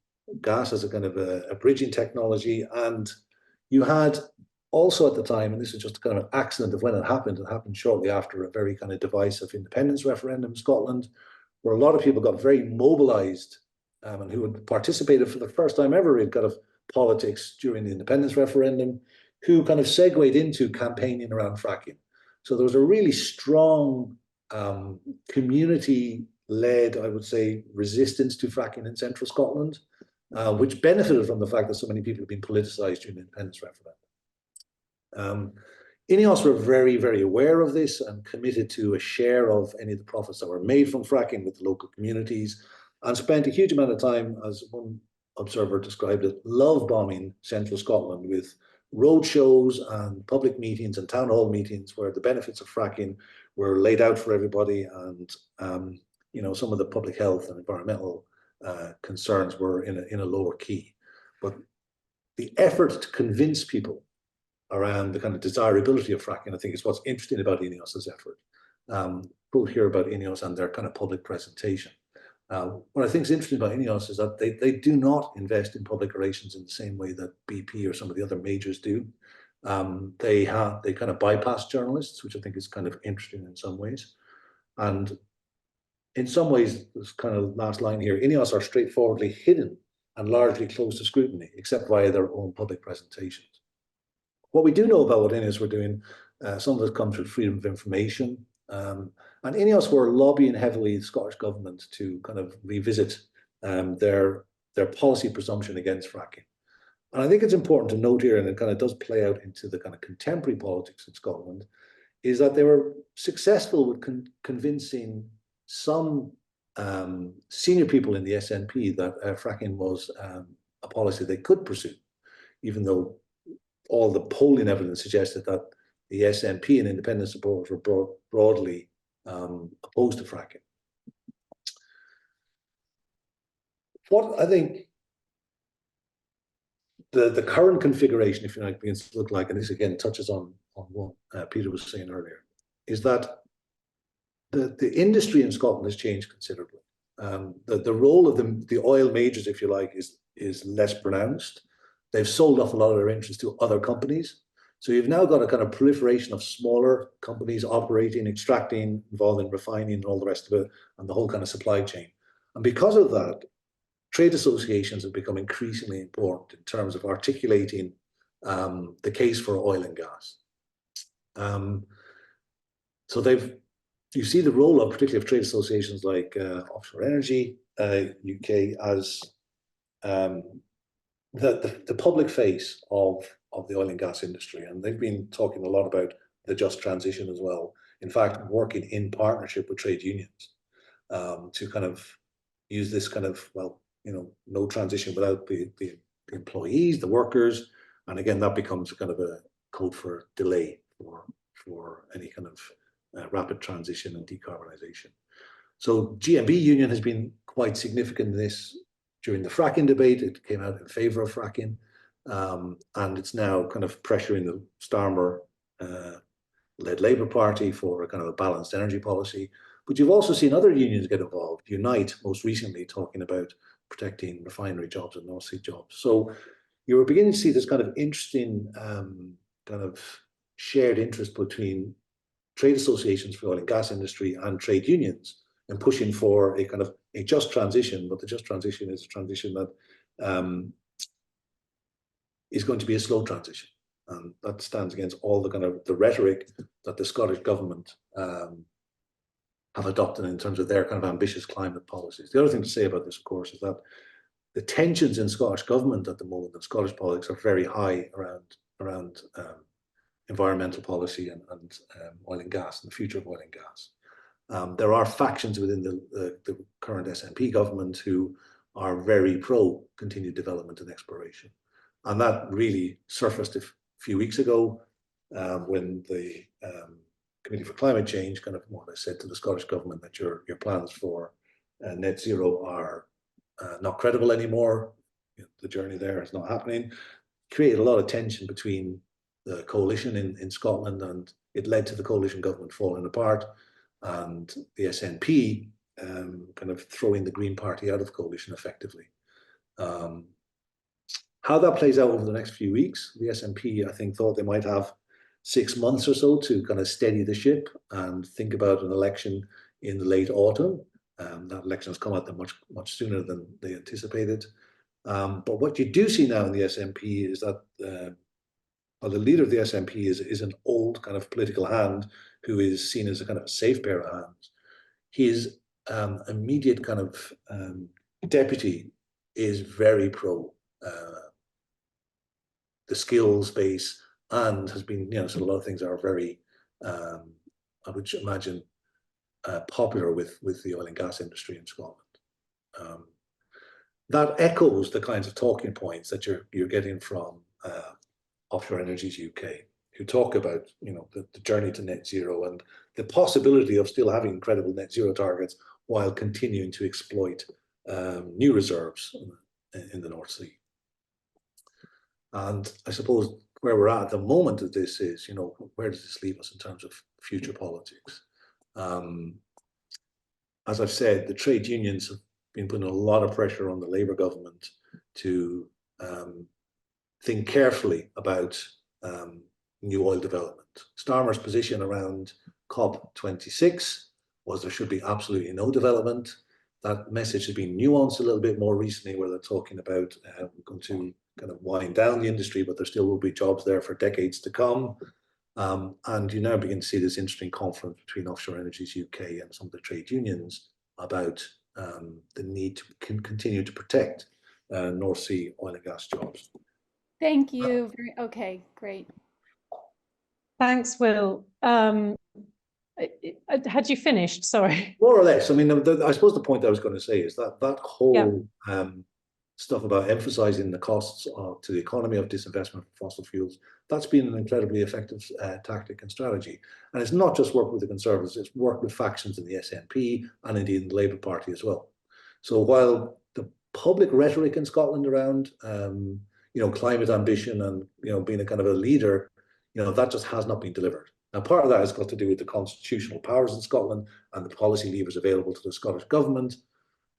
gas as a kind of a bridging technology. And you had also at the time, and this is just kind of an accident of when it happened shortly after a very kind of divisive independence referendum in Scotland, where a lot of people got very mobilized and who had participated for the first time ever in kind of politics during the independence referendum, who kind of segued into campaigning around fracking. So there was a really strong community-led, I would say, resistance to fracking in central Scotland, which benefited from the fact that so many people had been politicized during the independence referendum. INEOS were very, very aware of this and committed to a share of any of the profits that were made from fracking with the local communities, and spent a huge amount of time, as one observer described it, love bombing central Scotland with road shows and public meetings and town hall meetings where the benefits of fracking were laid out for everybody, and you know, some of the public health and environmental concerns were in a lower key. But the effort to convince people around the kind of desirability of fracking, I think, is what's interesting about INEOS's effort. We'll hear about INEOS and their kind of public presentation. What I think is interesting about INEOS is that they do not invest in public relations in the same way that BP or some of the other majors do. They kind of bypass journalists, which I think is kind of interesting in some ways. And in some ways, this kind of last line here, INEOS are straightforwardly hidden and largely closed to scrutiny, except via their own public presentations. What we do know about what INEOS were doing, some of it comes through freedom of information. And INEOS were lobbying heavily the Scottish government to kind of revisit their policy presumption against fracking. And I think it's important to note here, and it kind of does play out into the kind of contemporary politics in Scotland, is that they were successful with convincing some senior people in the SNP that fracking was a policy they could pursue, even though all the polling evidence suggested that the SNP and independent supporters were broadly opposed to fracking. What I think the current configuration, if you like, begins to look like, and this again touches on what Peter was saying earlier, is that the industry in Scotland has changed considerably. The role of the oil majors, if you like, is less pronounced. They've sold off a lot of their interests to other companies. So you've now got a kind of proliferation of smaller companies operating, extracting, involved in refining and all the rest of it, and the whole kind of supply chain. And because of that, trade associations have become increasingly important in terms of articulating the case for oil and gas. So you see the role of, particularly of trade associations like Offshore Energy UK as the public face of the oil and gas industry. And they've been talking a lot about the just transition as well. In fact, working in partnership with trade unions to kind of use this kind of, well, you know, no transition without the employees, the workers. And again, that becomes kind of a code for delay for any kind of rapid transition and decarbonisation. So GMB Union has been quite significant in this. During the fracking debate, it came out in favour of fracking, and it's now kind of pressuring the Starmer-led Labour Party for a kind of a balanced energy policy. But you've also seen other unions get involved. Unite, most recently, talking about protecting refinery jobs and North Sea jobs. So you were beginning to see this kind of interesting kind of shared interest between trade associations for the oil and gas industry and trade unions and pushing for a kind of a just transition, but the just transition is a transition that is going to be a slow transition. And that stands against all the kind of the rhetoric that the Scottish government have adopted in terms of their kind of ambitious climate policies. The other thing to say about this, of course, is that the tensions in Scottish government at the moment and Scottish politics are very high around environmental policy and oil and gas and the future of oil and gas. There are factions within the current SNP government who are very pro continued development and exploration. And that really surfaced a few weeks ago when the Committee for Climate Change kind of more or less said to the Scottish government that your plans for net zero are not credible anymore. You know, the journey there is not happening. Created a lot of tension between the coalition in Scotland, and it led to the coalition government falling apart. and the SNP kind of throwing the Green Party out of coalition effectively. How that plays out over the next few weeks, the SNP, I think, thought they might have 6 months or so to kind of steady the ship and think about an election in the late autumn. That election has come at them much sooner than they anticipated. But what you do see now in the SNP is that well, the leader of the SNP is an old kind of political hand who is seen as a kind of a safe pair of hands. His immediate kind of deputy is very pro the skills base, and has been, so a lot of things are very, I would imagine, popular with the oil and gas industry in Scotland. That echoes the kinds of talking points that you're getting from Offshore Energies UK, who talk about the journey to net zero and the possibility of still having credible net zero targets while continuing to exploit new reserves in the North Sea. And I suppose where we're at the moment of this is, where does this leave us in terms of future politics? As I've said, the trade unions have been putting a lot of pressure on the Labour government to think carefully about new oil development. Starmer's position around COP26 was there should be absolutely no development. That message has been nuanced a little bit more recently, where they're talking about we're going to kind of wind down the industry, but there still will be jobs there for decades to come. And you now begin to see this interesting conflict between Offshore Energies UK and some of the trade unions about the need to continue to protect North Sea oil and gas jobs. Thank you. Okay, great. Thanks, Will. Had you finished? Sorry. More or less. I mean, I suppose the point I was going to say is that whole stuff about emphasizing the costs to the economy of disinvestment from fossil fuels, that's been an incredibly effective tactic and strategy. And it's not just worked with the Conservatives, it's worked with factions in the SNP and indeed in the Labour Party as well. So while the public rhetoric in Scotland around climate ambition and being a kind of a leader, that just has not been delivered. Now, part of that has got to do with the constitutional powers in Scotland and the policy levers available to the Scottish government.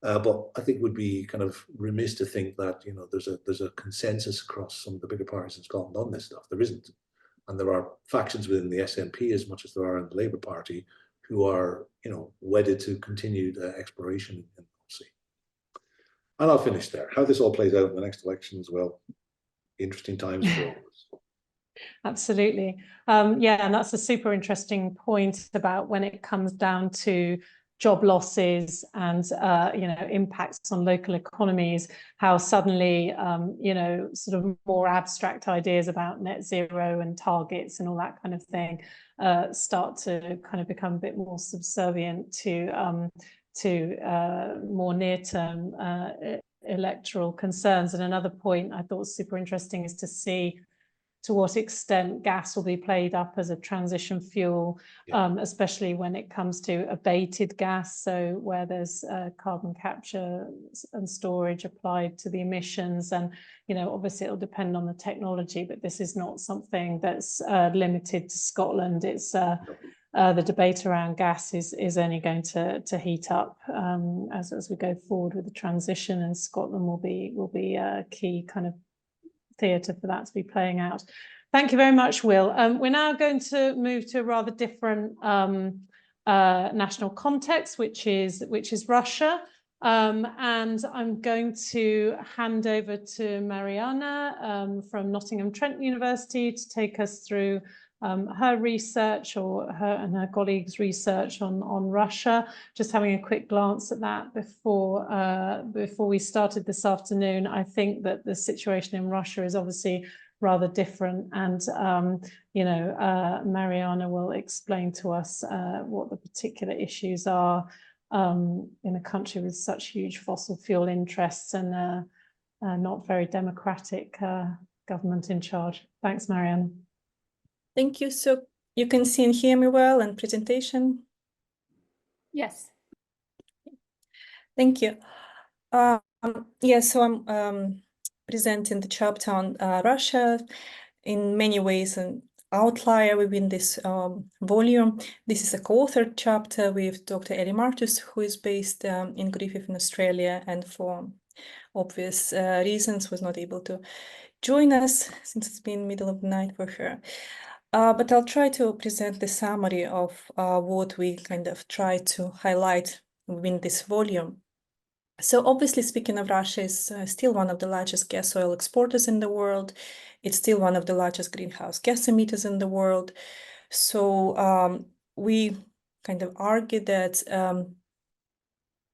But I think it would be kind of remiss to think that there's a consensus across some of the bigger parties in Scotland on this stuff. There isn't, and there are factions within the SNP as much as there are in the Labour Party who are wedded to continued exploration in the North Sea. And I'll finish there. How this all plays out in the next election as well. Interesting times for all of us. Absolutely. Yeah, and that's a super interesting point about when it comes down to job losses and impacts on local economies, how suddenly sort of more abstract ideas about net zero and targets and all that kind of thing start to kind of become a bit more subservient to more near-term electoral concerns. And another point I thought was super interesting is to see to what extent gas will be played up as a transition fuel, especially when it comes to abated gas, so where there's carbon capture and storage applied to the emissions. And obviously it'll depend on the technology, but this is not something that's limited to Scotland. It's the debate around gas is only going to heat up as we go forward with the transition, and Scotland will be a key kind of theatre for that to be playing out. Thank you very much, Will. We're now going to move to a rather different national context, which is Russia. And I'm going to hand over to Mariana from Nottingham Trent University to take us through her research, or her and her colleagues' research on Russia. Just having a quick glance at that before we started this afternoon. I think that the situation in Russia is obviously rather different, and Mariana will explain to us what the particular issues are in a country with such huge fossil fuel interests and not very democratic government in charge. Thanks, Mariana. Thank you. So you can see and hear me well and presentation? Yes. Thank you. Yeah, so I'm presenting the chapter on Russia in many ways, and outlier within this volume. This is a co-authored chapter with Dr. Ellie Martus, who is based in Griffith in Australia, and for obvious reasons was not able to join us since it's been middle of the night for her. But I'll try to present the summary of what we kind of try to highlight within this volume. So obviously, speaking of Russia, is still one of the largest gas oil exporters in the world. It's still one of the largest greenhouse gas emitters in the world. So we kind of argue that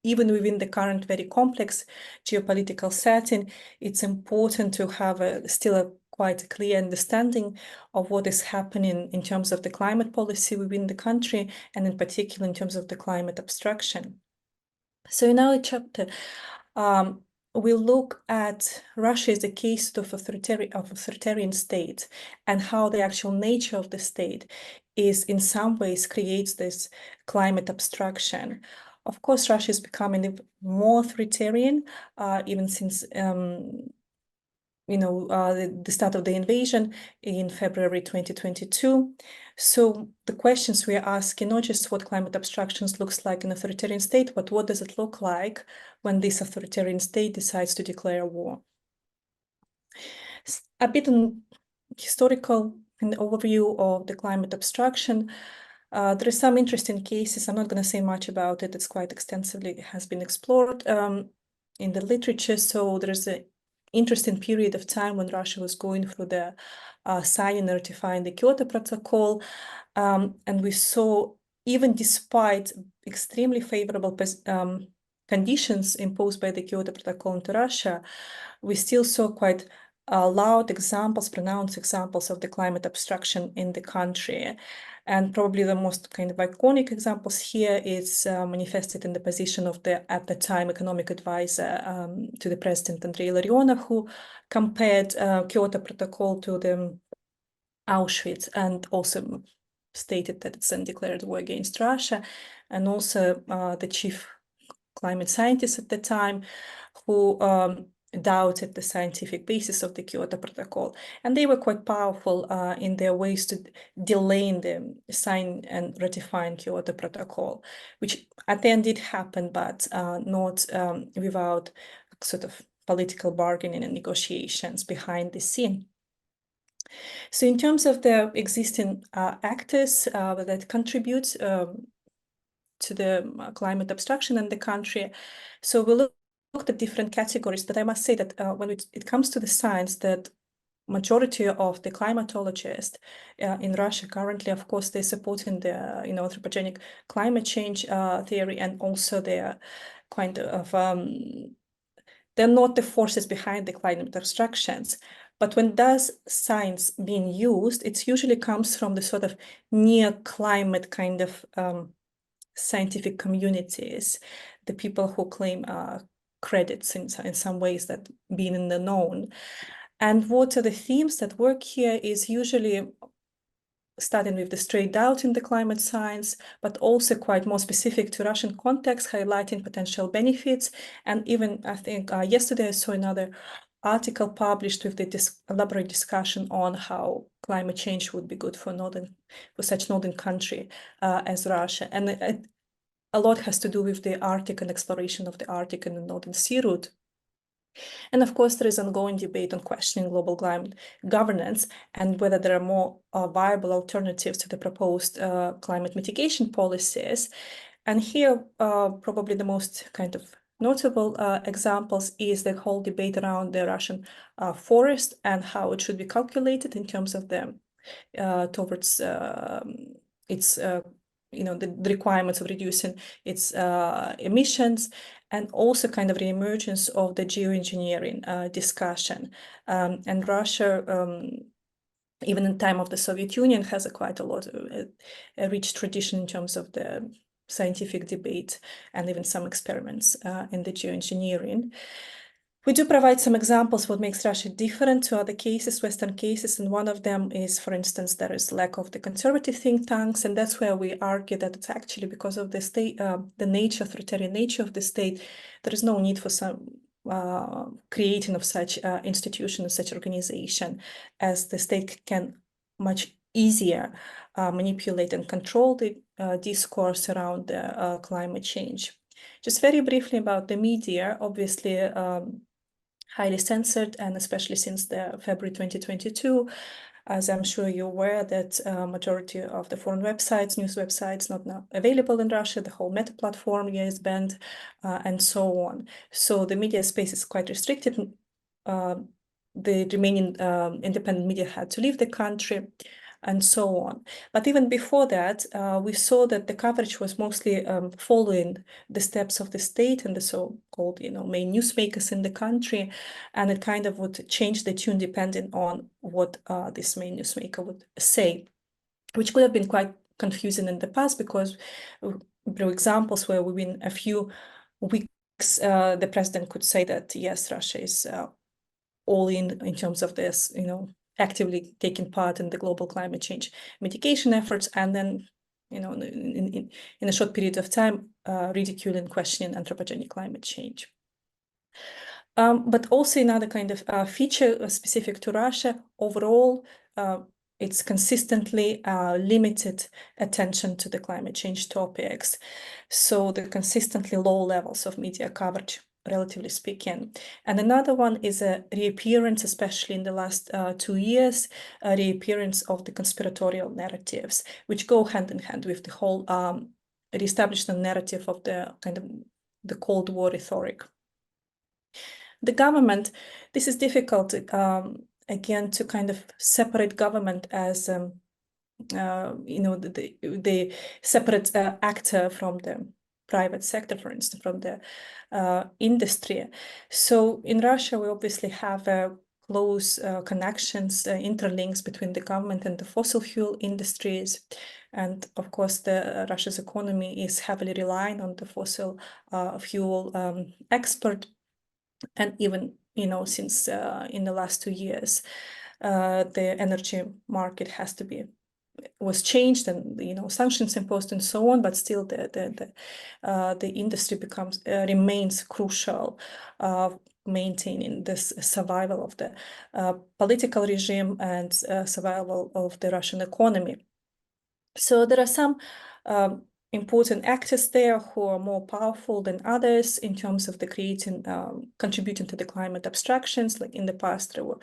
even within the current very complex geopolitical setting, it's important to have still a quite clear understanding of what is happening in terms of the climate policy within the country, and in particular in terms of the climate obstruction. So in our chapter, we look at Russia as a case of authoritarian state, and how the actual nature of the state is in some ways creates this climate obstruction. Of course, Russia is becoming more authoritarian, even since the start of the invasion in February 2022. So the questions we are asking, not just what climate obstructions looks like in an authoritarian state, but what does it look like when this authoritarian state decides to declare war? A bit on historical overview of the climate obstruction. There are some interesting cases. I'm not going to say much about it. It's quite extensively has been explored in the literature. So there's an interesting period of time when Russia was going through the signing and ratifying the Kyoto Protocol. And we saw, even despite extremely favorable conditions imposed by the Kyoto Protocol into Russia, we still saw quite loud examples, pronounced examples of the climate obstruction in the country. And probably the most kind of iconic examples here is manifested in the position of the, at the time, economic advisor to the president, Andrei Larionov, who compared Kyoto Protocol to the Auschwitz, and also stated that it's a declared war against Russia. And also the chief climate scientist at the time, who doubted the scientific basis of the Kyoto Protocol. And they were quite powerful in their ways to delaying the sign and ratifying Kyoto Protocol, which at the end did happen, but not without sort of political bargaining and negotiations behind the scene. So in terms of the existing actors that contribute to the climate obstruction in the country, so we looked at different categories, but I must say that when it comes to the science, that majority of the climatologists in Russia currently, of course, they're supporting the anthropogenic climate change theory, and also they're kind of they're not the forces behind the climate obstructions. But when does science being used, it usually comes from the sort of near climate kind of scientific communities, the people who claim credits in some ways that being in the known. And what are the themes that work here is usually starting with the straight doubt in the climate science, but also quite more specific to Russian context, highlighting potential benefits. And even, I think, yesterday I saw another article published with the elaborate discussion on how climate change would be good for such northern country as Russia. And a lot has to do with the Arctic and exploration of the Arctic and the Northern Sea route. And of course, there is ongoing debate on questioning global climate governance and whether there are more viable alternatives to the proposed climate mitigation policies. And here, probably the most kind of notable examples is the whole debate around the Russian forest and how it should be calculated in terms of the towards its the requirements of reducing its emissions, and also kind of the emergence of the geoengineering discussion. And Russia, even in time of the Soviet Union, has quite a lot of a rich tradition in terms of the scientific debate and even some experiments in the geoengineering. We do provide some examples what makes Russia different to other cases, Western cases, and one of them is, for instance, there is lack of the conservative think tanks, and that's where we argue that it's actually because of the state, the nature, authoritarian nature of the state, there is no need for some creating of such institution, such organization, as the state can much easier manipulate and control the discourse around climate change. Just very briefly about the media, obviously highly censored, and especially since the February 2022, as I'm sure you're aware that majority of the foreign websites, news websites, not now available in Russia, the whole Meta platform is banned, and so on. So the media space is quite restricted. The remaining independent media had to leave the country, and so on. But even before that, we saw that the coverage was mostly following the steps of the state and the so-called, main newsmakers in the country, and it kind of would change the tune depending on what this main newsmaker would say, which could have been quite confusing in the past, because there were examples where within a few weeks, the president could say that, yes, Russia is all in terms of this, actively taking part in the global climate change mitigation efforts, and then, in a short period of time, ridiculing, questioning anthropogenic climate change. But also another kind of feature specific to Russia, overall, it's consistently limited attention to the climate change topics. So the consistently low levels of media coverage, relatively speaking. And another one is a reappearance, especially in the last 2 years, a reappearance of the conspiratorial narratives, which go hand in hand with the whole reestablishment narrative of the kind of the Cold War rhetoric. The government, this is difficult, again, to kind of separate government as, the separate actor from the private sector, for instance, from the industry. So in Russia, we obviously have close connections, interlinks between the government and the fossil fuel industries. And of course, Russia's economy is heavily relying on the fossil fuel export. And even, since in the last 2 years, the energy market was changed, and sanctions imposed and so on, but still the industry remains crucial, maintaining this survival of the political regime and survival of the Russian economy. So there are some important actors there who are more powerful than others in terms of the contributing to the climate obstructions. Like in the past, there were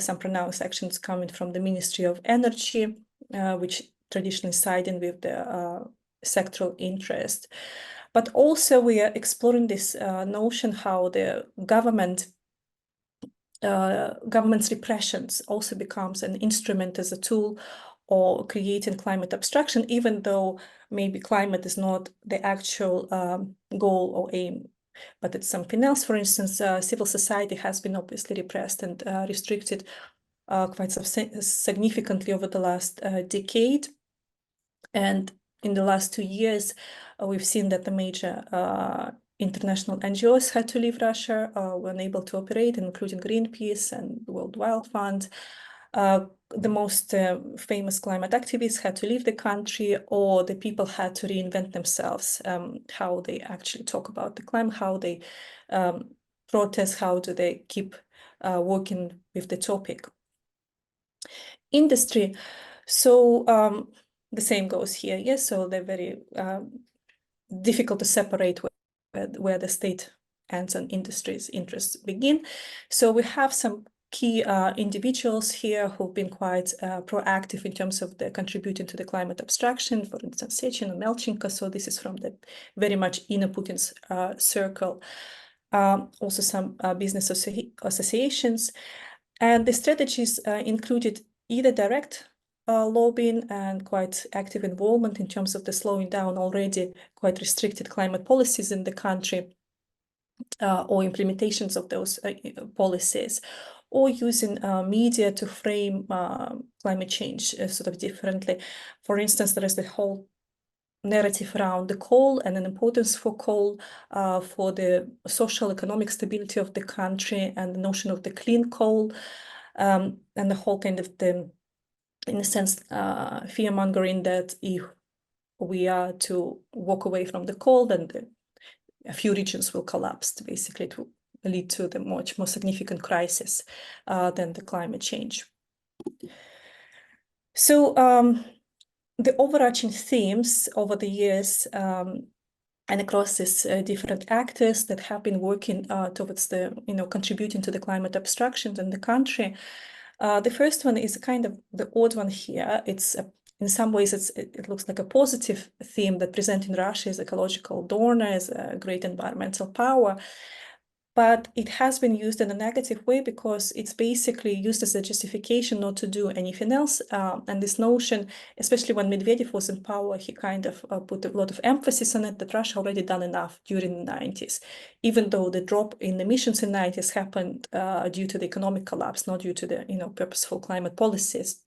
some pronounced actions coming from the Ministry of Energy, which traditionally siding with the sectoral interest. But also we are exploring this notion how the government's repressions also becomes an instrument as a tool or creating climate obstruction, even though maybe climate is not the actual goal or aim, but it's something else. For instance, civil society has been obviously repressed and restricted quite significantly over the last decade. And in the last 2 years, we've seen that the major international NGOs had to leave Russia, were unable to operate, including Greenpeace and World Wildlife Fund. The most famous climate activists had to leave the country, or the people had to reinvent themselves, how they actually talk about the climate, how they protest, how do they keep working with the topic. Industry, so the same goes here, yes, so they're very difficult to separate where the state ends and industry's interests begin. So we have some key individuals here who've been quite proactive in terms of the contributing to the climate obstruction, for instance, Sechin and Melchenko. So this is from the very much inner Putin's circle. Also some business associations. And the strategies included either direct lobbying and quite active involvement in terms of the slowing down already quite restricted climate policies in the country, or implementations of those policies, or using media to frame climate change sort of differently. For instance, there is the whole narrative around the coal and an importance for coal for the social economic stability of the country, and the notion of the clean coal, and the whole kind of in a sense, fear-mongering that if we are to walk away from the coal, then a few regions will collapse, basically to lead to the much more significant crisis than the climate change. So the overarching themes over the years and across these different actors that have been working towards the, contributing to the climate obstructions in the country. The first one is kind of the odd one here. It's in some ways it looks like a positive theme that presenting Russia as ecological donor, as a great environmental power. But it has been used in a negative way because it's basically used as a justification not to do anything else. And this notion, especially when Medvedev was in power, he kind of put a lot of emphasis on it, that Russia already done enough during the 90s, even though the drop in emissions in the 90s happened due to the economic collapse, not due to the purposeful climate policies.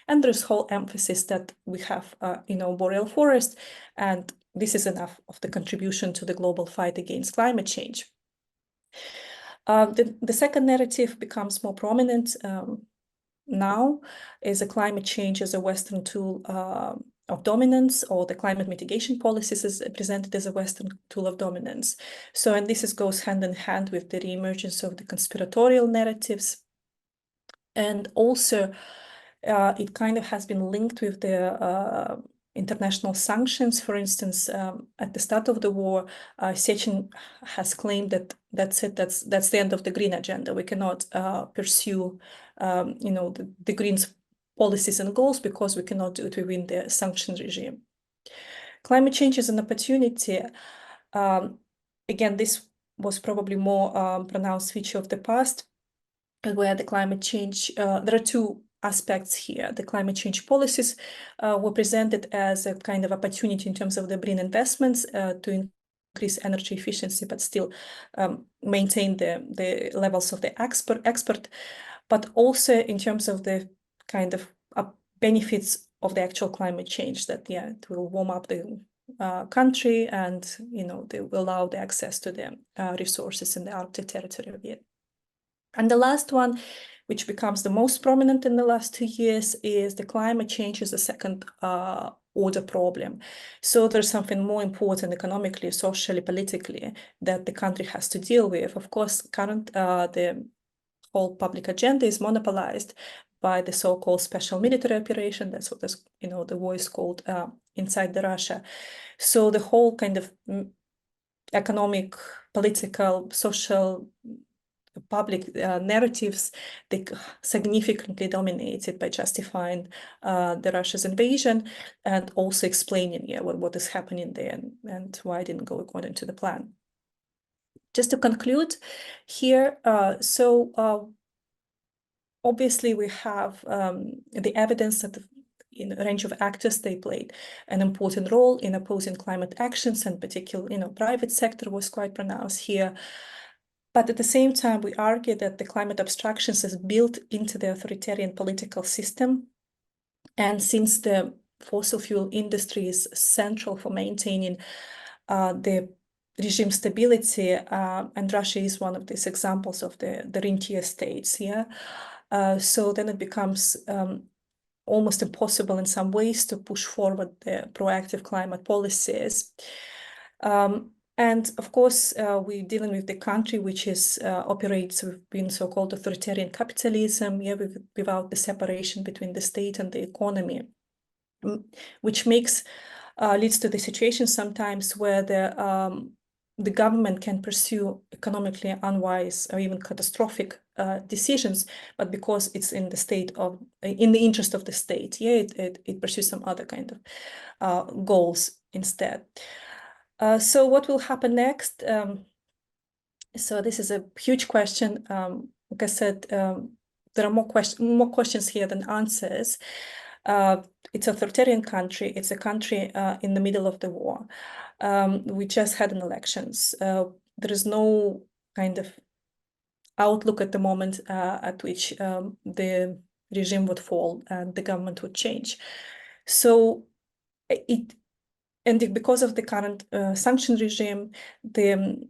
And there's whole emphasis that we have boreal forest, and this is enough of the contribution to the global fight against climate change. The second narrative becomes more prominent now, is a climate change as a Western tool of dominance, or the climate mitigation policies is presented as a Western tool of dominance. So, and this goes hand in hand with the reemergence of the conspiratorial narratives. And also, it kind of has been linked with the international sanctions. For instance, at the start of the war, Sechin has claimed that that's it, that's the end of the green agenda. We cannot pursue, the Greens policies and goals because we cannot do it within the sanction regime. Climate change is an opportunity. Again, this was probably more pronounced feature of the past, where the climate change, there are two aspects here. The climate change policies were presented as a kind of opportunity in terms of the green investments to increase energy efficiency, but still maintain the levels of the export, but also in terms of the kind of benefits of the actual climate change, that it will warm up the country, and they will allow the access to the resources in the Arctic territory of it. And the last one, which becomes the most prominent in the last 2 years, is the climate change is a second order problem. So there's something more important economically, socially, politically that the country has to deal with. Of course, the whole public agenda is monopolized by the so-called special military operation. That's what the war is called inside the Russia. So the whole kind of economic, political, social, public narratives, they significantly dominated by justifying the Russia's invasion, and also explaining what is happening there and why it didn't go according to the plan. Just to conclude here, obviously we have the evidence that in a range of actors, they played an important role in opposing climate actions, and particularly, private sector was quite pronounced here. But at the same time, we argue that the climate obstructions is built into the authoritarian political system. And since the fossil fuel industry is central for maintaining the regime stability, and Russia is one of these examples of the rentier states, so then it becomes almost impossible in some ways to push forward the proactive climate policies. And of course, we're dealing with the country which operates within so-called authoritarian capitalism, without the separation between the state and the economy, which leads to the situation sometimes where the government can pursue economically unwise or even catastrophic decisions, but because it's in the interest of the state, it pursues some other kind of goals instead. So what will happen next? So this is a huge question. Like I said, there are more questions here than answers. It's an authoritarian country. It's a country in the middle of the war. We just had an elections. There is no kind of outlook at the moment at which the regime would fall and the government would change. So because of the current sanction regime, the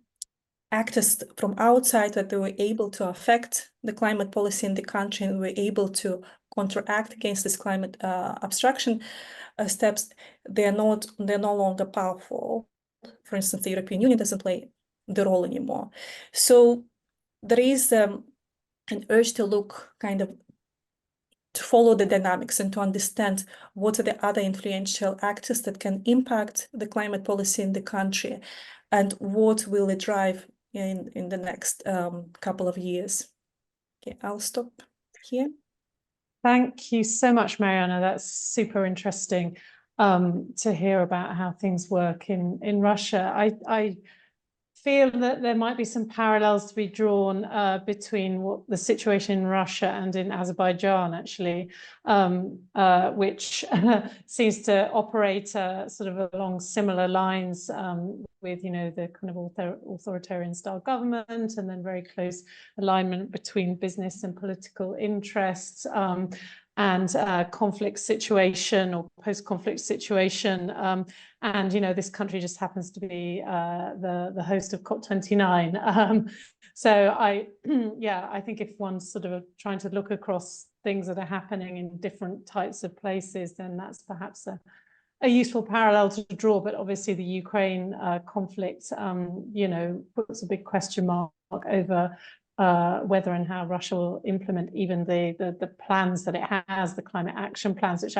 actors from outside, that they were able to affect the climate policy in the country and were able to counteract against this climate obstruction steps, they're no longer powerful. For instance, the European Union doesn't play the role anymore. So there is an urge to look kind of follow the dynamics and to understand what are the other influential actors that can impact the climate policy in the country, and what will it drive in the next couple of years. Okay, I'll stop here. Thank you so much, Mariana. That's super interesting to hear about how things work in Russia. I feel that there might be some parallels to be drawn between what the situation in Russia and in Azerbaijan, actually, which seems to operate sort of along similar lines with, you know, the kind of authoritarian style government, and then very close alignment between business and political interests. And conflict situation or post-conflict situation. And, you know, this country just happens to be the host of COP29. So yeah, I think if one's sort of trying to look across things that are happening in different types of places, then that's perhaps a useful parallel to draw. But obviously the Ukraine conflict, you know, puts a big question mark over whether and how Russia will implement even the plans that it has, the climate action plans, which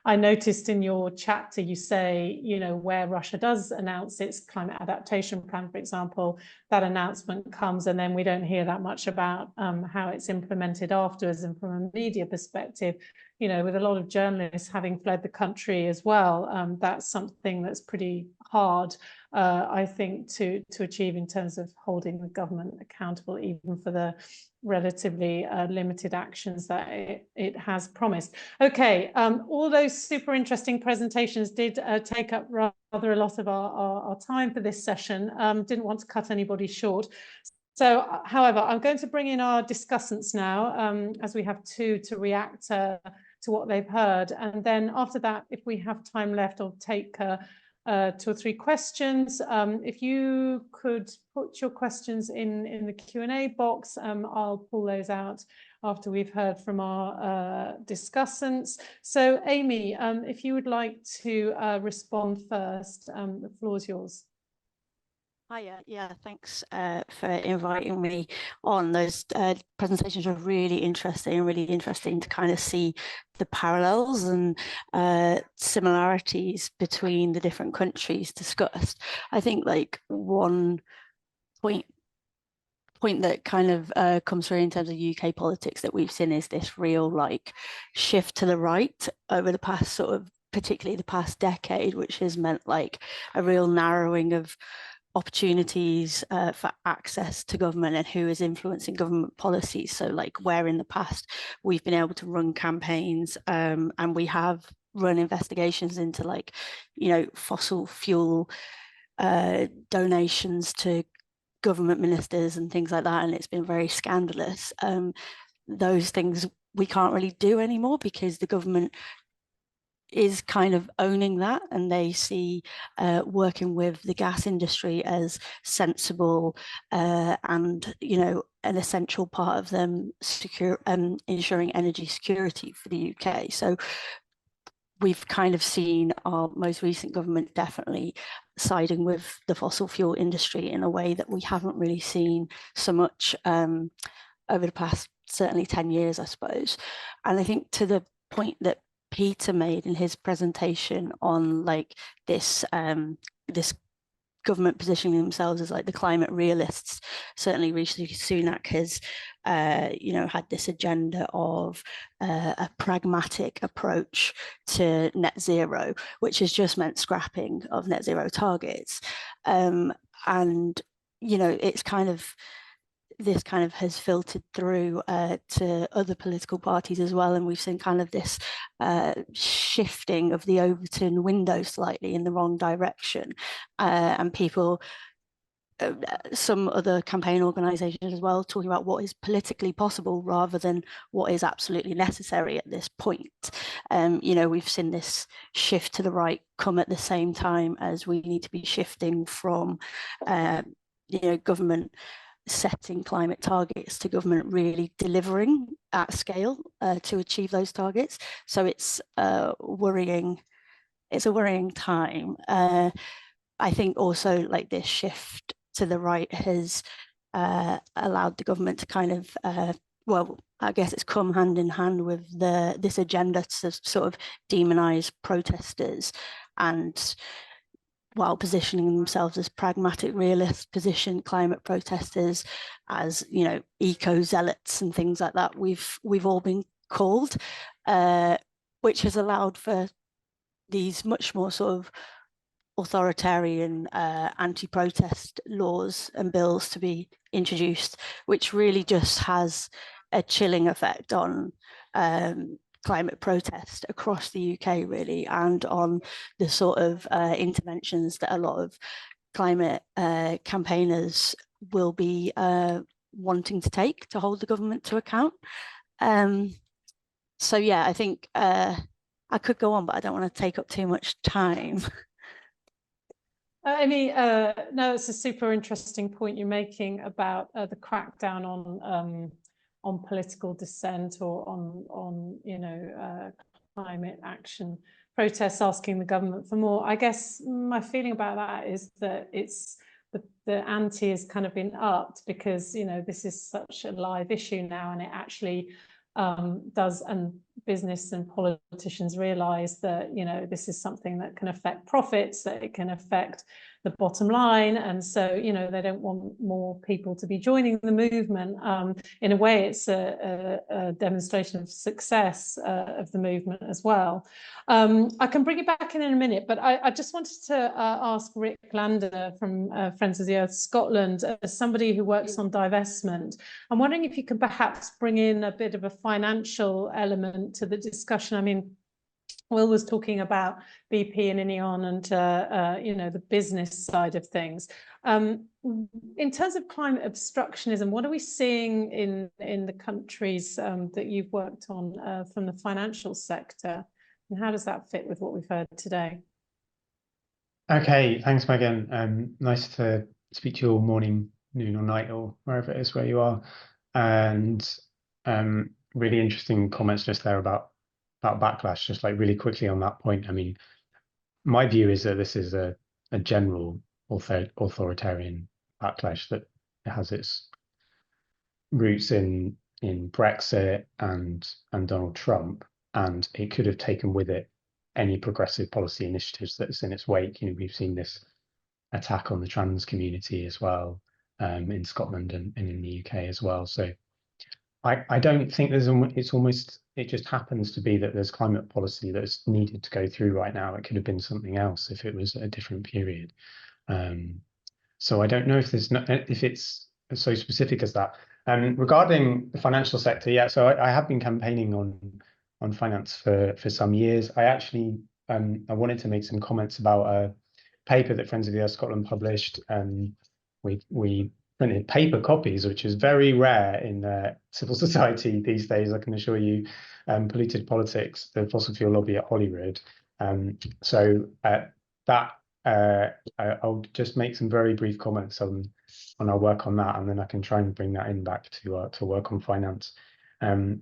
I noticed in your chapter, you say, you know, where Russia does announce its climate adaptation plan, for example, that announcement comes and then we don't hear that much about how it's implemented afterwards. And from a media perspective, you know, with a lot of journalists having fled the country as well, that's something that's pretty hard, I think, to achieve in terms of holding the government accountable, even for the relatively limited actions that it has promised. Okay, all those super interesting presentations did take up rather a lot of our time for this session. Didn't want to cut anybody short. So, however, I'm going to bring in our discussants now, as we have two to react to what they've heard. And then after that, if we have time left, I'll take 2 or 3 questions. If you could put your questions in the Q&A box, I'll pull those out after we've heard from our discussants. So Amy, if you would like to respond first, the floor is yours. Hiya, yeah, thanks for inviting me on. Those presentations are really interesting to kind of see the parallels and similarities between the different countries discussed. I think like one point that kind of comes through in terms of UK politics that we've seen is this real like shift to the right over the past sort of, particularly the past decade, which has meant like a real narrowing of opportunities for access to government and who is influencing government policies. So like where in the past we've been able to run campaigns and we have run investigations into like, you know, fossil fuel donations to government ministers and things like that, and it's been very scandalous. Those things we can't really do anymore because the government is kind of owning that, and they see working with the gas industry as sensible and, you know, an essential part of them ensuring energy security for the UK. So we've kind of seen our most recent government definitely siding with the fossil fuel industry in a way that we haven't really seen so much over the past certainly 10 years, I suppose. And I think to the point that Peter made in his presentation on like this this government positioning themselves as like the climate realists, certainly Rishi Sunak has you know, had this agenda of a pragmatic approach to net zero, which has just meant scrapping of net zero targets, and you know, it's kind of, this kind of has filtered through to other political parties as well, and we've seen kind of this shifting of the Overton window slightly in the wrong direction, and people, some other campaign organisations as well, talking about what is politically possible rather than what is absolutely necessary at this point. You know, we've seen this shift to the right come at the same time as we need to be shifting from you know, government setting climate targets to government really delivering at scale to achieve those targets. So it's worrying. It's a worrying time. I think also like this shift to the right has allowed the government to kind of well, I guess it's come hand in hand with this agenda to sort of demonize protesters, and while positioning themselves as pragmatic realist, position climate protesters as, you know, eco zealots and things like that. We've all been called, which has allowed for these much more sort of authoritarian anti-protest laws and bills to be introduced, which really just has a chilling effect on climate protest across the UK, really, and on the sort of interventions that a lot of climate campaigners will be wanting to take to hold the government to account. So yeah, I think I could go on, but I don't want to take up too much time. I mean, no, it's a super interesting point you're making about the crackdown on political dissent or on you know, climate action protests, asking the government for more. I guess my feeling about that is that it's the ante has kind of been upped, because, you know, this is such a live issue now, and it actually does, and business and politicians realize that, you know, this is something that can affect profits, that it can affect the bottom line, and so, you know, they don't want more people to be joining the movement. In a way, it's a demonstration of success of the movement as well. I can bring it back in a minute, but I just wanted to ask Rick Lander from Friends of the Earth Scotland, as somebody who works on divestment. I'm wondering if you could perhaps bring in a bit of a financial element to the discussion. I mean, Will was talking about BP and Ineon and you know, the business side of things. In terms of climate obstructionism, what are we seeing in the countries that you've worked on from the financial sector, and how does that fit with what we've heard today? Okay, thanks, Megan. Nice to speak to you all morning, noon, or night, or wherever it is where you are. And really interesting comments just there about backlash. Just like really quickly on that point, I mean, my view is that this is a general authoritarian backlash that has its roots in Brexit and Donald Trump, and it could have taken with it any progressive policy initiatives that's in its wake. You know, we've seen this attack on the trans community as well, in Scotland and in the UK as well. So I don't think it just happens to be that there's climate policy that's needed to go through right now. It could have been something else if it was a different period. So I don't know if it's so specific as that. Regarding the financial sector, yeah, so I have been campaigning on finance for some years. I actually I wanted to make some comments about a paper that Friends of the Earth Scotland published. We printed paper copies, which is very rare in civil society these days, I can assure you. Polluted Politics, the fossil fuel lobby at Holyrood. I'll just make some very brief comments on our work on that, and then I can try and bring that in back to work on finance. Friends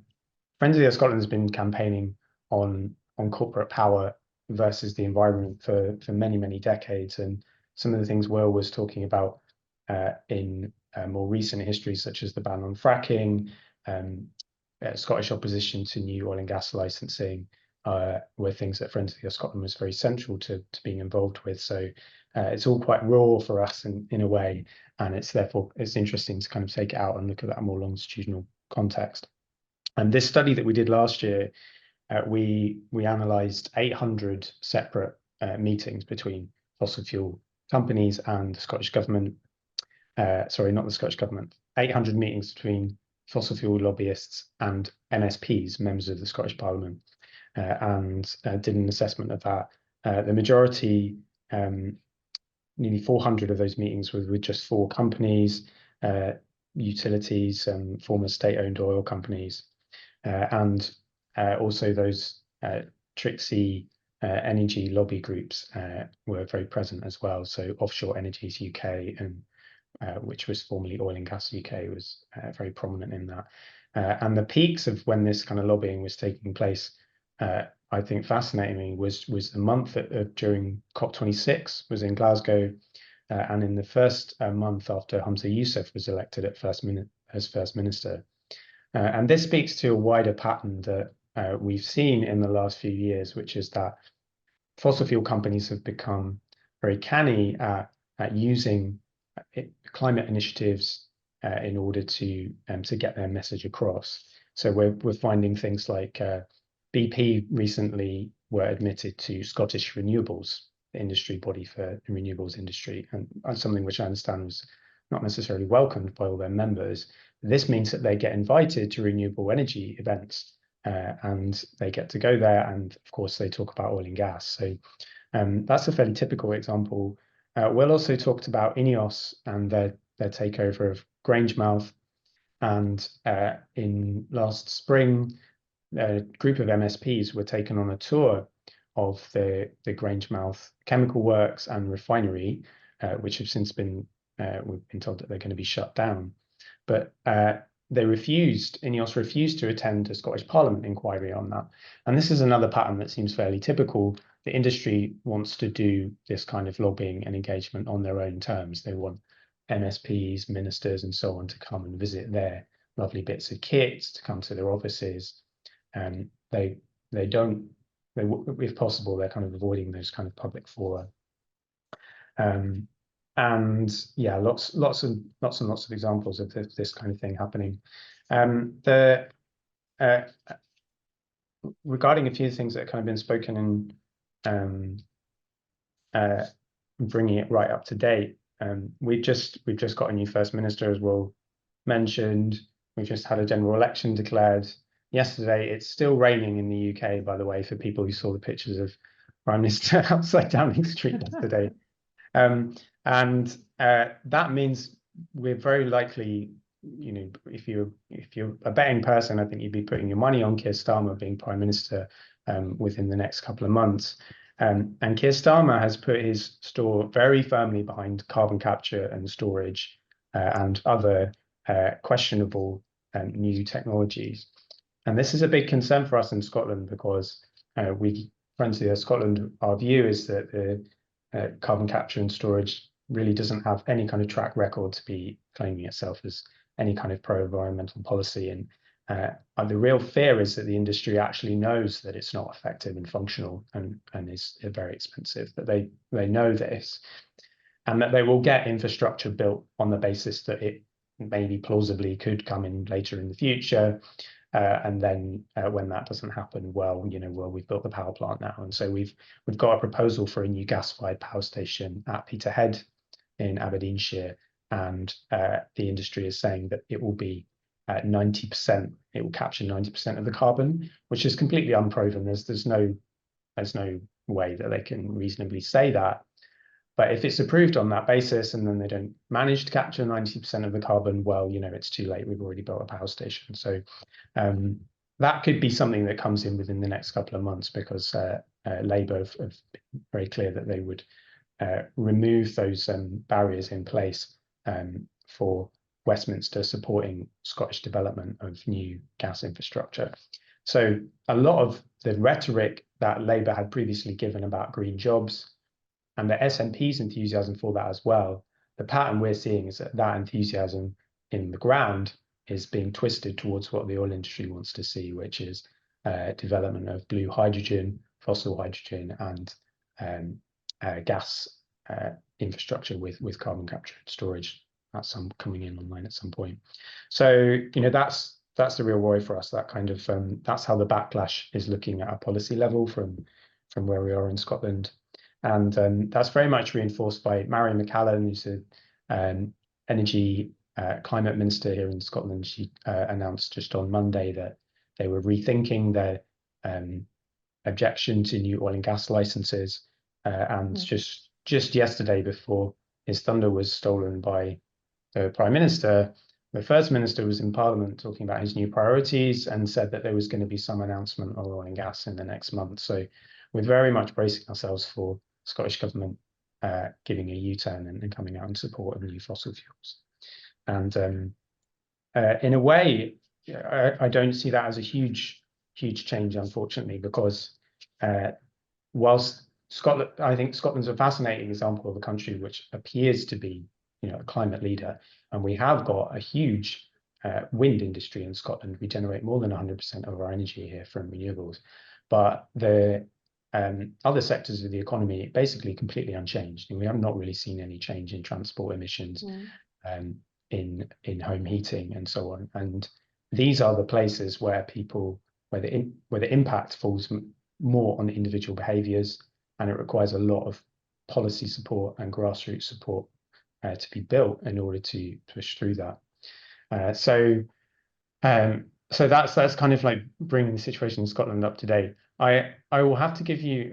of the Earth Scotland has been campaigning on corporate power versus the environment for many decades, and some of the things Will was talking about in more recent history, such as the ban on fracking, Scottish opposition to new oil and gas licensing, were things that Friends of the Earth Scotland was very central to being involved with. So it's all quite raw for us in a way, and it's interesting to kind of take it out and look at that more longitudinal context. And this study that we did last year, we analysed 800 separate meetings between fossil fuel companies and the Scottish government. Sorry, not the Scottish government. 800 meetings between fossil fuel lobbyists and MSPs, members of the Scottish Parliament, and did an assessment of that. The majority, nearly 400 of those meetings were with just 4 companies, utilities, and former state-owned oil companies, and also those tricksy energy lobby groups were very present as well. So Offshore Energies UK, and which was formerly Oil and Gas UK, was very prominent in that. And the peaks of when this kind of lobbying was taking place, I think fascinatingly, was the month during COP26 was in Glasgow, and in the first month after Humza Yousaf was elected as First Minister. And this speaks to a wider pattern that we've seen in the last few years, which is that fossil fuel companies have become very canny at using climate initiatives in order to get their message across. So we're finding things like BP recently were admitted to Scottish Renewables, the industry body for the renewables industry, and something which I understand was not necessarily welcomed by all their members. This means that they get invited to renewable energy events, and they get to go there, and of course they talk about oil and gas. So that's a fairly typical example. Will also talked about INEOS and their takeover of Grangemouth, and in last spring, a group of MSPs were taken on a tour of the Grangemouth chemical works and refinery, which have since been, we've been told that they're going to be shut down. But INEOS refused to attend a Scottish Parliament inquiry on that. And this is another pattern that seems fairly typical. The industry wants to do this kind of lobbying and engagement on their own terms. They want MSPs, ministers, and so on to come and visit their lovely bits of kit, to come to their offices. And if possible, they're kind of avoiding those kind of public fora. And yeah, lots and lots of examples of this kind of thing happening. Regarding a few things that have kind of been spoken in, bringing it right up to date, we've just got a new First Minister, as Will mentioned. We've just had a general election declared yesterday. It's still raining in the UK, by the way, for people who saw the pictures of Prime Minister outside Downing Street yesterday. And that means we're very likely, you know, if you're a betting person, I think you'd be putting your money on Keir Starmer being Prime Minister within the next couple of months. And Keir Starmer has put his store very firmly behind carbon capture and storage and other questionable new technologies. And this is a big concern for us in Scotland, because Friends of the Earth Scotland, our view is that the carbon capture and storage really doesn't have any kind of track record to be claiming itself as any kind of pro-environmental policy. And the real fear is that the industry actually knows that it's not effective and functional and is very expensive, that they know this, and that they will get infrastructure built on the basis that it maybe plausibly could come in later in the future. And then when that doesn't happen, well, you know, we've built the power plant now. And so we've got a proposal for a new gas-fired power station at Peterhead in Aberdeenshire. And the industry is saying that it will be 90%, it will capture 90% of the carbon, which is completely unproven. There's no way that they can reasonably say that. But if it's approved on that basis and then they don't manage to capture 90% of the carbon, well, you know, it's too late. We've already built a power station. So that could be something that comes in within the next couple of months, because Labour have been very clear that they would remove those barriers in place for Westminster supporting Scottish development of new gas infrastructure. So a lot of the rhetoric that Labour had previously given about green jobs, and the SNP's enthusiasm for that as well, the pattern we're seeing is that enthusiasm in the ground is being twisted towards what the oil industry wants to see, which is development of blue hydrogen, fossil hydrogen, and gas infrastructure with carbon capture and storage. That's coming in online at some point. So, you know, that's the real worry for us. That kind of that's how the backlash is looking at a policy level from where we are in Scotland. And that's very much reinforced by Mary McCallan, who's an energy climate minister here in Scotland. She announced just on Monday that they were rethinking their objection to new oil and gas licenses. And just yesterday, before his thunder was stolen by the Prime Minister, the First Minister was in Parliament talking about his new priorities and said that there was going to be some announcement on oil and gas in the next month. So we're very much bracing ourselves for Scottish Government giving a U-turn and coming out in support of new fossil fuels. And in a way, I don't see that as a huge change, unfortunately, because whilst Scotland, I think Scotland's a fascinating example of a country which appears to be, you know, a climate leader, and we have got a huge wind industry in Scotland. We generate more than 100% of our energy here from renewables, but the other sectors of the economy basically completely unchanged, and we have not really seen any change in transport emissions, in home heating and so on. And these are the places where where the impact falls more on individual behaviours, and it requires a lot of policy support and grassroots support to be built in order to push through that. So that's kind of like bringing the situation in Scotland up to date. I will have to give you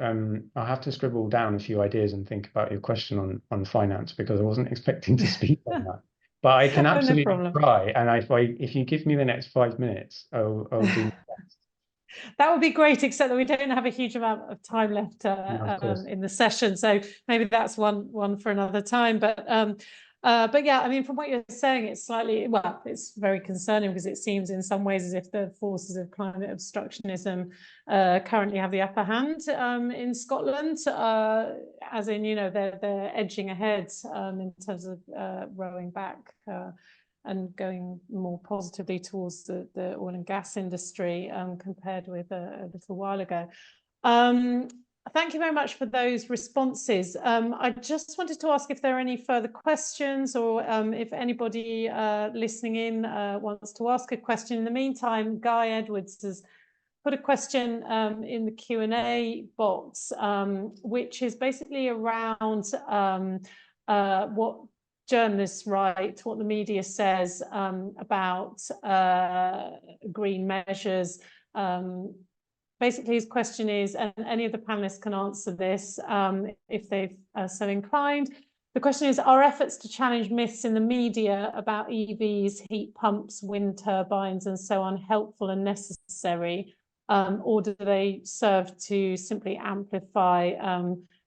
I'll have to scribble down a few ideas and think about your question on finance, because I wasn't expecting to speak on that. But I can absolutely try, and if you give me the next 5 minutes, I'll do my best. That would be great, except that we don't have a huge amount of time left in the session, so maybe that's one for another time. But yeah, I mean, from what you're saying, it's slightly, well, it's very concerning, because it seems in some ways as if the forces of climate obstructionism currently have the upper hand in Scotland, as in, you know, they're edging ahead in terms of rowing back and going more positively towards the oil and gas industry compared with a little while ago. Thank you very much for those responses. I just wanted to ask if there are any further questions, or if anybody listening in wants to ask a question. In the meantime, Guy Edwards has put a question in the Q&A box, which is basically around what journalists write, what the media says about green measures. Basically, his question is, and any of the panelists can answer this if they are so inclined. The question is, are efforts to challenge myths in the media about EVs, heat pumps, wind turbines, and so on helpful and necessary, or do they serve to simply amplify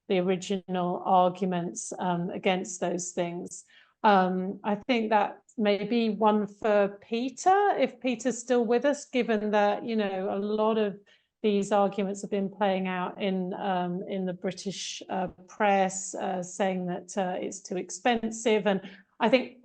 the original arguments against those things? I think that may be one for Peter, if Peter's still with us, given that, you know, a lot of these arguments have been playing out in the British press, saying that it's too expensive, and I think,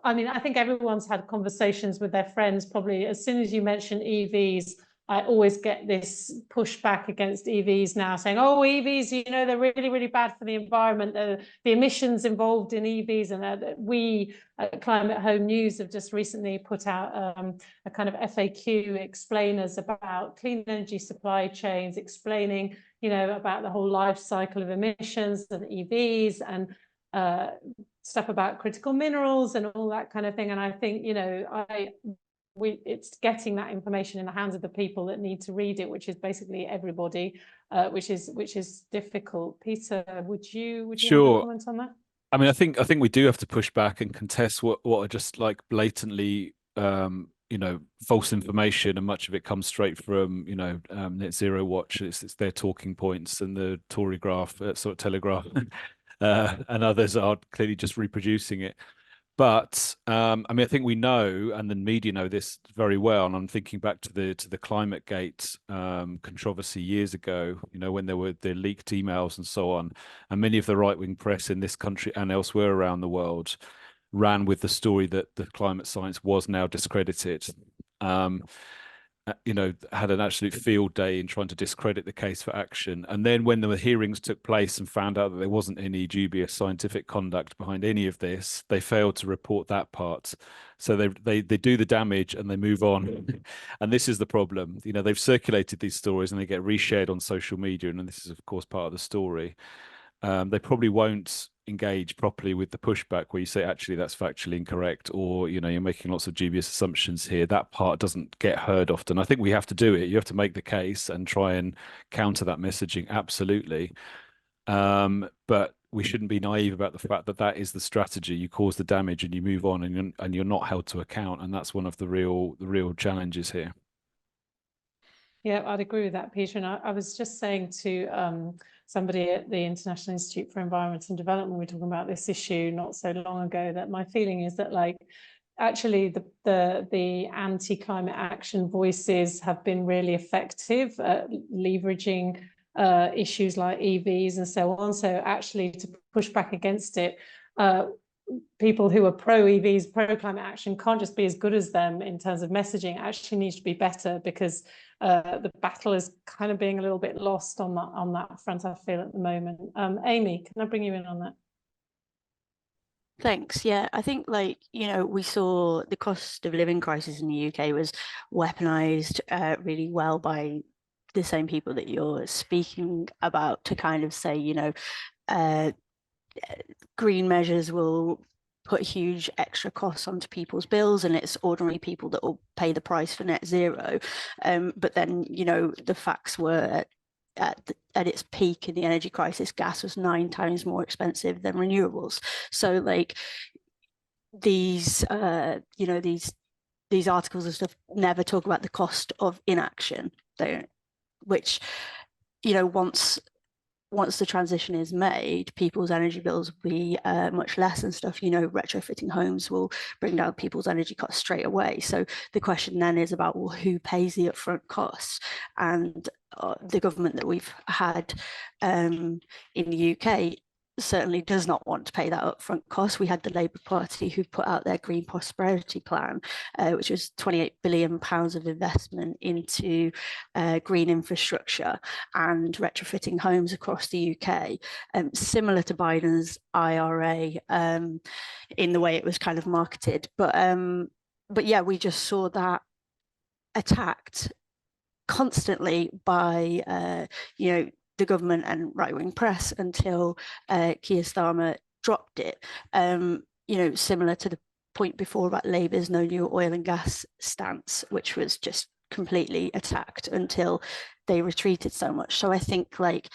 I mean, I think everyone's had conversations with their friends. Probably as soon as you mention EVs, I always get this pushback against EVs now, saying, "Oh, EVs, you know, they're really, really bad for the environment. The emissions involved in EVs." And we at Climate Home News have just recently put out a kind of FAQ explainers about clean energy supply chains, explaining, you know, about the whole life cycle of emissions and EVs, and stuff about critical minerals and all that kind of thing. And I think, you know, it's getting that information in the hands of the people that need to read it, which is basically everybody, which is difficult. Peter, would you Sure. comment on that? I mean, I think we do have to push back and contest what are just like blatantly, you know, false information, and much of it comes straight from, you know, Net Zero Watch. It's their talking points, and the Tory Graph, sort of Telegraph, and others are clearly just reproducing it. But I mean, I think we know, and the media know this very well. And I'm thinking back to the ClimateGate controversy years ago, you know, when there were the leaked emails and so on, and many of the right-wing press in this country and elsewhere around the world ran with the story that the climate science was now discredited. You know, had an absolute field day in trying to discredit the case for action. And then when the hearings took place and found out that there wasn't any dubious scientific conduct behind any of this, they failed to report that part. So they do the damage and they move on. And this is the problem. You know, they've circulated these stories and they get reshared on social media. And this is, of course, part of the story. They probably won't engage properly with the pushback where you say, actually, that's factually incorrect, or, you know, you're making lots of dubious assumptions here. That part doesn't get heard often. I think we have to do it. You have to make the case and try and counter that messaging. Absolutely. But we shouldn't be naive about the fact that that is the strategy. You cause the damage and you move on, and you're not held to account. And that's one of the real challenges here. Yeah, I'd agree with that, Peter. And I was just saying to somebody at the International Institute for Environment and Development, we were talking about this issue not so long ago, that my feeling is that, like, actually the anti-climate action voices have been really effective at leveraging issues like EVs and so on. So actually, to push back against it, people who are pro-EVs, pro-climate action can't just be as good as them in terms of messaging. It actually needs to be better, because the battle is kind of being a little bit lost on that front, I feel, at the moment. Amy, can I bring you in on that? Thanks. Yeah, I think, like, you know, we saw the cost of living crisis in the UK was weaponized really well by the same people that you're speaking about, to kind of say, you know, green measures will put huge extra costs onto people's bills, and it's ordinary people that will pay the price for net zero. But then, you know, the facts were at its peak in the energy crisis, gas was 9 times more expensive than renewables. So, like, these you know, these articles and stuff never talk about the cost of inaction, which, you know, once the transition is made, people's energy bills will be much less and stuff. You know, retrofitting homes will bring down people's energy costs straight away. So the question then is about, well, who pays the upfront costs? And the government that we've had in the UK certainly does not want to pay that upfront cost. We had the Labour Party who put out their Green Prosperity Plan, which was £28 billion of investment into green infrastructure and retrofitting homes across the UK, similar to Biden's IRA in the way it was kind of marketed. But yeah, we just saw that attacked constantly by you know, the government and right-wing press until Keir Starmer dropped it. You know, similar to the point before about Labour's no new oil and gas stance, which was just completely attacked until they retreated so much. So I think, like,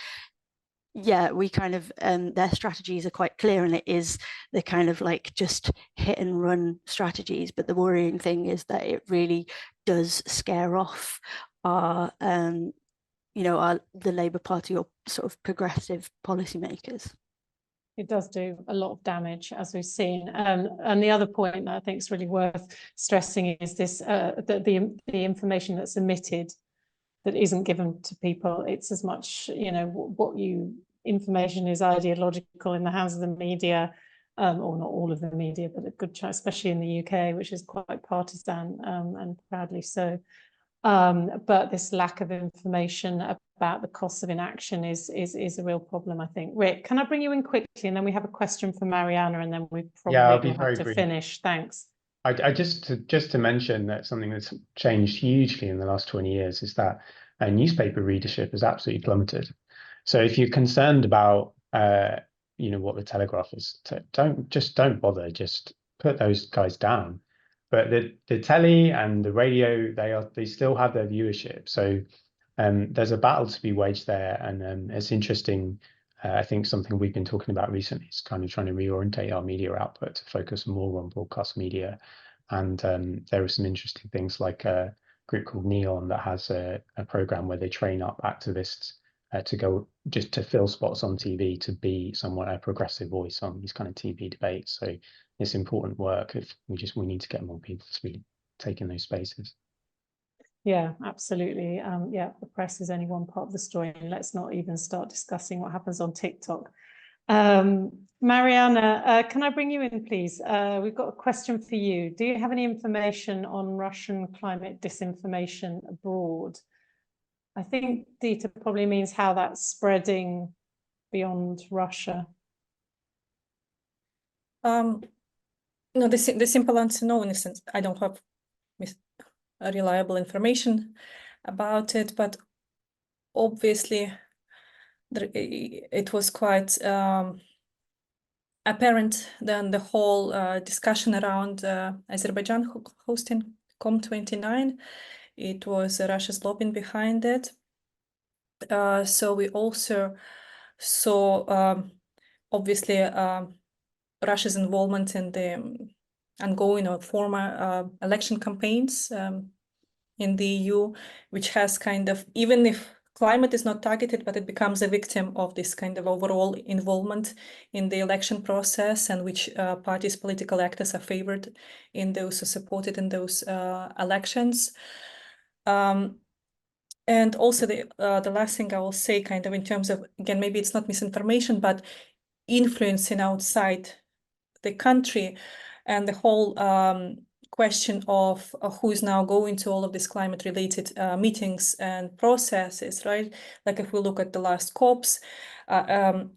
yeah, we kind of their strategies are quite clear, and it is the kind of like just hit and run strategies. But the worrying thing is that it really does scare off our you know, the Labour Party or sort of progressive policymakers. It does do a lot of damage, as we've seen. And the other point that I think is really worth stressing is this: that the information that's emitted that isn't given to people, it's as much, you know, information is ideological in the hands of the media, or not all of the media, but a good chunk, especially in the UK, which is quite partisan, and proudly so. But this lack of information about the costs of inaction is a real problem, I think. Rick, can I bring you in quickly, and then we have a question for Mariana, and then we probably will have to finish. Thanks. I just to mention that something that's changed hugely in the last 20 years is that newspaper readership has absolutely plummeted. So if you're concerned about you know, what the Telegraph is, don't bother, just put those guys down. But the telly and the radio, they still have their viewership. So there's a battle to be waged there, and it's interesting. I think something we've been talking about recently is kind of trying to reorientate our media output to focus more on broadcast media. And there are some interesting things, like a group called Neon that has a program where they train up activists to go just to fill spots on TV, to be somewhat a progressive voice on these kind of TV debates. So it's important work. If we need to get more people to be taking those spaces. Yeah, absolutely. Yeah, the press is only one part of the story, and let's not even start discussing what happens on TikTok. Mariana, can I bring you in, please? We've got a question for you. Do you have any information on Russian climate disinformation abroad? I think Dita probably means how that's spreading beyond Russia. No, the simple answer, no, in a sense. I don't have reliable information about it, but obviously it was quite apparent then the whole discussion around Azerbaijan hosting COP29. It was Russia's lobbying behind it. So we also saw obviously Russia's involvement in the ongoing or former election campaigns in the EU, which has kind of, even if climate is not targeted, but it becomes a victim of this kind of overall involvement in the election process, and which parties, political actors are favored in those, or supported in those elections. And also the last thing I will say, kind of in terms of, again, maybe it's not misinformation, but influencing outside the country, and the whole question of who is now going to all of these climate-related meetings and processes, right? Like if we look at the last COPs,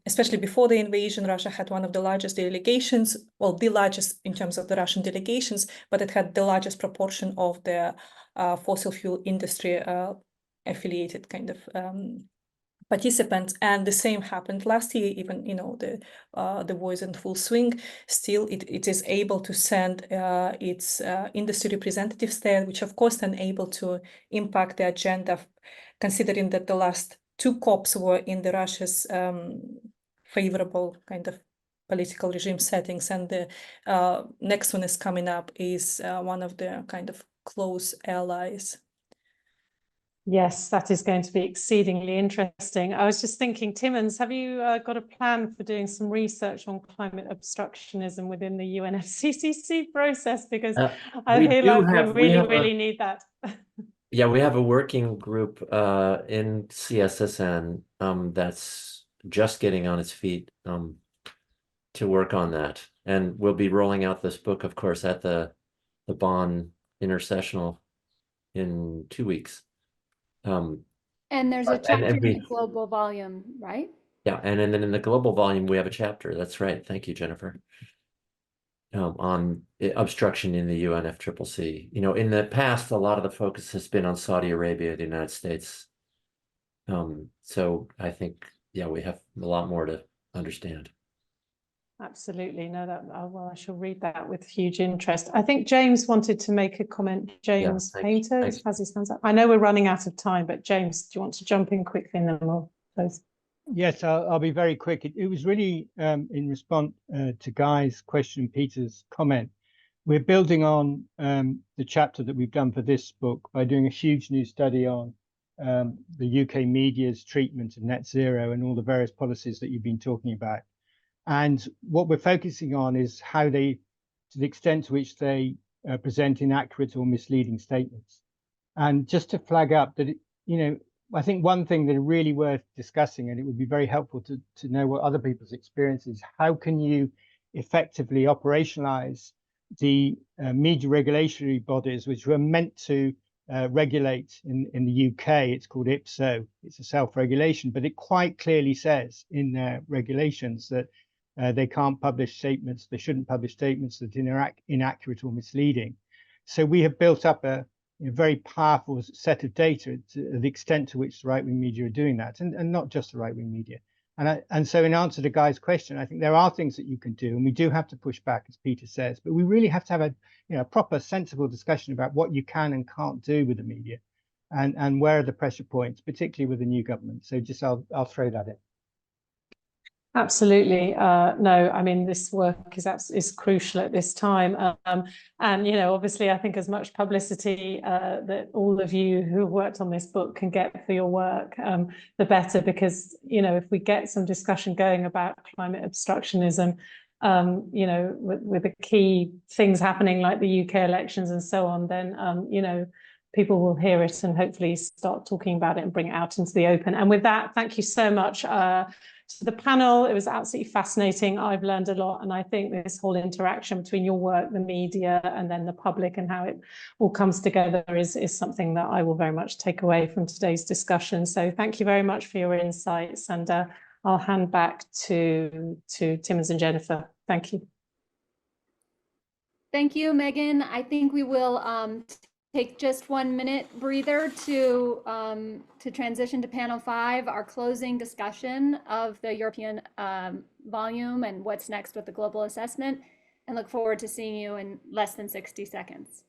especially before the invasion, Russia had one of the largest delegations, well, the largest in terms of the Russian delegations, but it had the largest proportion of the fossil fuel industry affiliated kind of participants, and the same happened last year. Even, you know, the war is in full swing. Still, it is able to send its industry representatives there, which of course then able to impact the agenda, considering that the last two COPs were in the Russia's favorable kind of political regime settings, and the next one is coming up is one of the kind of close allies. Yes, that is going to be exceedingly interesting. I was just thinking, Timmins, have you got a plan for doing some research on climate obstructionism within the UNFCCC process? Because I feel like we really need that. Yeah, we have a working group in CSSN that's just getting on its feet to work on that. And we'll be rolling out this book, of course, at the Bonn Intersessional in 2 weeks. And there's a chapter in the global volume, right? Yeah, and then in the global volume, we have a chapter. That's right. Thank you, Jennifer. On obstruction in the UNFCCC. You know, in the past, a lot of the focus has been on Saudi Arabia, the United States. So I think, yeah, we have a lot more to understand. Absolutely. No, well, I shall read that with huge interest. I think James wanted to make a comment. James Painter has his hands up. I know we're running out of time, but James, do you want to jump in quickly and then we'll close? Yes, I'll be very quick. It was really in response to Guy's question, Peter's comment. We're building on the chapter that we've done for this book by doing a huge new study on the UK media's treatment of net zero and all the various policies that you've been talking about. And what we're focusing on is how they, to the extent to which they present inaccurate or misleading statements. And just to flag up that, you know, I think one thing that is really worth discussing, and it would be very helpful to know what other people's experience is, how can you effectively operationalize the media regulatory bodies, which were meant to regulate in the UK. It's called IPSO, it's a self-regulation, but it quite clearly says in their regulations that they can't publish statements, they shouldn't publish statements that are inaccurate or misleading. So we have built up a very powerful set of data to the extent to which the right-wing media are doing that, and not just the right-wing media. And so in answer to Guy's question, I think there are things that you can do, and we do have to push back, as Peter says, but we really have to have a proper, sensible discussion about what you can and can't do with the media, and where are the pressure points, particularly with the new government. So just I'll throw that in. Absolutely. No, I mean, this work is crucial at this time. And, you know, obviously, I think as much publicity that all of you who have worked on this book can get for your work, the better, because, you know, if we get some discussion going about climate obstructionism, you know, with the key things happening like the UK elections and so on, then, you know, people will hear it and hopefully start talking about it and bring it out into the open. And with that, thank you so much to the panel. It was absolutely fascinating. I've learned a lot, and I think this whole interaction between your work, the media, and then the public, and how it all comes together is something that I will very much take away from today's discussion. So thank you very much for your insights, and I'll hand back to Timmins and Jennifer. Thank you. Thank you, Megan. I think we will take just 1 minute breather to transition to panel 5, our closing discussion of the European volume and what's next with the global assessment, and look forward to seeing you in less than 60 seconds.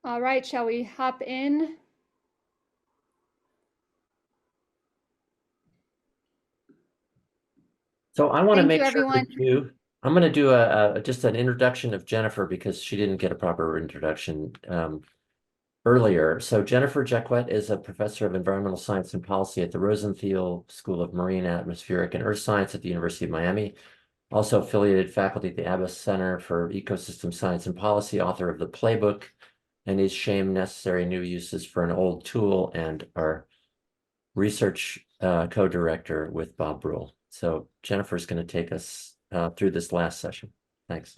All right, shall we hop in? So I want to Thank make you, sure everyone. that you, I'm going to do just an introduction of Jennifer because she didn't get a proper introduction earlier. So Jennifer Jacquet is a professor of environmental science and policy at the Rosenthal School of Marine, Atmospheric, and Earth Science at the University of Miami. Also affiliated faculty at the Abbas Center for Ecosystem Science and Policy, author of The Playbook and Is Shame Necessary? New Uses for an Old Tool, and our research co-director with Bob Brule. So Jennifer's going to take us through this last session. Thanks.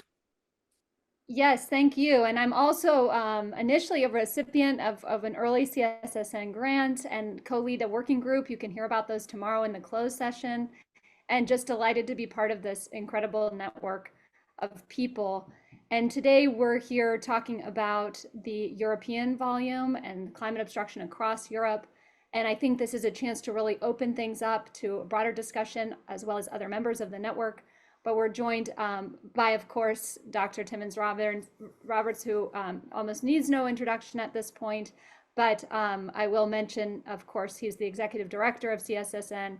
Yes, thank you. And I'm also initially a recipient of an early CSSN grant and co-lead a working group. You can hear about those tomorrow in the closed session. And just delighted to be part of this incredible network of people. And today we're here talking about the European volume and climate obstruction across Europe. And I think this is a chance to really open things up to a broader discussion, as well as other members of the network. But we're joined by, of course, Dr. Timmins Roberts, who almost needs no introduction at this point. But I will mention, of course, he's the executive director of CSSN,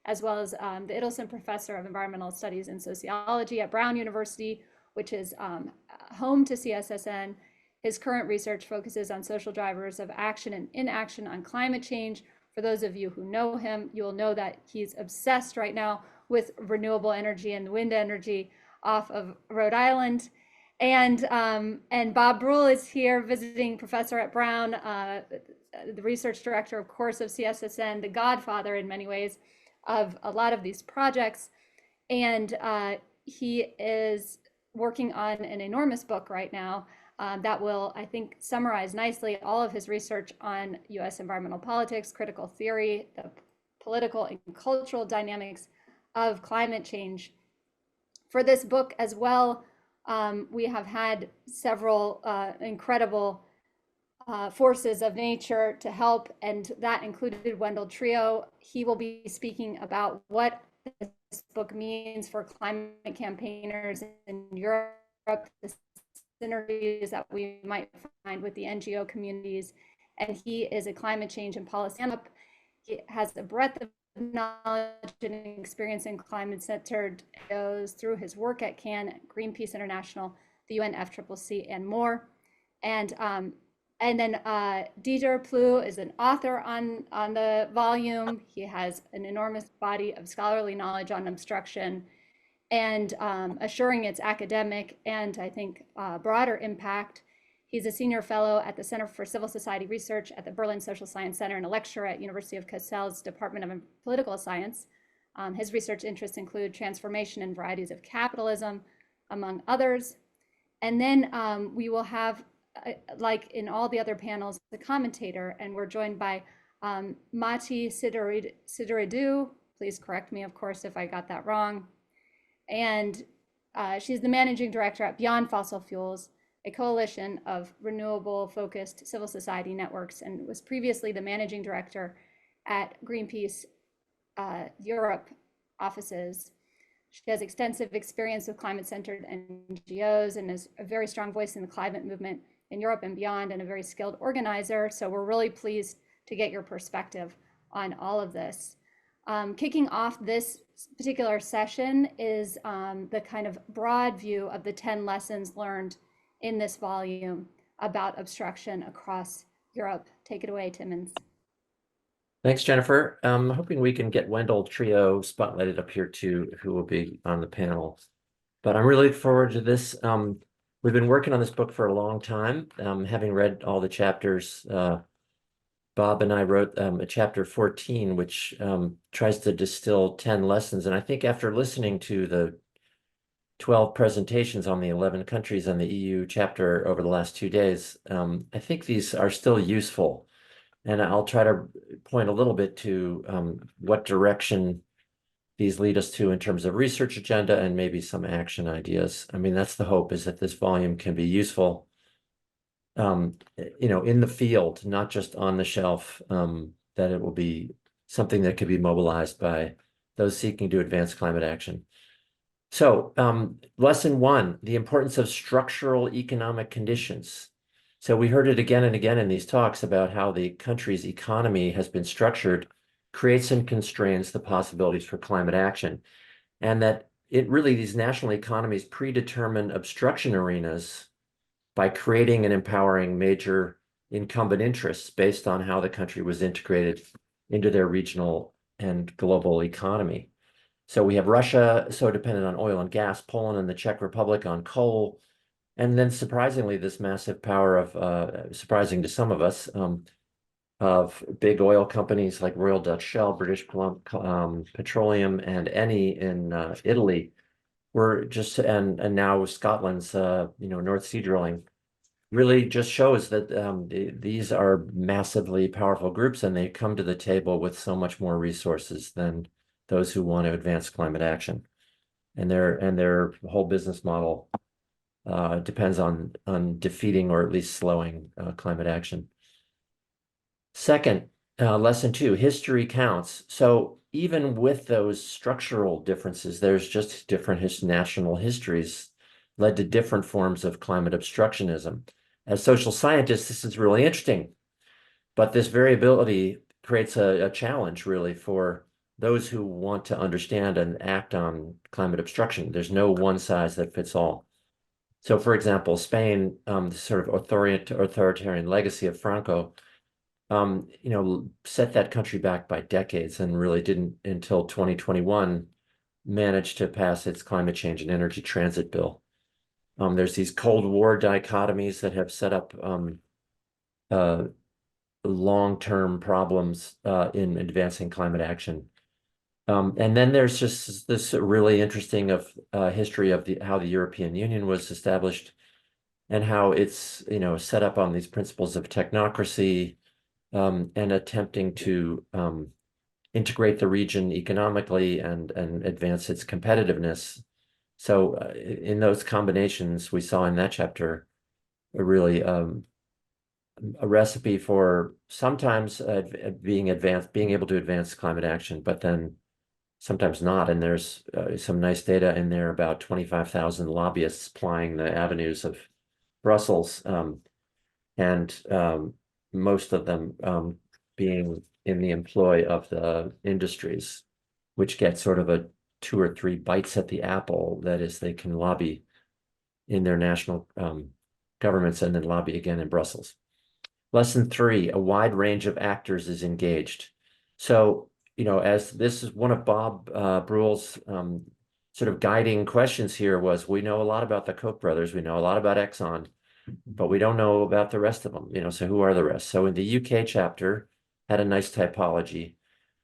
as well as the Idelson Professor of Environmental Studies and Sociology at Brown University, which is home to CSSN. His current research focuses on social drivers of action and inaction on climate change. For those of you who know him, you will know that he's obsessed right now with renewable energy and wind energy off of Rhode Island. And Bob Brule is here, visiting professor at Brown, the research director, of course, of CSSN, the godfather in many ways of a lot of these projects. And he is working on an enormous book right now that will, I think, summarize nicely all of his research on US environmental politics, critical theory, the political and cultural dynamics of climate change. For this book as well, we have had several incredible forces of nature to help, and that included Wendell Trio. He will be speaking about what this book means for climate campaigners in Europe, the synergies that we might find with the NGO communities. And he is a climate change and policy. He has a breadth of knowledge and experience in climate-centered NGOs through his work at CAN, Greenpeace International, the UNFCCC, and more. And then Dieter Ploe is an author on the volume. He has an enormous body of scholarly knowledge on obstruction and assuring its academic and, I think, broader impact. He's a senior fellow at the Center for Civil Society Research at the Berlin Social Science Center and a lecturer at University of Kassel's Department of Political Science. His research interests include transformation and varieties of capitalism, among others. And then we will have, like in all the other panels, the commentator, and we're joined by Mati Sidoridou. Please correct me, of course, if I got that wrong. And she's the managing director at Beyond Fossil Fuels, a coalition of renewable-focused civil society networks, and was previously the managing director at Greenpeace Europe offices. She has extensive experience with climate-centered NGOs and is a very strong voice in the climate movement in Europe and beyond, and a very skilled organizer. So we're really pleased to get your perspective on all of this. Kicking off this particular session is the kind of broad view of the 10 lessons learned in this volume about obstruction across Europe. Take it away, Timmins. Thanks, Jennifer. I'm hoping we can get Wendell Trio spotlighted up here too, who will be on the panel. But I'm really looking forward to this. We've been working on this book for a long time, having read all the chapters. Bob and I wrote a chapter 14, which tries to distill 10 lessons. And I think after listening to the 12 presentations on the 11 countries on the EU chapter over the last 2 days, I think these are still useful. And I'll try to point a little bit to what direction these lead us to in terms of research agenda and maybe some action ideas. I mean, that's the hope, is that this volume can be useful, in the field, not just on the shelf, that it will be something that could be mobilized by those seeking to advance climate action. So lesson 1, the importance of structural economic conditions. So we heard it again and again in these talks about how the country's economy has been structured, creates and constrains the possibilities for climate action. And that it really, these national economies predetermine obstruction arenas by creating and empowering major incumbent interests based on how the country was integrated into their regional and global economy. So we have Russia so dependent on oil and gas, Poland and the Czech Republic on coal, and then surprisingly, this massive power of, surprising to some of us, of big oil companies like Royal Dutch Shell, British Petroleum, and Eni in Italy, were just, and now Scotland's North Sea drilling, really just shows that these are massively powerful groups, and they come to the table with so much more resources than those who want to advance climate action, and their whole business model depends on defeating or at least slowing climate action. Second, lesson 2, history counts. So even with those structural differences, there's just different national histories led to different forms of climate obstructionism. As social scientists, this is really interesting, but this variability creates a challenge really for those who want to understand and act on climate obstruction. There's no one size that fits all. So for example, Spain, the sort of authoritarian legacy of Franco, set that country back by decades and really didn't until 2021 manage to pass its climate change and energy transit bill. There's these Cold War dichotomies that have set up long-term problems in advancing climate action. And then there's just this really interesting history of how the European Union was established and how it's set up on these principles of technocracy and attempting to integrate the region economically and advance its competitiveness. So in those combinations, we saw in that chapter really a recipe for sometimes being able to advance climate action, but then sometimes not. And there's some nice data in there about 25,000 lobbyists plying the avenues of Brussels, and most of them being in the employ of the industries, which get sort of a 2 or 3 bites at the apple. That is, they can lobby in their national governments and then lobby again in Brussels. Lesson 3, a wide range of actors is engaged. So, as this is one of Bob Brule's sort of guiding questions here was, we know a lot about the Koch brothers, we know a lot about Exxon, but we don't know about the rest of them, so who are the rest? So in the UK chapter had a nice typology,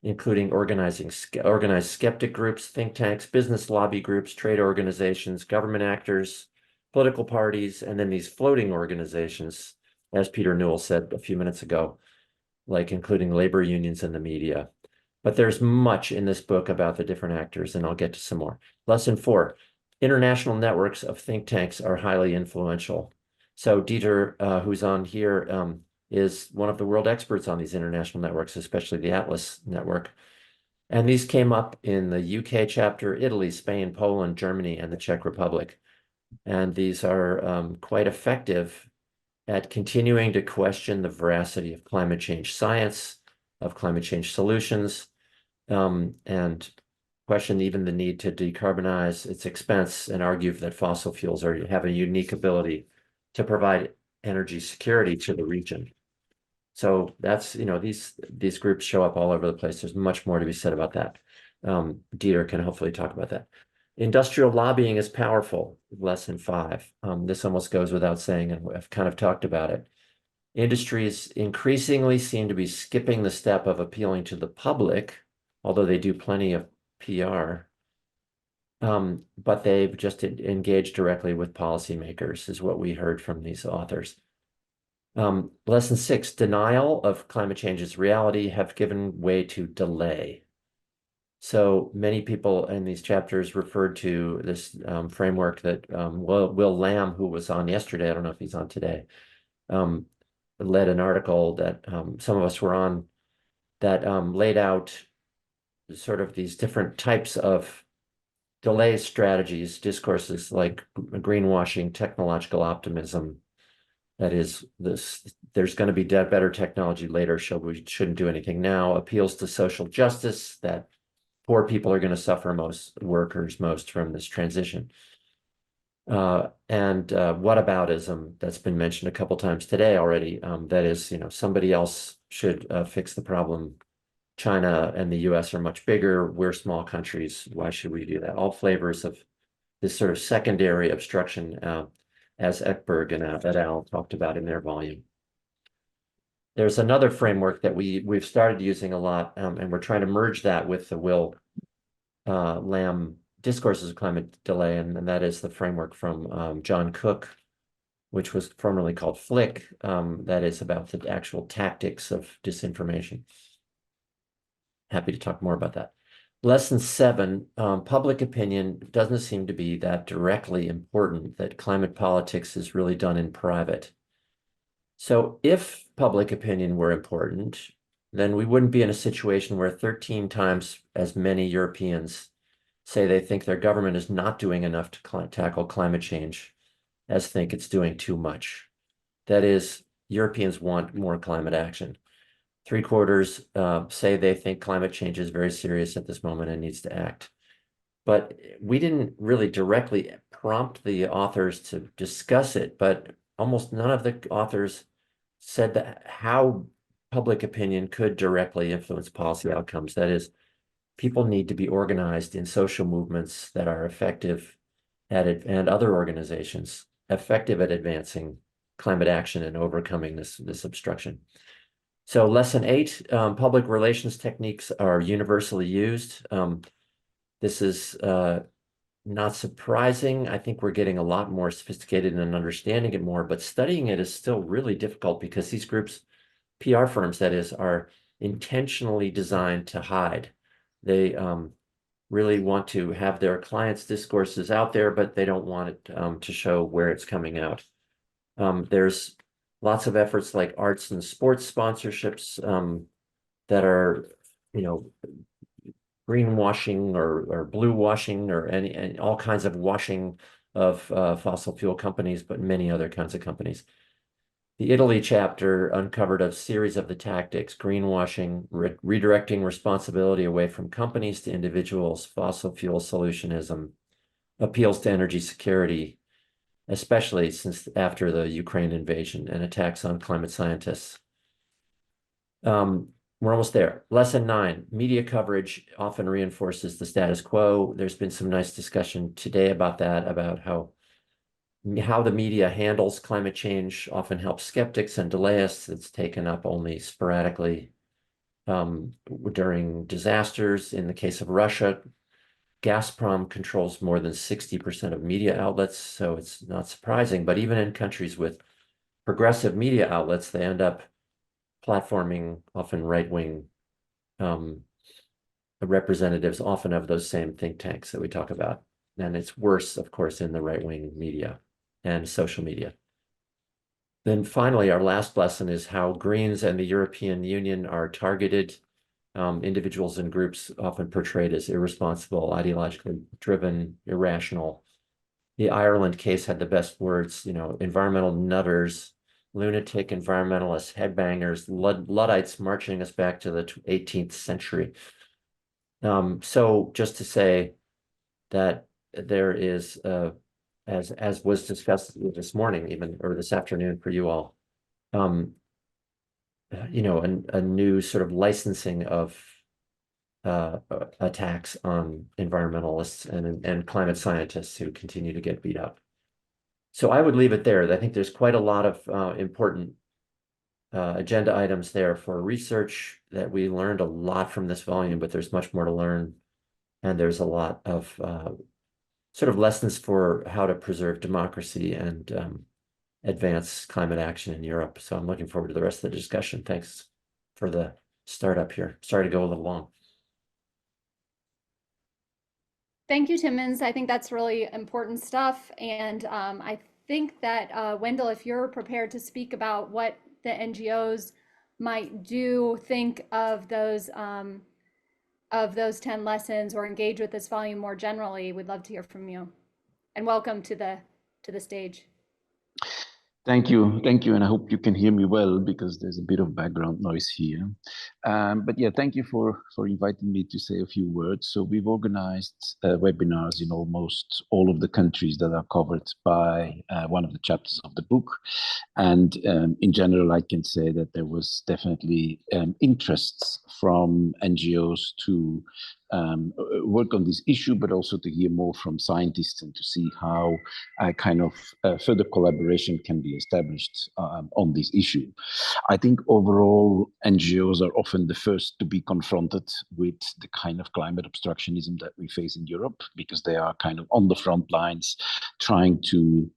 including organized skeptic groups, think tanks, business lobby groups, trade organizations, government actors, political parties, and then these floating organizations, as Peter Newell said a few minutes ago, like including labor unions and the media. But there's much in this book about the different actors, and I'll get to some more. Lesson 4, international networks of think tanks are highly influential. So Dieter, who's on here, is one of the world experts on these international networks, especially the Atlas network. And these came up in the UK chapter, Italy, Spain, Poland, Germany, and the Czech Republic. And these are quite effective at continuing to question the veracity of climate change science, of climate change solutions, and question even the need to decarbonize its expense and argue that fossil fuels have a unique ability to provide energy security to the region. So that's, these groups show up all over the place. There's much more to be said about that. Dieter can hopefully talk about that. Industrial lobbying is powerful, lesson 5. This almost goes without saying, and I've kind of talked about it. Industries increasingly seem to be skipping the step of appealing to the public, although they do plenty of PR. But they've just engaged directly with policymakers, is what we heard from these authors. Lesson 6, denial of climate change's reality have given way to delay. So many people in these chapters referred to this framework that Will Lamb, who was on yesterday, I don't know if he's on today, led an article that some of us were on that laid out sort of these different types of delay strategies, discourses like greenwashing, technological optimism, That is, there's going to be better technology later, so we shouldn't do anything now. Appeals to social justice, that poor people are going to suffer most, workers most from this transition. And whataboutism, that's been mentioned a couple times today already. That is, somebody else should fix the problem. China and the US are much bigger. We're small countries. Why should we do that? All flavors of this sort of secondary obstruction, as Ekberg and et al. Talked about in their volume. There's another framework that we've started using a lot, and we're trying to merge that with the Will Lamb Discourses of Climate Delay, and that is the framework from John Cook, which was formerly called FLIC, that is about the actual tactics of disinformation. Happy to talk more about that. Lesson 7, public opinion doesn't seem to be that directly important, that climate politics is really done in private. So if public opinion were important, then we wouldn't be in a situation where 13 times as many Europeans say they think their government is not doing enough to tackle climate change as think it's doing too much. That is, Europeans want more climate action. 3/4 say they think climate change is very serious at this moment and needs to act. But we didn't really directly prompt the authors to discuss it, but almost none of the authors said that how public opinion could directly influence policy outcomes. That is, people need to be organized in social movements that are effective at it, and other organizations effective at advancing climate action and overcoming this obstruction. So lesson 8, public relations techniques are universally used. This is not surprising. I think we're getting a lot more sophisticated and understanding it more, but studying it is still really difficult because these groups, PR firms that is, are intentionally designed to hide. They really want to have their clients' discourses out there, but they don't want it to show where it's coming out. There's lots of efforts like arts and sports sponsorships that are, greenwashing or blue washing or and all kinds of washing of fossil fuel companies, but many other kinds of companies. The Italy chapter uncovered a series of the tactics: greenwashing, redirecting responsibility away from companies to individuals, fossil fuel solutionism, appeals to energy security, especially since after the Ukraine invasion, and attacks on climate scientists. We're almost there. Lesson 9, media coverage often reinforces the status quo. There's been some nice discussion today about that, about how the media handles climate change often helps skeptics and delayists. It's taken up only sporadically during disasters. In the case of Russia, Gazprom controls more than 60% of media outlets, so it's not surprising. But even in countries with progressive media outlets, they end up platforming often right-wing representatives, often of those same think tanks that we talk about. And it's worse, of course, in the right-wing media and social media. Then finally, our last lesson is how Greens and the European Union are targeted. Individuals and groups often portrayed as irresponsible, ideologically driven, irrational. The Ireland case had the best words, environmental nutters, lunatic environmentalists, headbangers, Luddites marching us back to the 18th century. So just to say that there is, as was discussed this morning, even, or this afternoon for you all, a new sort of licensing of attacks on environmentalists and climate scientists who continue to get beat up. So I would leave it there. I think there's quite a lot of important agenda items there for research, that we learned a lot from this volume, but there's much more to learn. And there's a lot of sort of lessons for how to preserve democracy and advance climate action in Europe. So I'm looking forward to the rest of the discussion. Thanks for the startup here. Sorry to go a little long. Thank you, Timmins. I think that's really important stuff. And I think that, Wendell, if you're prepared to speak about what the NGOs might do, think of those 10 lessons, or engage with this volume more generally, we'd love to hear from you. And welcome to the stage. Thank you, and I hope you can hear me well because there's a bit of background noise here. But yeah, thank you for inviting me to say a few words. So we've organized webinars in almost all of the countries that are covered by one of the chapters of the book. And in general, I can say that there was definitely interests from NGOs to work on this issue, but also to hear more from scientists and to see how further collaboration can be established on this issue. I think overall, NGOs are often the first to be confronted with the kind of climate obstructionism that we face in Europe, because they are kind of on the front lines trying to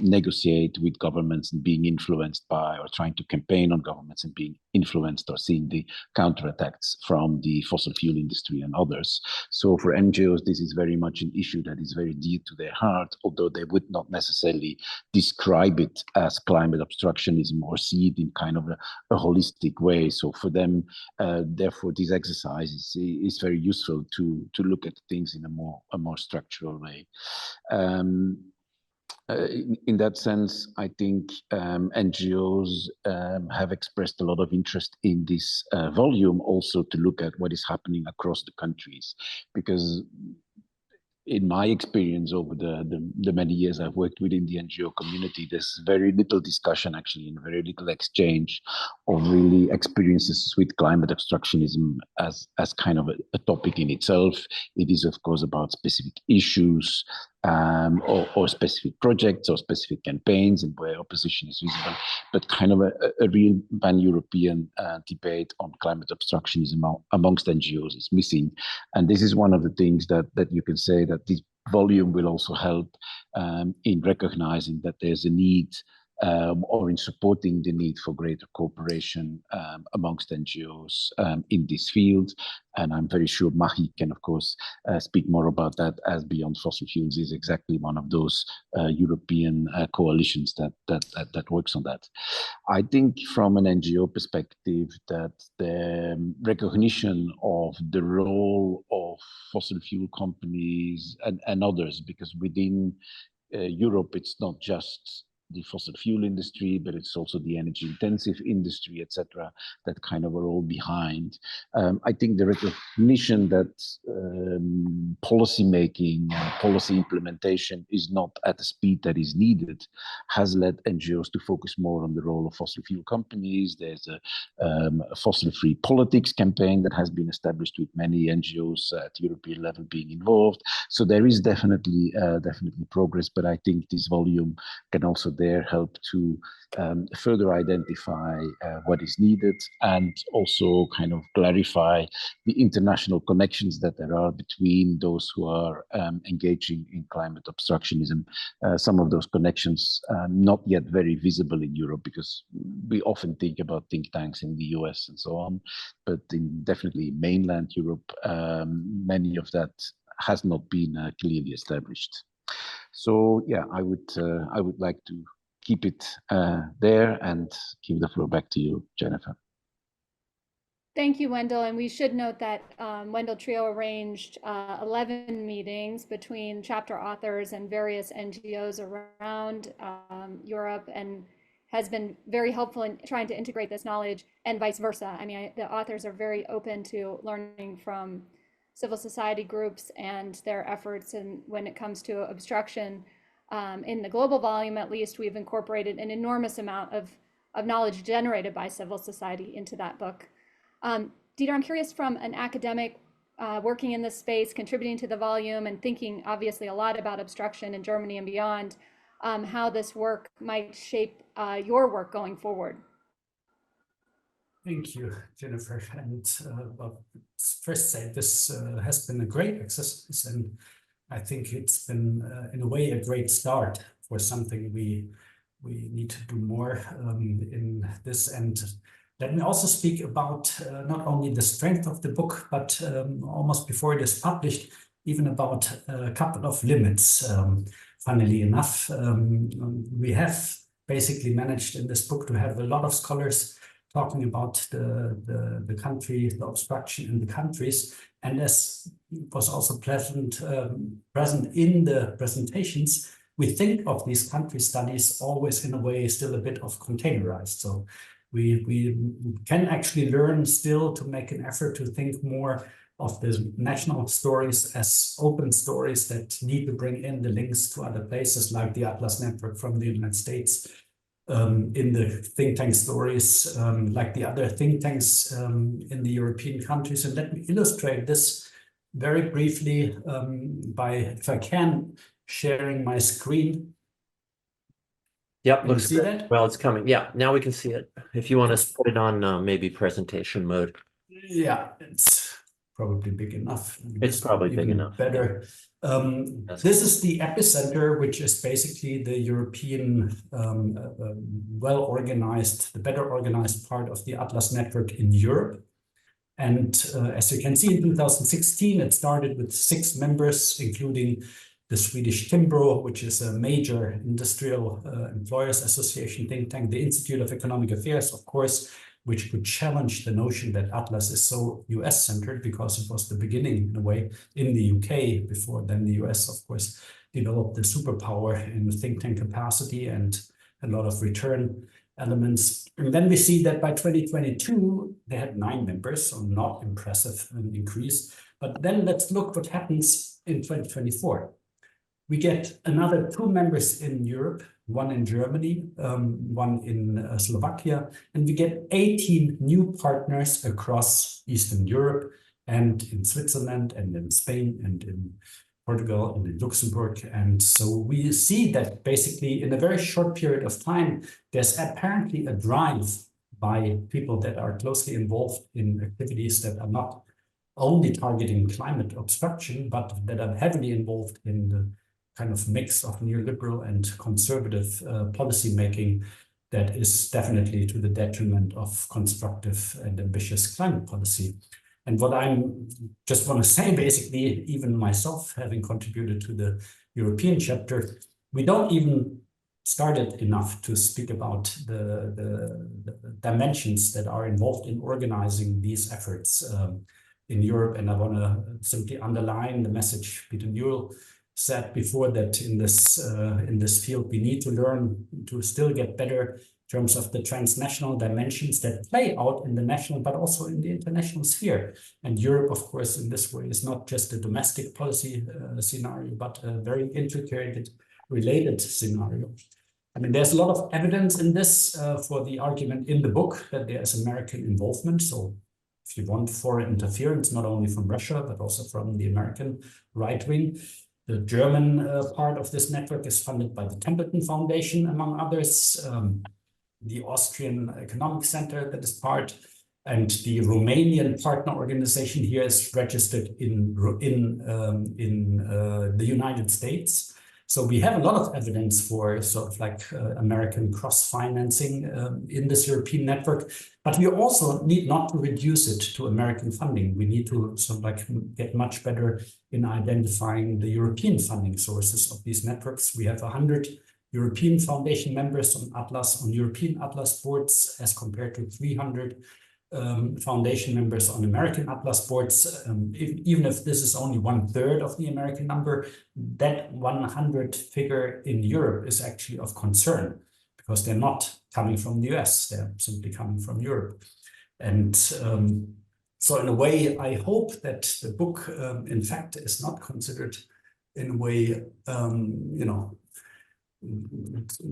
negotiate with governments and being influenced by, or trying to campaign on governments and being influenced or seeing the counterattacks from the fossil fuel industry and others. So for NGOs, this is very much an issue that is very dear to their heart, although they would not necessarily describe it as climate obstructionism or see it in kind of a holistic way. So for them, therefore, this exercise is very useful to look at things in a more structural way. In that sense, I think NGOs have expressed a lot of interest in this volume, also to look at what is happening across the countries, because in my experience over the many years I've worked within the NGO community, there's very little discussion actually and very little exchange of really experiences with climate obstructionism as kind of a topic in itself. It is, of course, about specific issues or specific projects or specific campaigns and where opposition is visible, but kind of a real pan-European debate on climate obstructionism amongst NGOs is missing. And this is one of the things that you can say that this volume will also help in recognizing that there's a need or in supporting the need for greater cooperation amongst NGOs in this field. And I'm very sure Mahi can, of course, speak more about that, as Beyond Fossil Fuels is exactly one of those European coalitions that works on that. I think from an NGO perspective that the recognition of the role of fossil fuel companies and others, because within Europe, it's not just the fossil fuel industry, but it's also the energy intensive industry, etc., that kind of are all behind. I think the recognition that policy making, policy implementation is not at the speed that is needed has led NGOs to focus more on the role of fossil fuel companies. There's a fossil-free politics campaign that has been established with many NGOs at European level being involved. So there is definitely progress, but I think this volume can also there help to further identify what is needed and also kind of clarify the international connections that there are between those who are engaging in climate obstructionism. Some of those connections not yet very visible in Europe, because we often think about think tanks in the US and so on, but in definitely mainland Europe, many of that has not been clearly established. So yeah, I would like to keep it there and give the floor back to you, Jennifer. Thank you, Wendell. And we should note that Wendell Trio arranged 11 meetings between chapter authors and various NGOs around Europe, and has been very helpful in trying to integrate this knowledge, and vice versa. I mean, the authors are very open to learning from civil society groups and their efforts. And when it comes to obstruction, in the global volume, at least, we've incorporated an enormous amount of knowledge generated by civil society into that book. Dieter, I'm curious, from an academic working in this space, contributing to the volume and thinking obviously a lot about obstruction in Germany and beyond, how this work might shape your work going forward. Thank you, Jennifer. And well, first say this has been a great exercise, and I think it's been, in a way, a great start for something we need to do more in this. And let me also speak about not only the strength of the book, but almost before it is published, even about a couple of limits. Funnily enough, we have basically managed in this book to have a lot of scholars talking about the country, the obstruction in the countries. And as was also present in the presentations, we think of these country studies always in a way still a bit of containerized. So we can actually learn still to make an effort to think more of the national stories as open stories that need to bring in the links to other places, like the Atlas Network from the United States, in the think tank stories, like the other think tanks in the European countries. And let me illustrate this very briefly by, if I can, sharing my screen. Yep, Can looks you see good. that? Well, it's coming. Yeah, now we can see it. If you want to put it on maybe presentation mode. Yeah, it's probably big enough. It's probably big enough. Better. This is the epicenter, which is basically the European well-organized, the better organized part of the Atlas network in Europe. And as you can see, in 2016, it started with 6 members, including the Swedish Timbro, which is a major industrial employers association think tank, the Institute of Economic Affairs, of course, which could challenge the notion that Atlas is so US-centered, because it was the beginning, in a way, in the UK, before then the US, of course, developed the superpower in the think tank capacity and a lot of return elements. And then we see that by 2022, they had 9 members, so not impressive increase. But then let's look what happens in 2024. We get another 2 members in Europe, 1 in Germany, 1 in Slovakia, and we get 18 new partners across Eastern Europe and in Switzerland and in Spain and in Portugal and in Luxembourg. And so we see that basically in a very short period of time, there's apparently a drive by people that are closely involved in activities that are not only targeting climate obstruction, but that are heavily involved in the kind of mix of neoliberal and conservative policy making that is definitely to the detriment of constructive and ambitious climate policy. And what I just want to say, basically, even myself having contributed to the European chapter, we don't even started enough to speak about the dimensions that are involved in organizing these efforts in Europe. And I want to simply underline the message Peter Newell said before, that in this field we need to learn to still get better in terms of the transnational dimensions that play out in the national but also in the international sphere. And Europe, of course, in this way is not just a domestic policy scenario, but a very integrated, related scenario. I mean, there's a lot of evidence in this for the argument in the book that there is American involvement. So if you want foreign interference, not only from Russia, but also from the American right wing. The German part of this network is funded by the Templeton Foundation, among others, the Austrian Economic Center that is part, and the Romanian partner organization here is registered in the United States. So we have a lot of evidence for sort of like American cross-financing in this European network, but we also need not to reduce it to American funding. We need to sort of like get much better in identifying the European funding sources of these networks. We have 100 European Foundation members on Atlas, on European Atlas boards, as compared to 300 foundation members on American Atlas boards. Even if this is only 1/3 of the American number, that 100 figure in Europe is actually of concern, because they're not coming from the US, they're simply coming from Europe. And so in a way, I hope that the book, in fact, is not considered in a way, you know,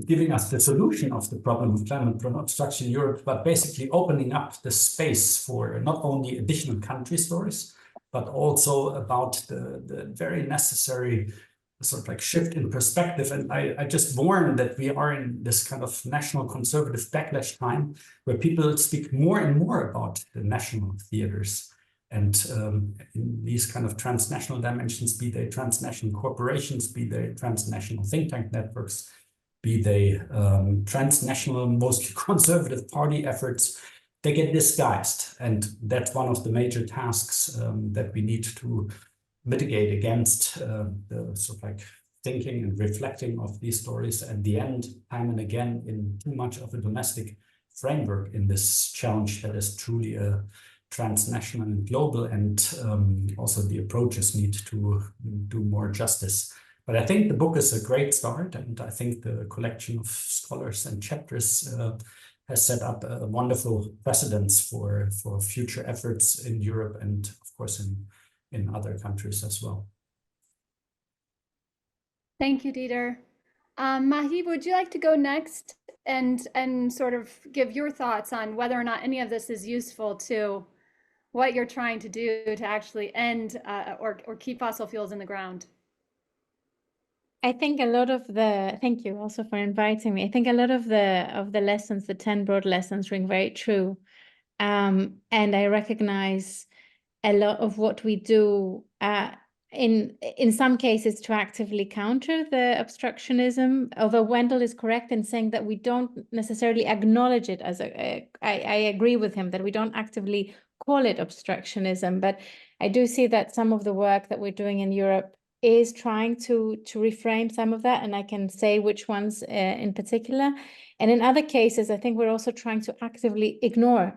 giving us the solution of the problem of climate obstruction in Europe, but basically opening up the space for not only additional country stories, but also about the very necessary sort of like shift in perspective. And I just warn that we are in this kind of national conservative backlash time where people speak more and more about the national theaters. And in these kind of transnational dimensions, be they transnational corporations, be they transnational think tank networks, be they transnational, mostly conservative party efforts, they get disguised. And that's one of the major tasks that we need to mitigate against, the sort of like thinking and reflecting of these stories at the end, time and again, in too much of a domestic framework in this challenge that is truly a transnational and global, and also the approaches need to do more justice But I think the book is a great start, and I think the collection of scholars and chapters has set up a wonderful precedence for future efforts in Europe and, of course, in other countries as well. Thank you, Dieter. Mahi, would you like to go next and sort of give your thoughts on whether or not any of this is useful to what you're trying to do to actually end or keep fossil fuels in the ground? I think a lot of the, thank you also for inviting me. I think a lot of the lessons, the 10 broad lessons, ring very true. And I recognize a lot of what we do in some cases to actively counter the obstructionism, although Wendell is correct in saying that we don't necessarily acknowledge it as I agree with him that we don't actively call it obstructionism, but I do see that some of the work that we're doing in Europe is trying to reframe some of that, and I can say which ones in particular. And in other cases, I think we're also trying to actively ignore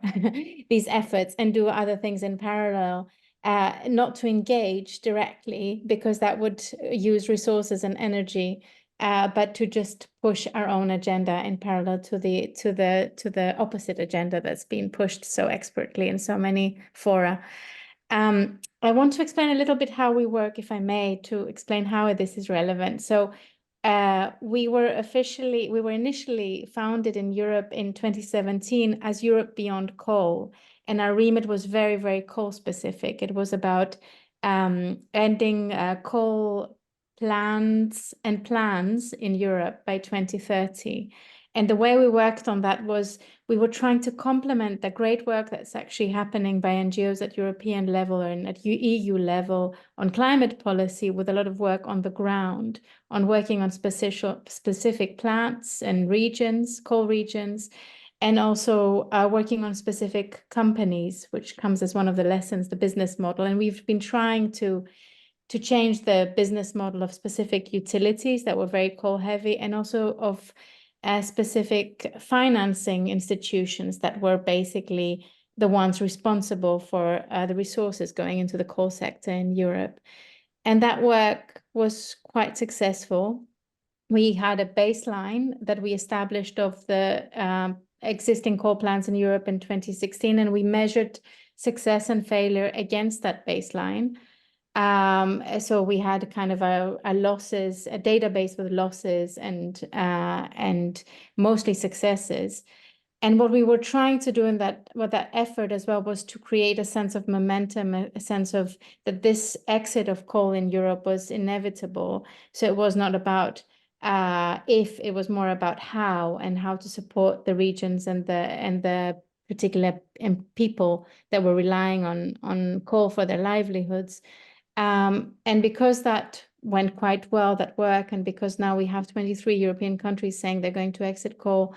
these efforts and do other things in parallel, not to engage directly because that would use resources and energy, but to just push our own agenda in parallel to the opposite agenda that's being pushed so expertly in so many fora. I want to explain a little bit how we work, if I may, to explain how this is relevant. So we were initially founded in Europe in 2017 as Europe Beyond Coal, and our remit was very, very coal specific. It was about ending coal plans in Europe by 2030. And the way we worked on that was we were trying to complement the great work that's actually happening by NGOs at European level and at EU level on climate policy, with a lot of work on the ground, on working on specific plants and regions, coal regions, and also working on specific companies, which comes as one of the lessons, the business model. And we've been trying to change the business model of specific utilities that were very coal heavy, and also of specific financing institutions that were basically the ones responsible for the resources going into the coal sector in Europe. And that work was quite successful. We had a baseline that we established of the existing coal plants in Europe in 2016, and we measured success and failure against that baseline. So we had kind of a database with losses and mostly successes. And what we were trying to do in that effort as well was to create a sense of momentum, a sense of that this exit of coal in Europe was inevitable. So it was not about if, it was more about how, and how to support the regions and the particular people that were relying on coal for their livelihoods. And because that went quite well, that work, and because now we have 23 European countries saying they're going to exit coal,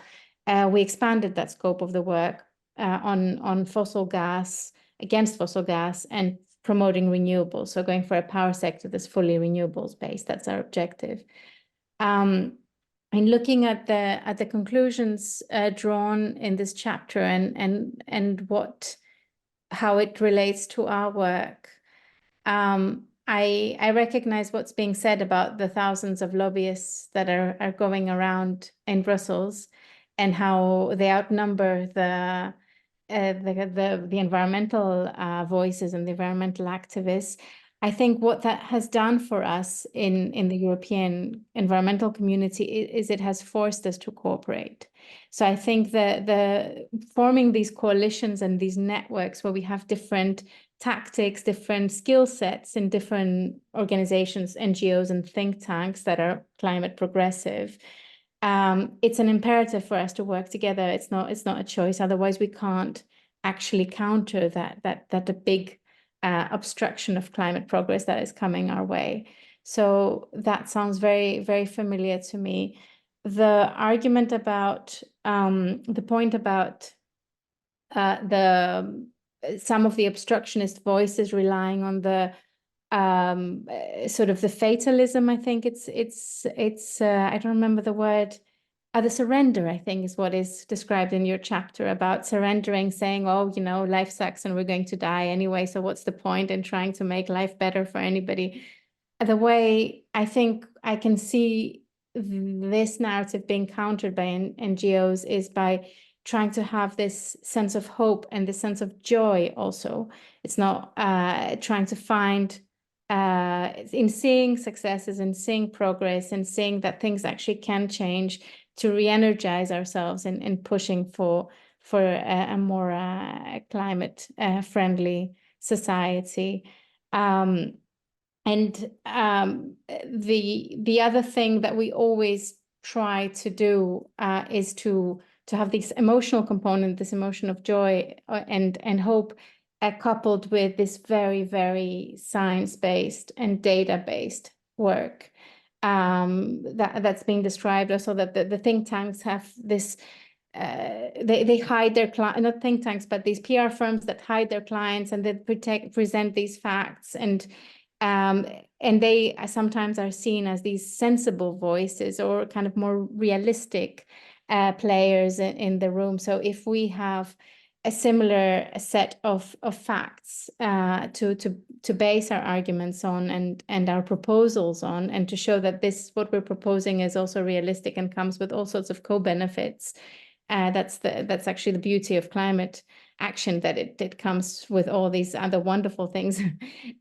we expanded that scope of the work on fossil gas, against fossil gas, and promoting renewables. So going for a power sector that's fully renewables based, that's our objective. And looking at the conclusions drawn in this chapter and how it relates to our work, I recognize what's being said about the thousands of lobbyists that are going around in Brussels, and how they outnumber the environmental voices and the environmental activists. I think what that has done for us in the European environmental community is it has forced us to cooperate. So I think the forming these coalitions and these networks where we have different tactics, different skill sets in different organizations, NGOs and think tanks that are climate progressive, it's an imperative for us to work together. It's not a choice. Otherwise, we can't actually counter that big obstruction of climate progress that is coming our way. So that sounds very, very familiar to me. The argument about the point about some of the obstructionist voices relying on the sort of the fatalism, I think it's I don't remember the word. The surrender, I think, is what is described in your chapter about surrendering, saying, oh, you know, life sucks and we're going to die anyway, so what's the point in trying to make life better for anybody? the way I think I can see this narrative being countered by NGOs is by trying to have this sense of hope and this sense of joy also. It's not trying to find in seeing successes and seeing progress and seeing that things actually can change, to re-energize ourselves in pushing for a more climate friendly society. The other thing that we always try to do is to have this emotional component, this emotion of joy and hope, coupled with this very, very science-based and data-based work that's being described also, that the think tanks have this, they hide their not think tanks, but these PR firms that hide their clients and they present these facts, and they sometimes are seen as these sensible voices or kind of more realistic players in the room. So if we have a similar set of facts to base our arguments on and our proposals on, and to show that what we're proposing is also realistic and comes with all sorts of co-benefits, that's actually the beauty of climate action, that it comes with all these other wonderful things,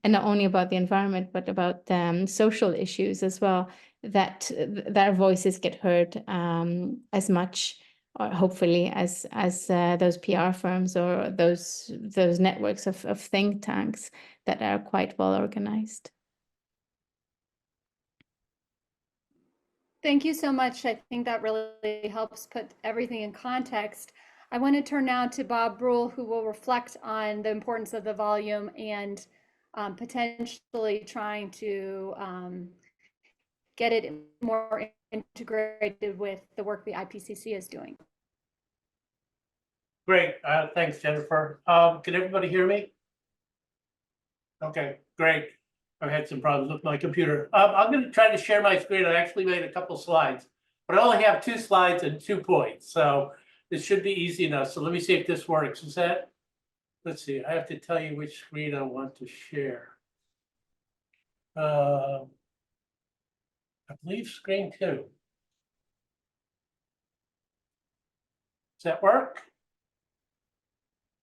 and not only about the environment but about social issues as well, that their voices get heard as much, or hopefully as those PR firms or those networks of think tanks that are quite well organized. Thank you so much. I think that really helps put everything in context. I want to turn now to Bob Brule, who will reflect on the importance of the volume and potentially trying to get it more integrated with the work the IPCC is doing. Great. Thanks, Jennifer. Can everybody hear me? Okay, great. I've had some problems with my computer. I'm going to try to share my screen. I actually made a couple slides, but I only have 2 slides and 2 points. So this should be easy enough. So let me see if this works. Is that? Let's see. I have to tell you which screen I want to share. I believe screen 2. Does that work?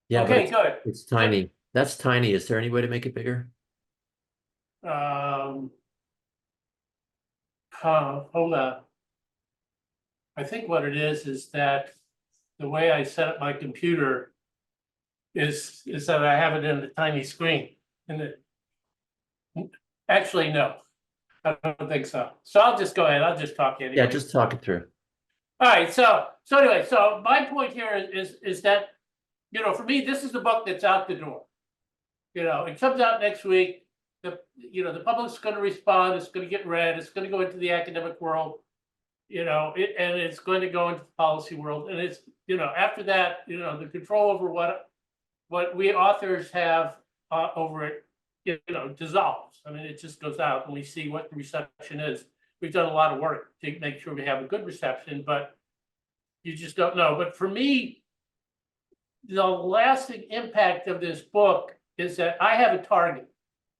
Yeah, okay, good. It's tiny. That's tiny. Is there any way to make it bigger? Hold on. I think what it is that the way I set up my computer is that I have it in a tiny screen. And actually, no, I don't think so. So I'll just go ahead. I'll just talk anyway. Yeah, just talk it through. All right. So anyway, so my point here is that, you know, for me, this is a book that's out the door. You know, it comes out next week. The public's going to respond. It's going to get read. It's going to go into the academic world. You know, and it's going to go into the policy world. And it's, you know, after that, you know, the control over what we authors have over it, you know, dissolves. I mean, it just goes out and we see what the reception is. We've done a lot of work to make sure we have a good reception, but you just don't know. But for me, the lasting impact of this book is that I have a target.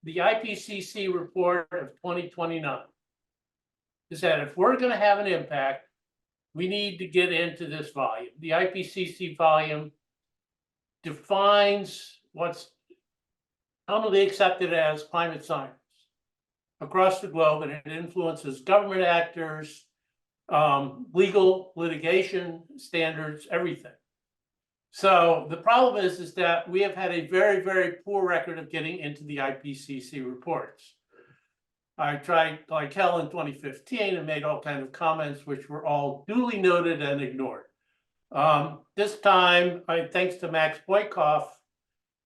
The IPCC report of 2029 is that if we're going to have an impact, we need to get into this volume. The IPCC volume defines what's commonly accepted as climate science across the globe, and it influences government actors, legal litigation standards, everything. So the problem is that we have had a very, very poor record of getting into the IPCC reports. I tried like hell in 2015 and made all kinds of comments, which were all duly noted and ignored. This time, thanks to Max Boykoff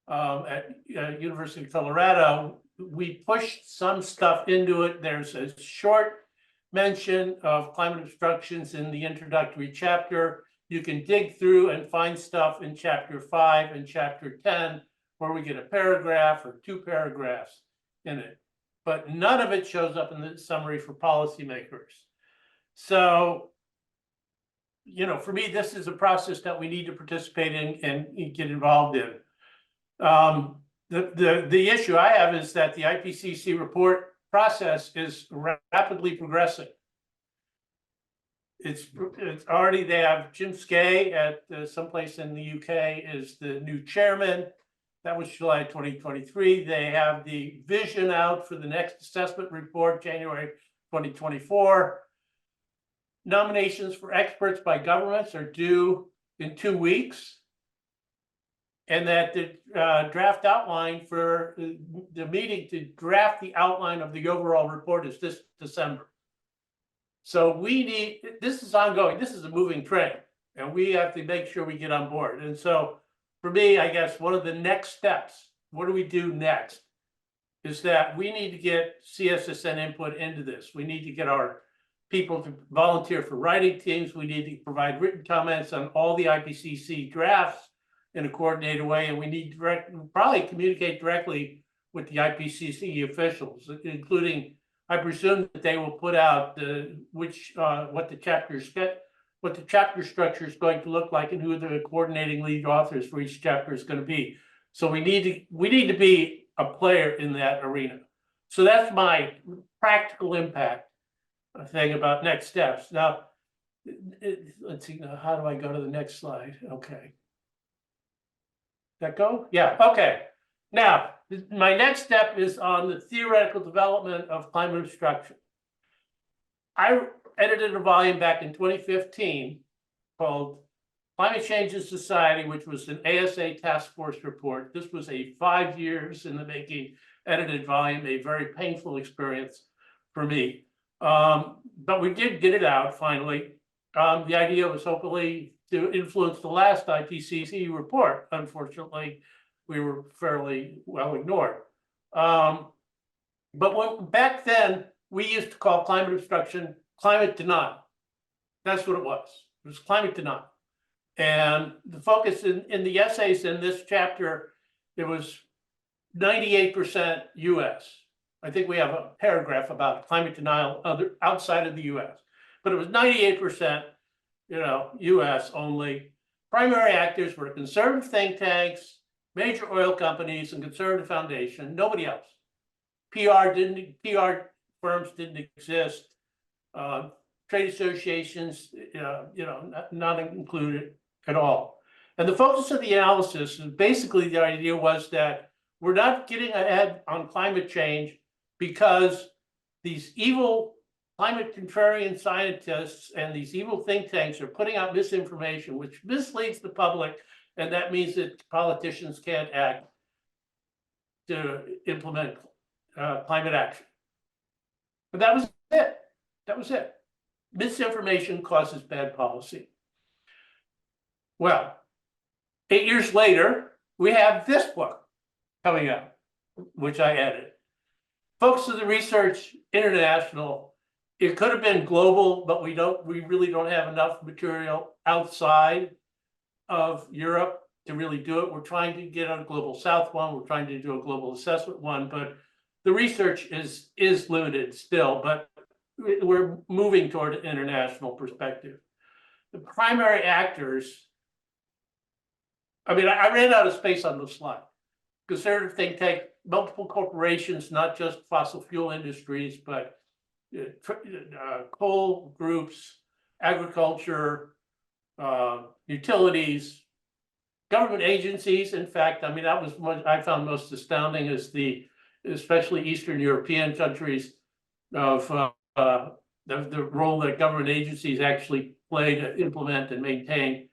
at University of Colorado, we pushed some stuff into it. There's a short mention of climate obstructions in the introductory chapter. You can dig through and find stuff in chapter 5 and chapter 10 where we get a paragraph or 2 paragraphs in it. But none of it shows up in the summary for policymakers. So, you know, for me, this is a process that we need to participate in and get involved in. The issue I have is that the IPCC report process is rapidly progressing. It's already, they have Jim Skay at someplace in the UK is the new chairman. That was July 2023. They have the vision out for the next assessment report, January 2024. Nominations for experts by governments are due in 2 weeks. And that the draft outline for the meeting to draft the outline of the overall report is this December. So we need, this is ongoing, this is a moving train, and we have to make sure we get on board. And so for me, I guess one of the next steps, what do we do next, is that we need to get CSSN input into this. We need to get our people to volunteer for writing teams. We need to provide written comments on all the IPCC drafts in a coordinated way, and we need to probably communicate directly with the IPCC officials, including, I presume that they will put out what the chapter structure is going to look like and who the coordinating lead authors for each chapter is going to be. So we need to be a player in that arena. So that's my practical impact thing about next steps. Now, let's see, now how do I go to the next slide? Okay. That go? Yeah, okay. Now, my next step is on the theoretical development of climate obstruction. I edited a volume back in 2015 called Climate Change in Society, which was an ASA task force report. This was a 5 years in the making edited volume, a very painful experience for me. But we did get it out finally. The idea was hopefully to influence the last IPCC report. Unfortunately, we were fairly well ignored. But back then, we used to call climate obstruction climate denial. That's what it was. It was climate denial. And the focus in the essays in this chapter, it was 98% US. I think we have a paragraph about climate denial outside of the US, but it was 98%, US only. Primary actors were conservative think tanks, major oil companies, and conservative foundation. Nobody else. PR firms didn't exist. Trade associations, not included at all. And the focus of the analysis is basically the idea was that we're not getting ahead on climate change because these evil climate contrarian scientists and these evil think tanks are putting out misinformation, which misleads the public, and that means that politicians can't act to implement climate action. But that was it. That was it. Misinformation causes bad policy. Well, 8 years later, we have this book coming out, which I edited. Focus of the Research International. It could have been global, but we really don't have enough material outside of Europe to really do it. We're trying to get on a Global South one. We're trying to do a global assessment one, but the research is limited still, but we're moving toward an international perspective. The primary actors, I ran out of space on the slide. Conservative think tank, multiple corporations, not just fossil fuel industries, but coal groups, agriculture, utilities, government agencies. In fact, that was what I found most astounding is especially Eastern European countries of the role that government agencies actually play to implement and maintain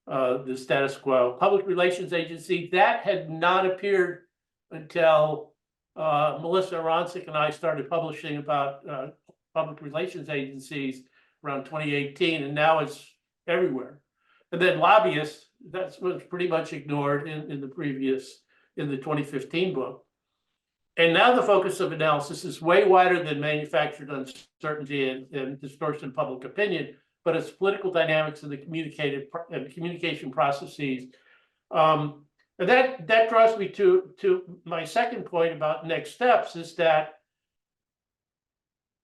the status quo. Public relations agency, that had not appeared until Melissa Aronczyk and I started publishing about public relations agencies around 2018, and now it's everywhere. And then lobbyists, that was pretty much ignored in the 2015 book. And now the focus of analysis is way wider than manufactured uncertainty and distortion of public opinion, but it's political dynamics and the communication processes. And that draws me to my second point about next steps, is that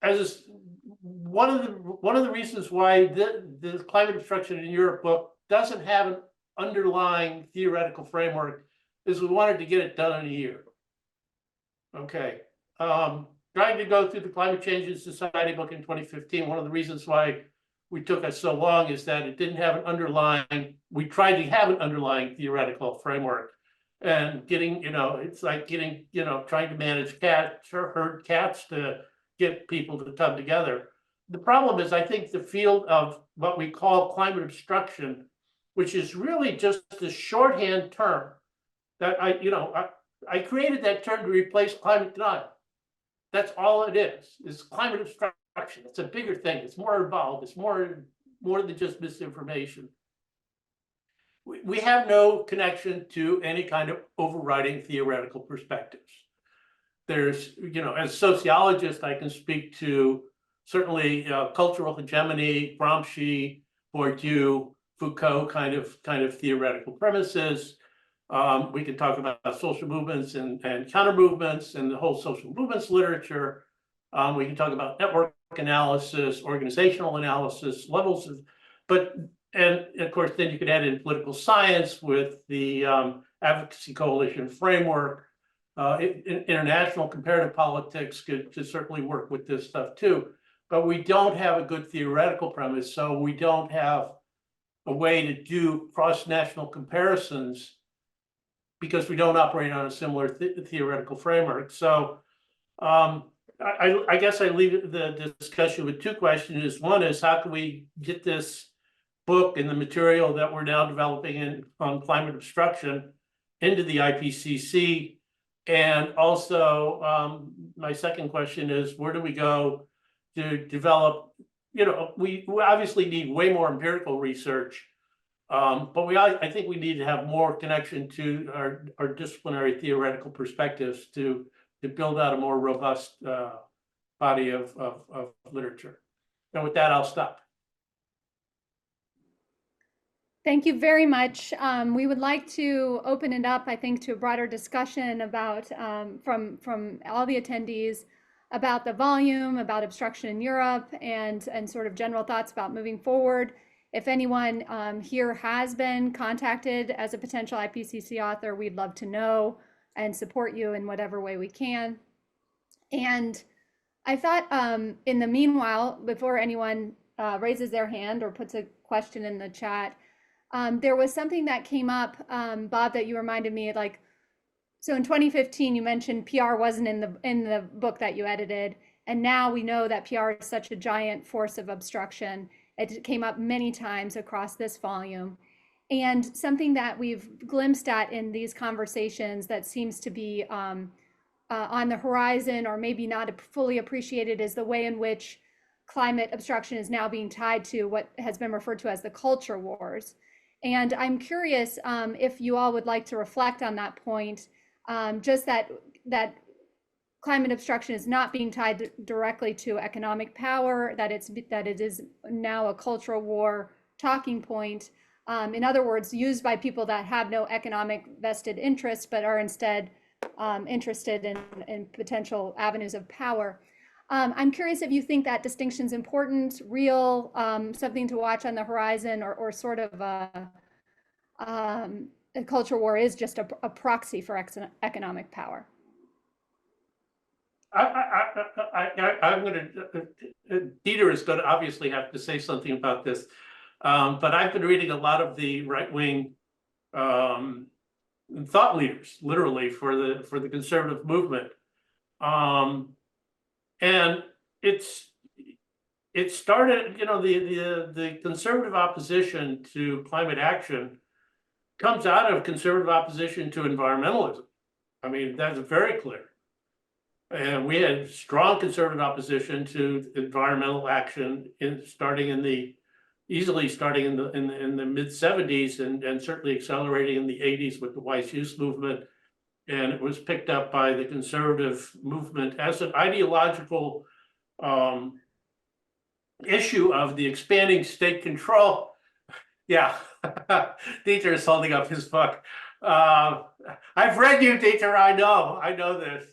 as one of the reasons why the climate obstruction in Europe book doesn't have an underlying theoretical framework is we wanted to get it done in a year. Okay, trying to go through the Climate Change in Society book in 2015, one of the reasons why we took us so long is that it didn't have an underlying, we tried to have an underlying theoretical framework. And getting, it's like getting, trying to manage cats or herd cats to get people to come together. The problem is, I think the field of what we call climate obstruction, which is really just a shorthand term that I created that term to replace climate denial. That's all it is climate obstruction. It's a bigger thing. It's more involved. It's more than just misinformation. We have no connection to any kind of overriding theoretical perspectives. There's, as a sociologist, I can speak to certainly cultural hegemony, Gramsci, Bourdieu, Foucault kind of theoretical premises. We can talk about social movements and counter movements and the whole social movements literature. We can talk about network analysis, organizational analysis, levels of, and of course, then you could add in political science with the advocacy coalition framework. International comparative politics could certainly work with this stuff too. But we don't have a good theoretical premise, so we don't have a way to do cross-national comparisons because we don't operate on a similar theoretical framework. So I guess I leave the discussion with two questions. One is, how can we get this book and the material that we're now developing on climate obstruction into the IPCC? And also, my second question is, where do we go to develop, we obviously need way more empirical research, but I think we need to have more connection to our disciplinary theoretical perspectives to build out a more robust body of literature. And with that, I'll stop. Thank you very much. We would like to open it up, I think, to a broader discussion about, from all the attendees, about the volume, about obstruction in Europe, and sort of general thoughts about moving forward. If anyone here has been contacted as a potential IPCC author, we'd love to know and support you in whatever way we can. And I thought in the meanwhile, before anyone raises their hand or puts a question in the chat, there was something that came up, Bob, that you reminded me, like, so in 2015, you mentioned PR wasn't in the book that you edited, and now we know that PR is such a giant force of obstruction. It came up many times across this volume. And something that we've glimpsed at in these conversations that seems to be on the horizon, or maybe not fully appreciated, is the way in which climate obstruction is now being tied to what has been referred to as the culture wars. And I'm curious if you all would like to reflect on that point, just that climate obstruction is not being tied directly to economic power, that it is now a cultural war talking point. In other words, used by people that have no economic vested interest, but are instead interested in potential avenues of power. I'm curious if you think that distinction is important, real, something to watch on the horizon, or sort of a culture war is just a proxy for economic power. I'm going to, Dieter is going to obviously have to say something about this, but I've been reading a lot of the right-wing thought leaders, literally, for the conservative movement. And it started, the conservative opposition to climate action comes out of conservative opposition to environmentalism. I mean, that's very clear. And we had strong conservative opposition to environmental action starting in the mid 70s and certainly accelerating in the 80s with the wise use movement. And it was picked up by the conservative movement as an ideological issue of the expanding state control. Yeah, Dieter is holding up his book. I've read you, Dieter. I know this.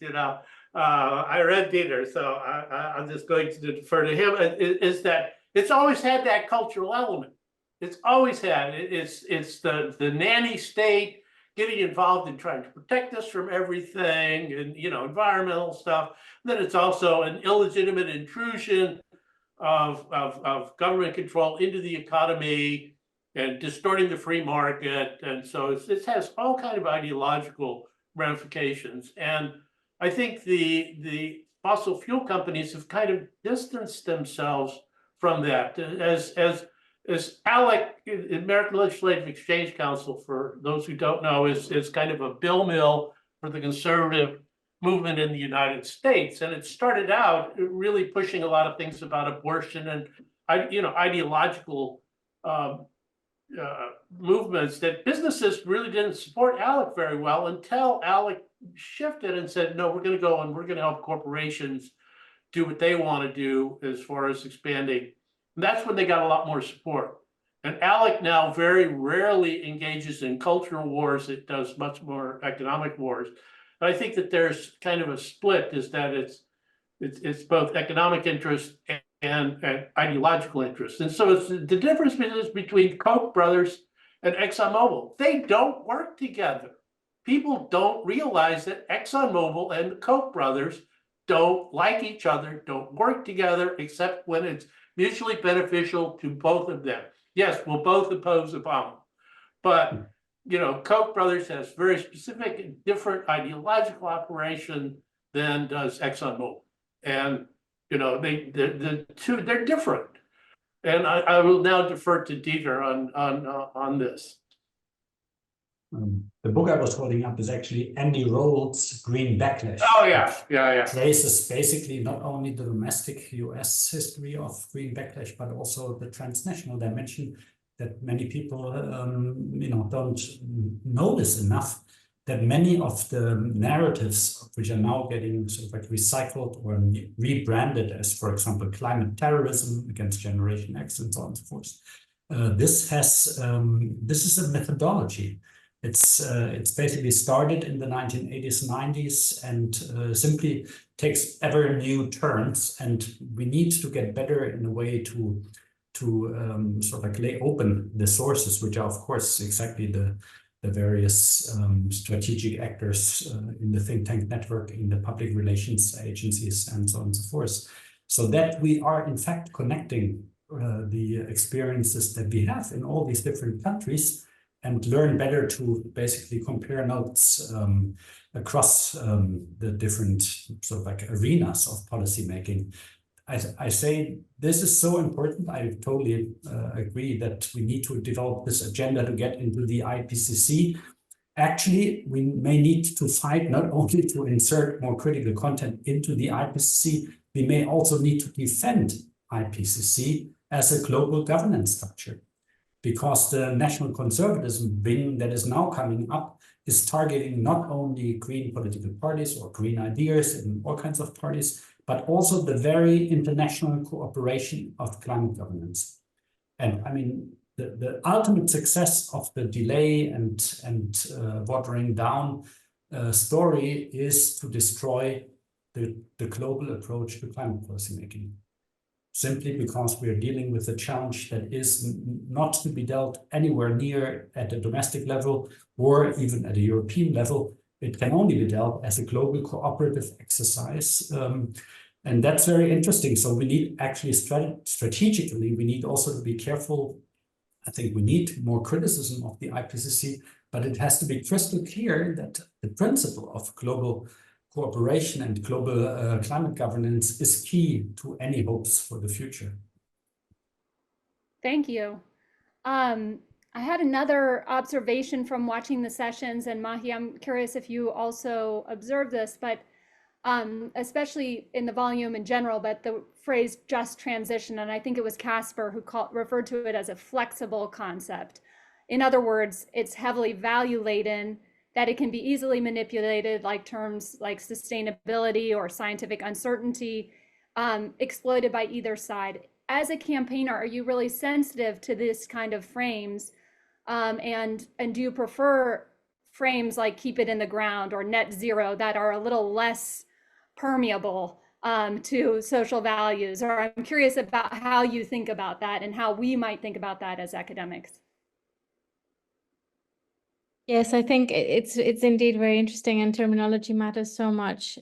I read Dieter, so I'm just going to defer to him. Is that it's always had that cultural element. It's always had. It's the nanny state. getting involved in trying to protect us from everything and, you know, environmental stuff. Then it's also an illegitimate intrusion of government control into the economy and distorting the free market. And so it has all kind of ideological ramifications. And I think the fossil fuel companies have kind of distanced themselves from that. As ALEC, American Legislative Exchange Council, for those who don't know, is kind of a bill mill for the conservative movement in the United States. And it started out really pushing a lot of things about abortion and, you know, ideological movements that businesses really didn't support ALEC very well until ALEC shifted and said, no, we're going to go and we're going to help corporations do what they want to do as far as expanding. And that's when they got a lot more support. And ALEC now very rarely engages in cultural wars. It does much more economic wars. But I think that there's kind of a split, is that it's both economic interest and ideological interest. And so it's the difference between Koch brothers and ExxonMobil. They don't work together. People don't realize that ExxonMobil and the Koch brothers don't like each other, don't work together, except when it's mutually beneficial to both of them. Yes, we'll both oppose Obama, but you know, Koch brothers has very specific and different ideological operation than does ExxonMobil, and you know, they're different. And I will now defer to Dieter on this. The book I was holding up is actually Andy Roll's Green Backlash. Oh yeah. Traces basically not only the domestic US history of green backlash, but also the transnational dimension that many people you know, don't notice enough, that many of the narratives which are now getting sort of like recycled or rebranded as, for example, climate terrorism against Generation X and so on and so forth. This is a methodology. It's basically started in the 1980s, 90s, and simply takes ever new turns. And we need to get better in a way to sort of like lay open the sources, which are, of course, exactly the various strategic actors in the think tank network, in the public relations agencies, and so on and so forth. So that we are, in fact, connecting the experiences that we have in all these different countries, and learn better to basically compare notes across the different sort of like arenas of policymaking. I say this is so important. I totally agree that we need to develop this agenda to get into the IPCC. Actually, we may need to fight not only to insert more critical content into the IPCC, we may also need to defend IPCC as a global governance structure, because the national conservatism wing that is now coming up is targeting not only green political parties or green ideas in all kinds of parties, but also the very international cooperation of climate governance. And I mean, the ultimate success of the delay and watering down story is to destroy the global approach to climate policymaking. Simply because we are dealing with a challenge that is not to be dealt anywhere near at a domestic level or even at a European level. It can only be dealt as a global cooperative exercise. And that's very interesting. So we need actually strategically, we need also to be careful. I think we need more criticism of the IPCC, but it has to be crystal clear that the principle of global cooperation and global climate governance is key to any hopes for the future. Thank you. I had another observation from watching the sessions, and Mahi, I'm curious if you also observed this, but especially in the volume in general, but the phrase just transition, and I think it was Kacper who referred to it as a flexible concept. In other words, it's heavily value laden, that it can be easily manipulated, like terms like sustainability or scientific uncertainty, exploited by either side. As a campaigner, are you really sensitive to this kind of frames? And do you prefer frames like keep it in the ground or net zero that are a little less permeable to social values? Or I'm curious about how you think about that and how we might think about that as academics. Yes, I think it's indeed very interesting, and terminology matters so much.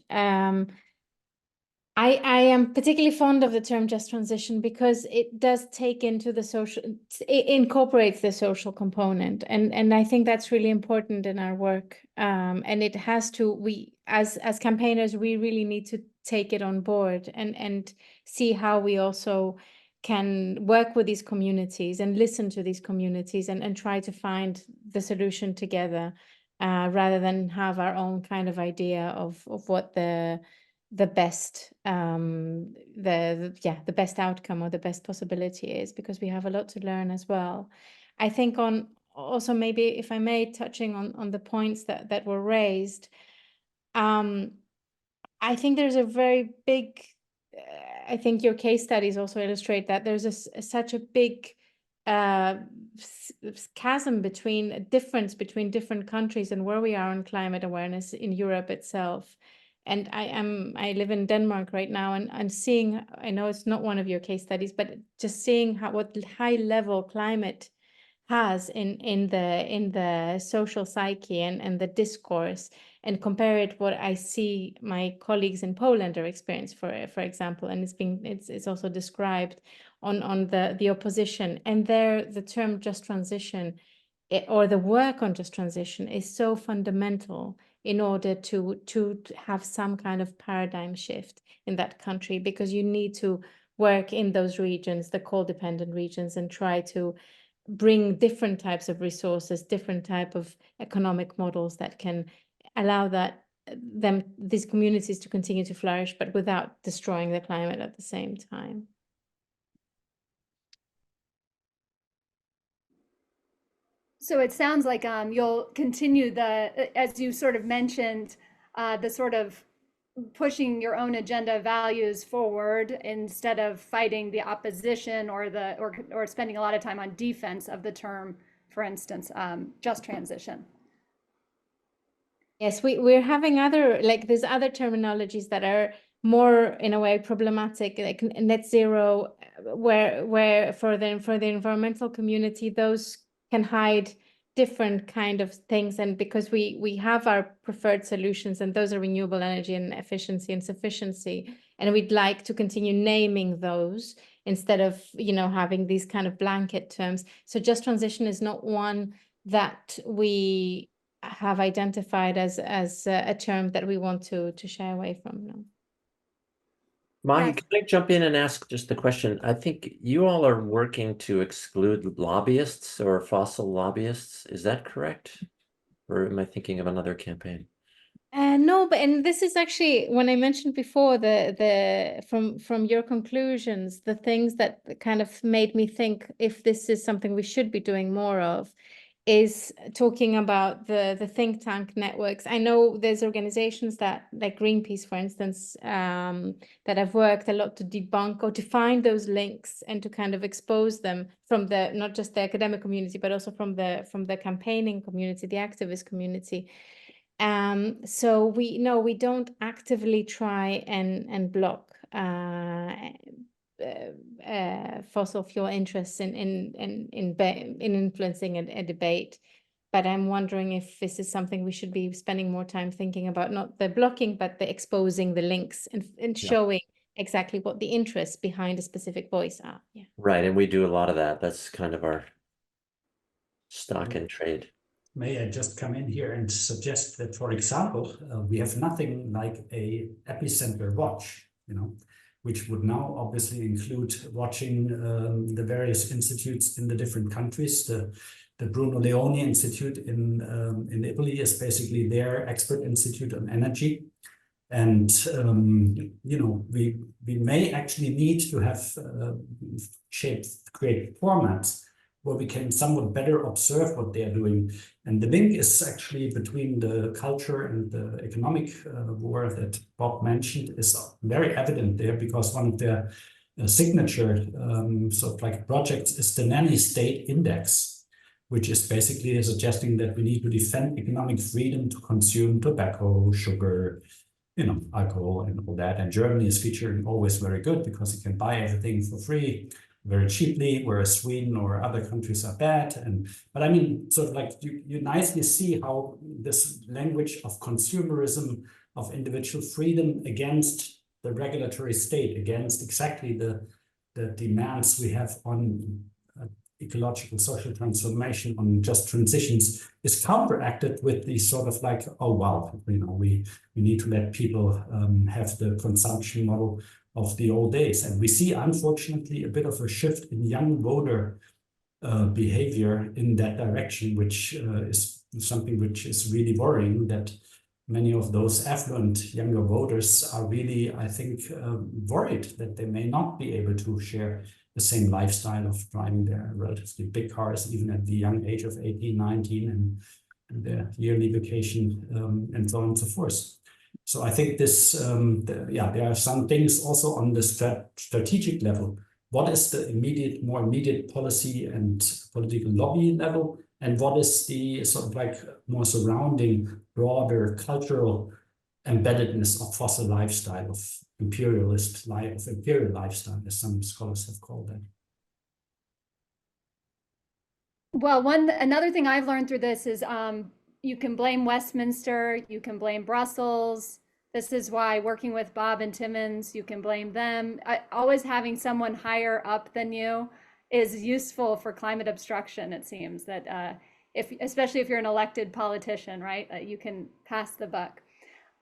I am particularly fond of the term just transition because it does take into the social, it incorporates the social component, and I think that's really important in our work. And it has to, we as campaigners, we really need to take it on board and see how we also can work with these communities and listen to these communities and try to find the solution together, rather than have our own kind of idea of what the best the best outcome or the best possibility is, because we have a lot to learn as well. I think on also, maybe if I may, touching on the points that were raised, I think there's a very big I think your case studies also illustrate that there's such a big chasm between, a difference between different countries and where we are on climate awareness in Europe itself. And I live in Denmark right now, and seeing, I know it's not one of your case studies, but just seeing what high level climate has in the social psyche and the discourse, and compare it what I see my colleagues in Poland are experiencing, for example, and it's also described on the opposition, and there the term just transition or the work on just transition is so fundamental in order to have some kind of paradigm shift in that country, because you need to work in those regions, the coal-dependent regions, and try to bring different types of resources, different type of economic models that can allow these communities to continue to flourish, but without destroying the climate at the same time. So it sounds like you'll continue as you sort of mentioned, the sort of pushing your own agenda values forward instead of fighting the opposition or spending a lot of time on defense of the term, for instance, just transition. Yes, we're having there's other terminologies that are more, in a way, problematic, like net zero, where for the environmental community, those can hide different kind of things, and because we have our preferred solutions, and those are renewable energy and efficiency and sufficiency, and we'd like to continue naming those instead of having these kind of blanket terms. So just transition is not one that we have identified as a term that we want to shy away from. No. Mahi, can I jump in and ask just a question? I think you all are working to exclude lobbyists or fossil lobbyists. Is that correct? Or am I thinking of another campaign? No, and this is actually, when I mentioned before, from your conclusions, the things that kind of made me think if this is something we should be doing more of, is talking about the think tank networks. I know there's organizations that, like Greenpeace, for instance, that have worked a lot to debunk or to find those links and to kind of expose them from not just the academic community, but also from the campaigning community, the activist community. So we don't actively try and block fossil fuel interests in influencing a debate, but I'm wondering if this is something we should be spending more time thinking about, not the blocking, but the exposing the links and showing exactly what the interests behind a specific voice are. Yeah. Right, and we do a lot of that. That's kind of our stock in trade. May I just come in here and suggest that, for example, we have nothing like a epicenter watch, which would now obviously include watching the various institutes in the different countries. The Bruno Leoni Institute in Italy is basically their expert institute on energy. And, we may actually need to have create formats where we can somewhat better observe what they're doing. And the link is actually between the culture and the economic war that Bob mentioned is very evident there, because one of their signature sort of like projects is the Nanny State Index, which is basically suggesting that we need to defend economic freedom to consume tobacco, sugar, alcohol and all that. And Germany is featuring always very good because you can buy everything for free. very cheaply, whereas Sweden or other countries are bad. But I mean, sort of like you nicely see how this language of consumerism, of individual freedom against the regulatory state, against exactly the demands we have on ecological social transformation, on just transitions, is counteracted with the sort of like, oh wow, you know, we need to let people have the consumption model of the old days. And we see, unfortunately, a bit of a shift in young voter behavior in that direction, which is something which is really worrying, that many of those affluent younger voters are really, I think, worried that they may not be able to share the same lifestyle of driving their relatively big cars, even at the young age of 18, 19, and their yearly vacation, and so on and so forth. So I think this, there are some things also on the strategic level. What is the more immediate policy and political lobby level? And what is the sort of like more surrounding, broader cultural embeddedness of fossil lifestyle, of imperial lifestyle, as some scholars have called that? Well, another thing I've learned through this is you can blame Westminster, you can blame Brussels. This is why working with Bob and Timmins, you can blame them. Always having someone higher up than you is useful for climate obstruction, it seems, that especially if you're an elected politician, right, you can pass the buck.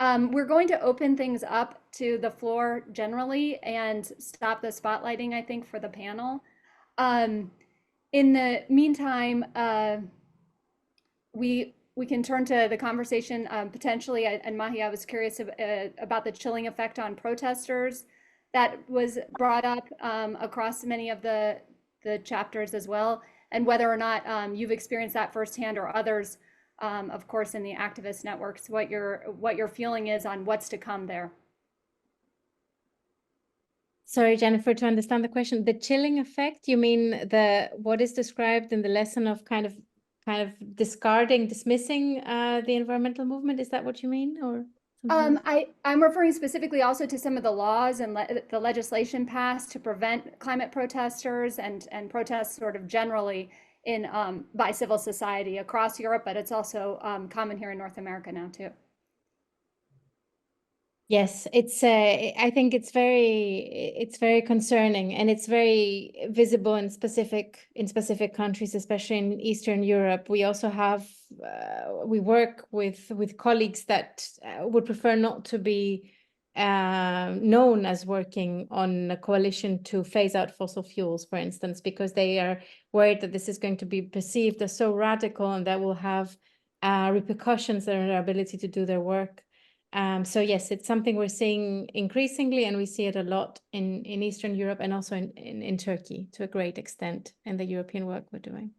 We're going to open things up to the floor generally and stop the spotlighting, I think, for the panel. In the meantime, we can turn to the conversation potentially, and Mahi, I was curious about the chilling effect on protesters that was brought up across many of the chapters as well, and whether or not you've experienced that firsthand, or others, of course, in the activist networks, what your feeling is on what's to come there. Sorry, Jennifer, to understand the question, the chilling effect, you mean what is described in the lesson of kind of dismissing the environmental movement? Is that what you mean, or? I'm referring specifically also to some of the laws and the legislation passed to prevent climate protesters and protests sort of generally by civil society across Europe, but it's also common here in North America now too. Yes, I think it's very concerning, and it's very visible in specific countries, especially in Eastern Europe. We also have we work with colleagues that would prefer not to be known as working on a coalition to phase out fossil fuels, for instance, because they are worried that this is going to be perceived as so radical and that will have repercussions on their ability to do their work. So yes, it's something we're seeing increasingly, and we see it a lot in Eastern Europe and also in Turkey to a great extent in the European work we're doing.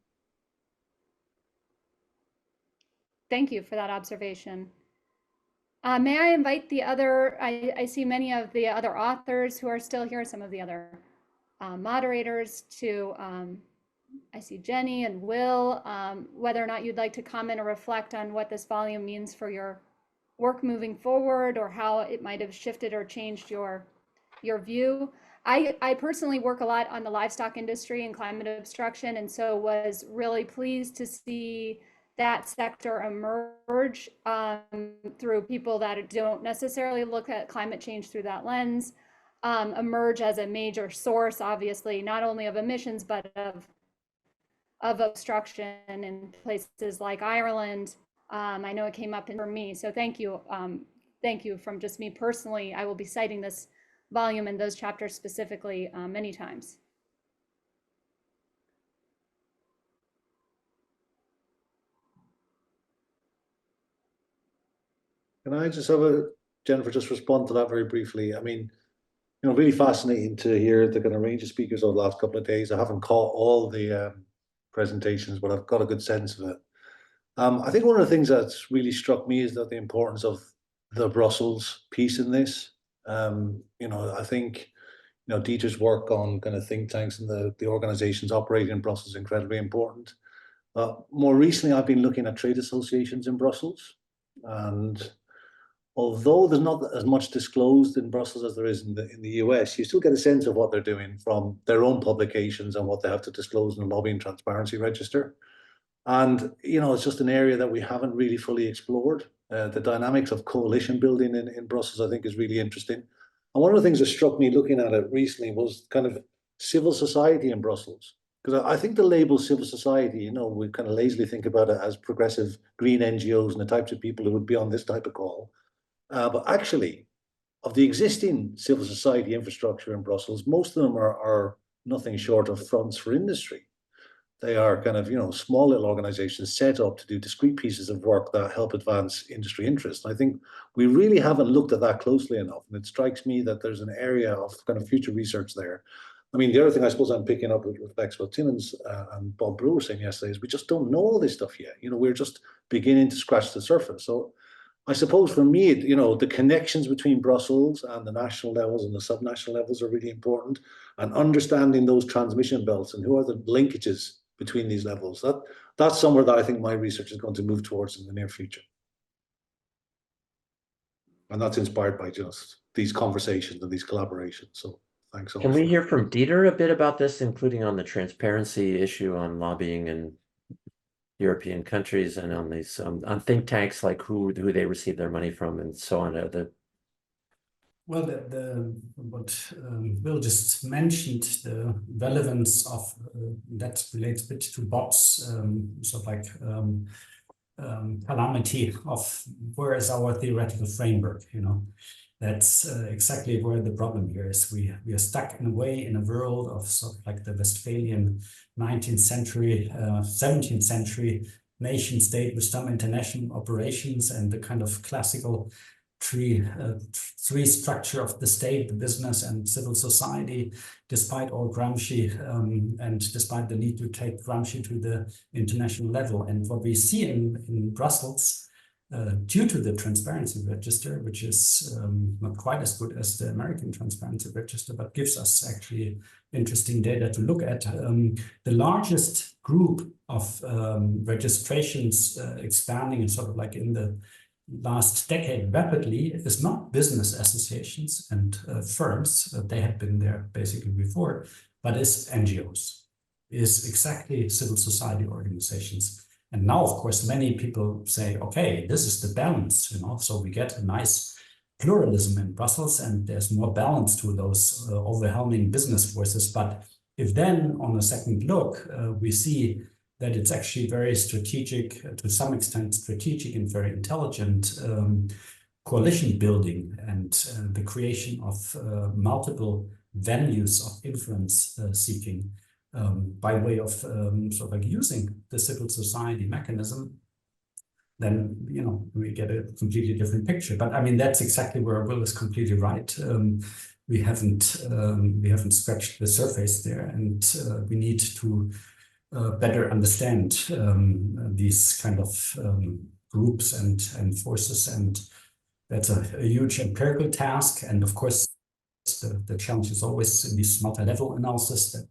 Thank you for that observation. May I invite the other, I see many of the other authors who are still here, some of the other moderators to, I see Jennie and Will, whether or not you'd like to comment or reflect on what this volume means for your work moving forward, or how it might have shifted or changed your view. I personally work a lot on the livestock industry and climate obstruction, and so was really pleased to see that sector emerge through people that don't necessarily look at climate change through that lens, emerge as a major source, obviously, not only of emissions, but of obstruction in places like Ireland. I know it came up for me, so thank you. Thank you from just me personally. I will be citing this volume and those chapters specifically many times. Can I just have Jennifer, just respond to that very briefly? I mean, really fascinating to hear the kind of range of speakers over the last couple of days. I haven't caught all the presentations, but I've got a good sense of it. I think one of the things that's really struck me is that the importance of the Brussels piece in this. I think Dieter's work on kind of think tanks and the organizations operating in Brussels is incredibly important. More recently, I've been looking at trade associations in Brussels, and although there's not as much disclosed in Brussels as there is in the US, you still get a sense of what they're doing from their own publications and what they have to disclose in the Lobbying Transparency Register. And, it's just an area that we haven't really fully explored. The dynamics of coalition building in Brussels, I think, is really interesting. And one of the things that struck me looking at it recently was kind of civil society in Brussels. Because I think the label civil society, we kind of lazily think about it as progressive green NGOs and the types of people who would be on this type of call. But actually, of the existing civil society infrastructure in Brussels, most of them are nothing short of fronts for industry. They are kind of, small little organizations set up to do discrete pieces of work that help advance industry interests. And I think we really haven't looked at that closely enough. And it strikes me that there's an area of kind of future research there. I mean, the other thing I suppose I'm picking up with respect to what Timmins and Bob Brewer were saying yesterday is we just don't know all this stuff yet. We're just beginning to scratch the surface. So I suppose for me, the connections between Brussels and the national levels and the subnational levels are really important, and understanding those transmission belts and who are the linkages between these levels. That's somewhere that I think my research is going to move towards in the near future. And that's inspired by just these conversations and these collaborations. So thanks. Can we hear from Dieter a bit about this, including on the transparency issue on lobbying in European countries and on these on think tanks, like who they receive their money from and so on? Well, what Will just mentioned, the relevance of that relates a bit to Bob's sort of like calamity of where is our theoretical framework, That's exactly where the problem here is. We are stuck in a way in a world of sort of like the Westphalian 19th century, 17th century nation state with some international operations and the kind of classical three structure of the state, the business and civil society, despite all Gramsci and despite the need to take Gramsci to the international level. And what we see in Brussels, due to the transparency register, which is not quite as good as the American transparency register, but gives us actually interesting data to look at. The largest group of registrations expanding sort of like in the last decade rapidly is not business associations and firms, they had been there basically before, but is NGOs, is exactly civil society organizations. And now, of course, many people say, okay, this is the balance, so we get a nice pluralism in Brussels and there's more balance to those overwhelming business forces. But if then on a second look, we see that it's actually very strategic, to some extent strategic and very intelligent coalition building and the creation of multiple venues of influence seeking by way of sort of like using the civil society mechanism, then we get a completely different picture. But I mean, that's exactly where Will is completely right. We haven't scratched the surface there, and we need to better understand these kind of groups and forces, and that's a huge empirical task. And of course, the challenge is always in this multi-level analysis that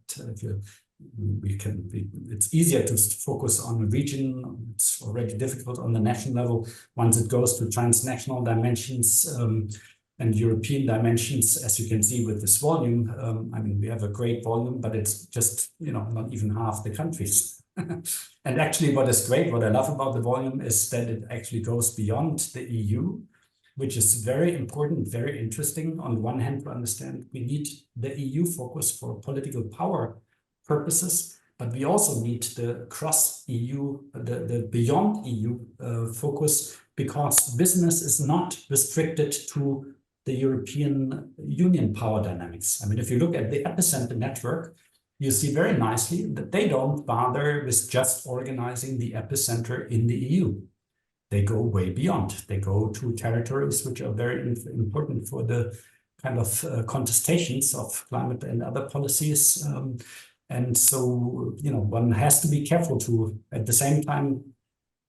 it's easier to focus on a region. It's already difficult on the national level. Once it goes to transnational dimensions and European dimensions, as you can see with this volume, I mean, we have a great volume, but it's just, not even half the countries. And actually what is great, what I love about the volume is that it actually goes beyond the EU, which is very important, very interesting. On the one hand, to understand we need the EU focus for political power purposes, but we also need the cross-EU, the beyond EU focus, because business is not restricted to the European Union power dynamics. I mean, if you look at the epicenter network, you see very nicely that they don't bother with just organizing the epicenter in the EU. They go way beyond. They go to territories which are very important for the kind of contestations of climate and other policies. And so, one has to be careful to, at the same time,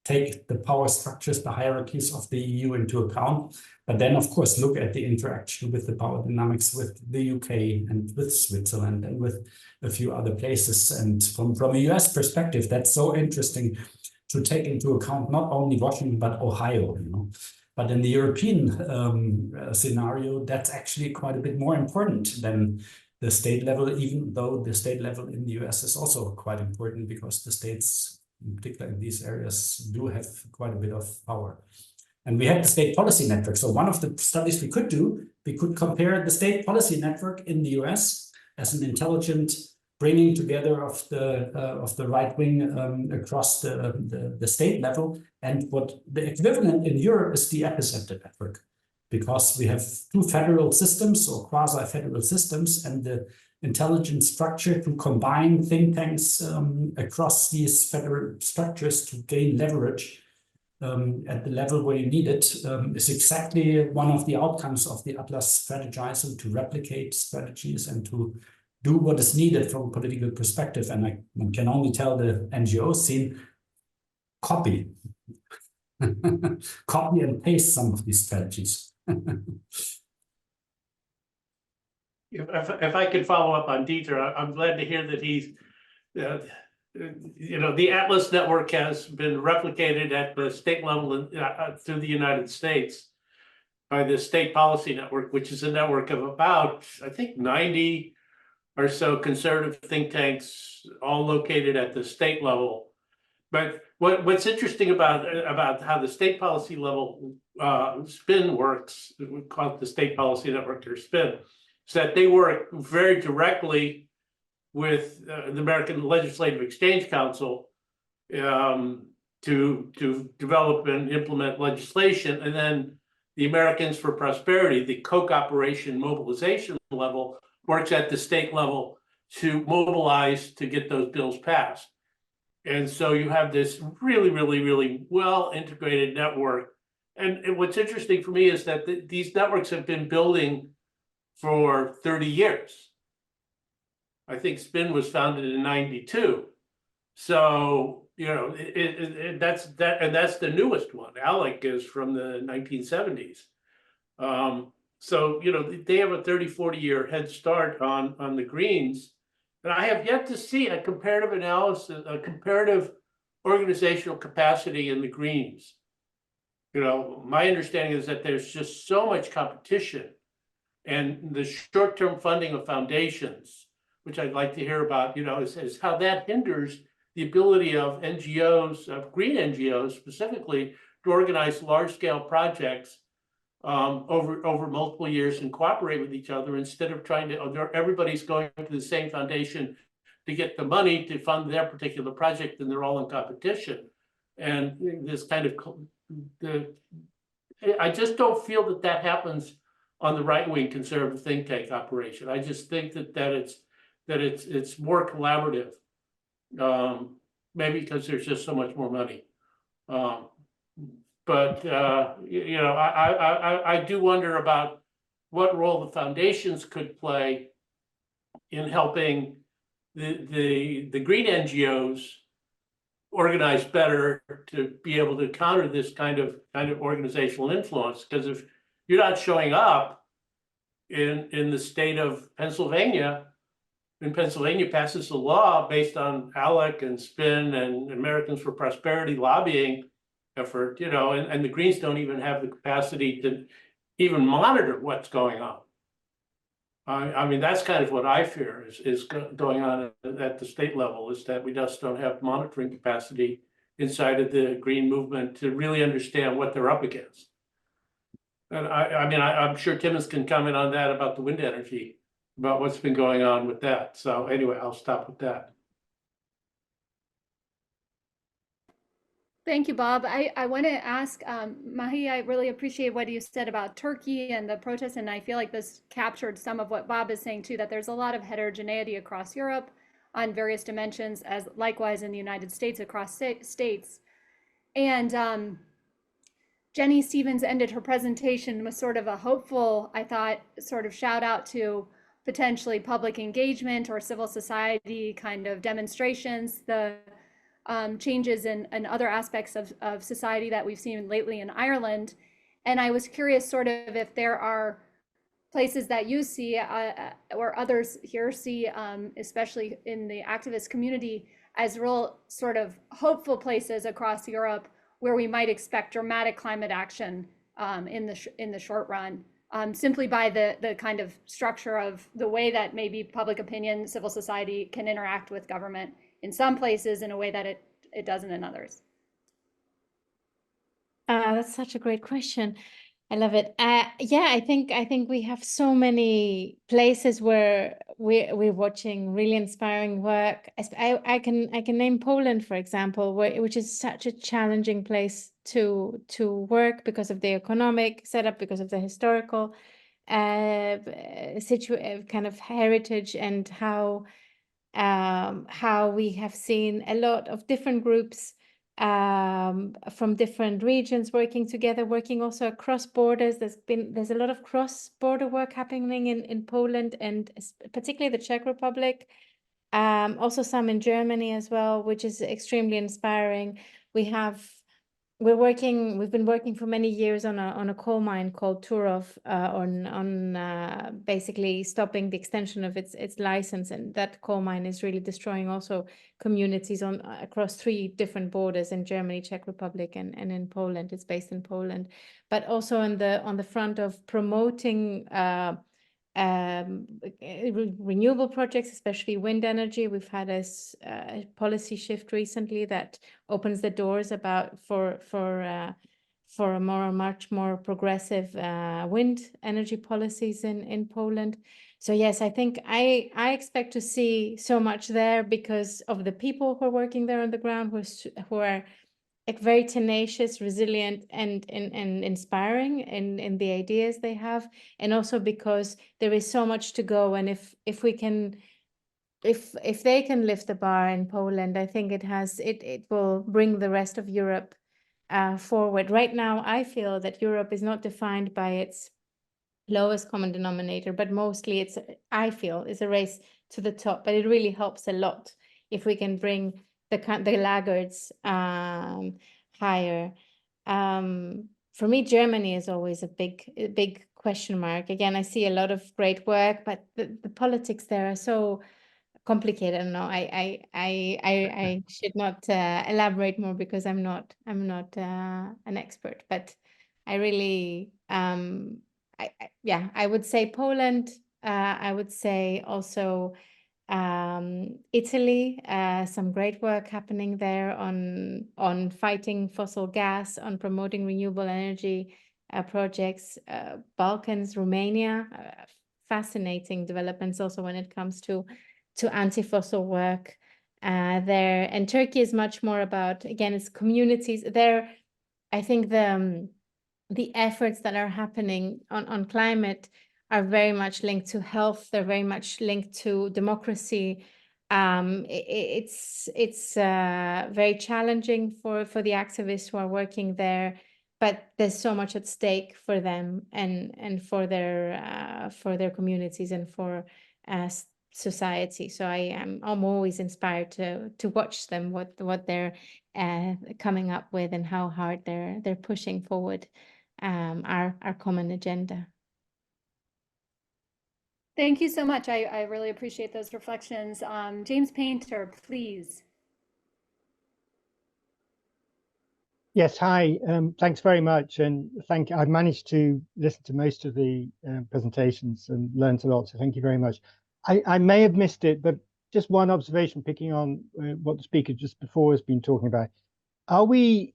take the power structures, the hierarchies of the EU into account, but then, of course, look at the interaction with the power dynamics with the UK and with Switzerland and with a few other places. And from a US perspective, that's so interesting to take into account not only Washington, but Ohio, But But in the European scenario, that's actually quite a bit more important than the state level, even though the state level in the US is also quite important because the states, in particular in these areas, do have quite a bit of power. And we have the state policy network. So one of the studies we could do, we could compare the state policy network in the US as an intelligent bringing together of the right wing across the state level, and what the equivalent in Europe is the epicenter network, because we have two federal systems or quasi-federal systems, and the intelligence structure to combine think tanks across these federal structures to gain leverage at the level where you need it is exactly one of the outcomes of the Atlas strategizing, to replicate strategies and to do what is needed from a political perspective. And I can only tell the NGO scene, copy. Copy and paste some of these strategies. If I could follow up on Dieter, I'm glad to hear that he's, the Atlas network has been replicated at the state level through the United States by the State Policy Network, which is a network of about, I think, 90 or so conservative think tanks, all located at the state level. But what's interesting about how the state policy level spin works, we call it the State Policy Network or spin, is that they work very directly with the American Legislative Exchange Council to develop and implement legislation, and then the Americans for Prosperity, the Koch operation mobilization level, works at the state level to mobilize to get those bills passed. And so you have this really, really, really well integrated network. And what's interesting for me is that these networks have been building for 30 years. I think SPIN was founded in '92. So, that's the newest one. ALEC is from the 1970s. So, they have a 30, 40-year head start on the Greens. And I have yet to see a comparative analysis, a comparative organizational capacity in the Greens. My understanding is that there's just so much competition, and the short-term funding of foundations, which I'd like to hear about, is how that hinders the ability of NGOs, of green NGOs specifically, to organize large-scale projects over multiple years and cooperate with each other, instead of trying to, everybody's going to the same foundation to get the money to fund their particular project, and they're all in competition. And this kind of, I just don't feel that happens on the right-wing conservative think tank operation. I just think that it's more collaborative, maybe because there's just so much more money. But I do wonder about what role the foundations could play in helping the green NGOs organize better to be able to counter this kind of organizational influence. Because if you're not showing up in the state of Pennsylvania, and Pennsylvania passes a law based on ALEC and SPIN and Americans for Prosperity lobbying effort, and the Greens don't even have the capacity to even monitor what's going on. I mean, that's kind of what I fear is going on at the state level, is that we just don't have monitoring capacity inside of the Green movement to really understand what they're up against. And I'm sure Timmons can comment on that about the wind energy, about what's been going on with that. So anyway, I'll stop with that. Thank you, Bob. I want to ask Mahi, I really appreciate what you said about Turkey and the protests, and I feel like this captured some of what Bob is saying too, that there's a lot of heterogeneity across Europe on various dimensions, as likewise in the United States across states. And Jennie Stevens ended her presentation with sort of a hopeful, I thought, sort of shout out to potentially public engagement or civil society kind of demonstrations, the changes in other aspects of society that we've seen lately in Ireland. And I was curious sort of if there are places that you see or others here see, especially in the activist community, as real sort of hopeful places across Europe where we might expect dramatic climate action in the short run, simply by the kind of structure of the way that maybe public opinion, civil society can interact with government in some places in a way that it doesn't in others? That's such a great question. I love it. Yeah, I think we have so many places where we're watching really inspiring work. I can name Poland, for example, which is such a challenging place to work because of the economic setup, because of the historical kind of heritage, and how we have seen a lot of different groups from different regions working together, working also across borders. There's a lot of cross-border work happening in Poland, and particularly the Czech Republic, also some in Germany as well, which is extremely inspiring. We've been working for many years on a coal mine called Turów, on basically stopping the extension of its license, and that coal mine is really destroying also communities across 3 different borders in Germany, Czech Republic, and in Poland. It's based in Poland, but also on the front of promoting renewable projects, especially wind energy. We've had a policy shift recently that opens the doors for much more progressive wind energy policies in Poland. So yes, I think I expect to see so much there because of the people who are working there on the ground, who are like very tenacious, resilient, and inspiring in the ideas they have, and also because there is so much to go. And if they can lift the bar in Poland, I think it will bring the rest of Europe forward. Right now, I feel that Europe is not defined by its lowest common denominator, but mostly it's a race to the top. But it really helps a lot if we can bring the laggards higher. For me, Germany is always a big question mark. Again, I see a lot of great work, but the politics there are so complicated. No, I should not elaborate more because I'm not an expert. But I really, I would say Poland. I would say also Italy, some great work happening there on fighting fossil gas, on promoting renewable energy projects. Balkans, Romania, fascinating developments also when it comes to anti-fossil work there. And Turkey is much more about, again, it's communities there. I think the efforts that are happening on climate are very much linked to health. They're very much linked to democracy. It's very challenging for the activists who are working there, but there's so much at stake for them and for their communities and for society. So I'm always inspired to watch them, what they're coming up with, and how hard they're pushing forward our common agenda. Thank you so much. I really appreciate those reflections. James Painter, please. Yes, hi. Thanks very much, and I've managed to listen to most of the presentations and learned a lot. So thank you very much. I may have missed it, but just one observation, picking on what the speaker just before has been talking about. Are we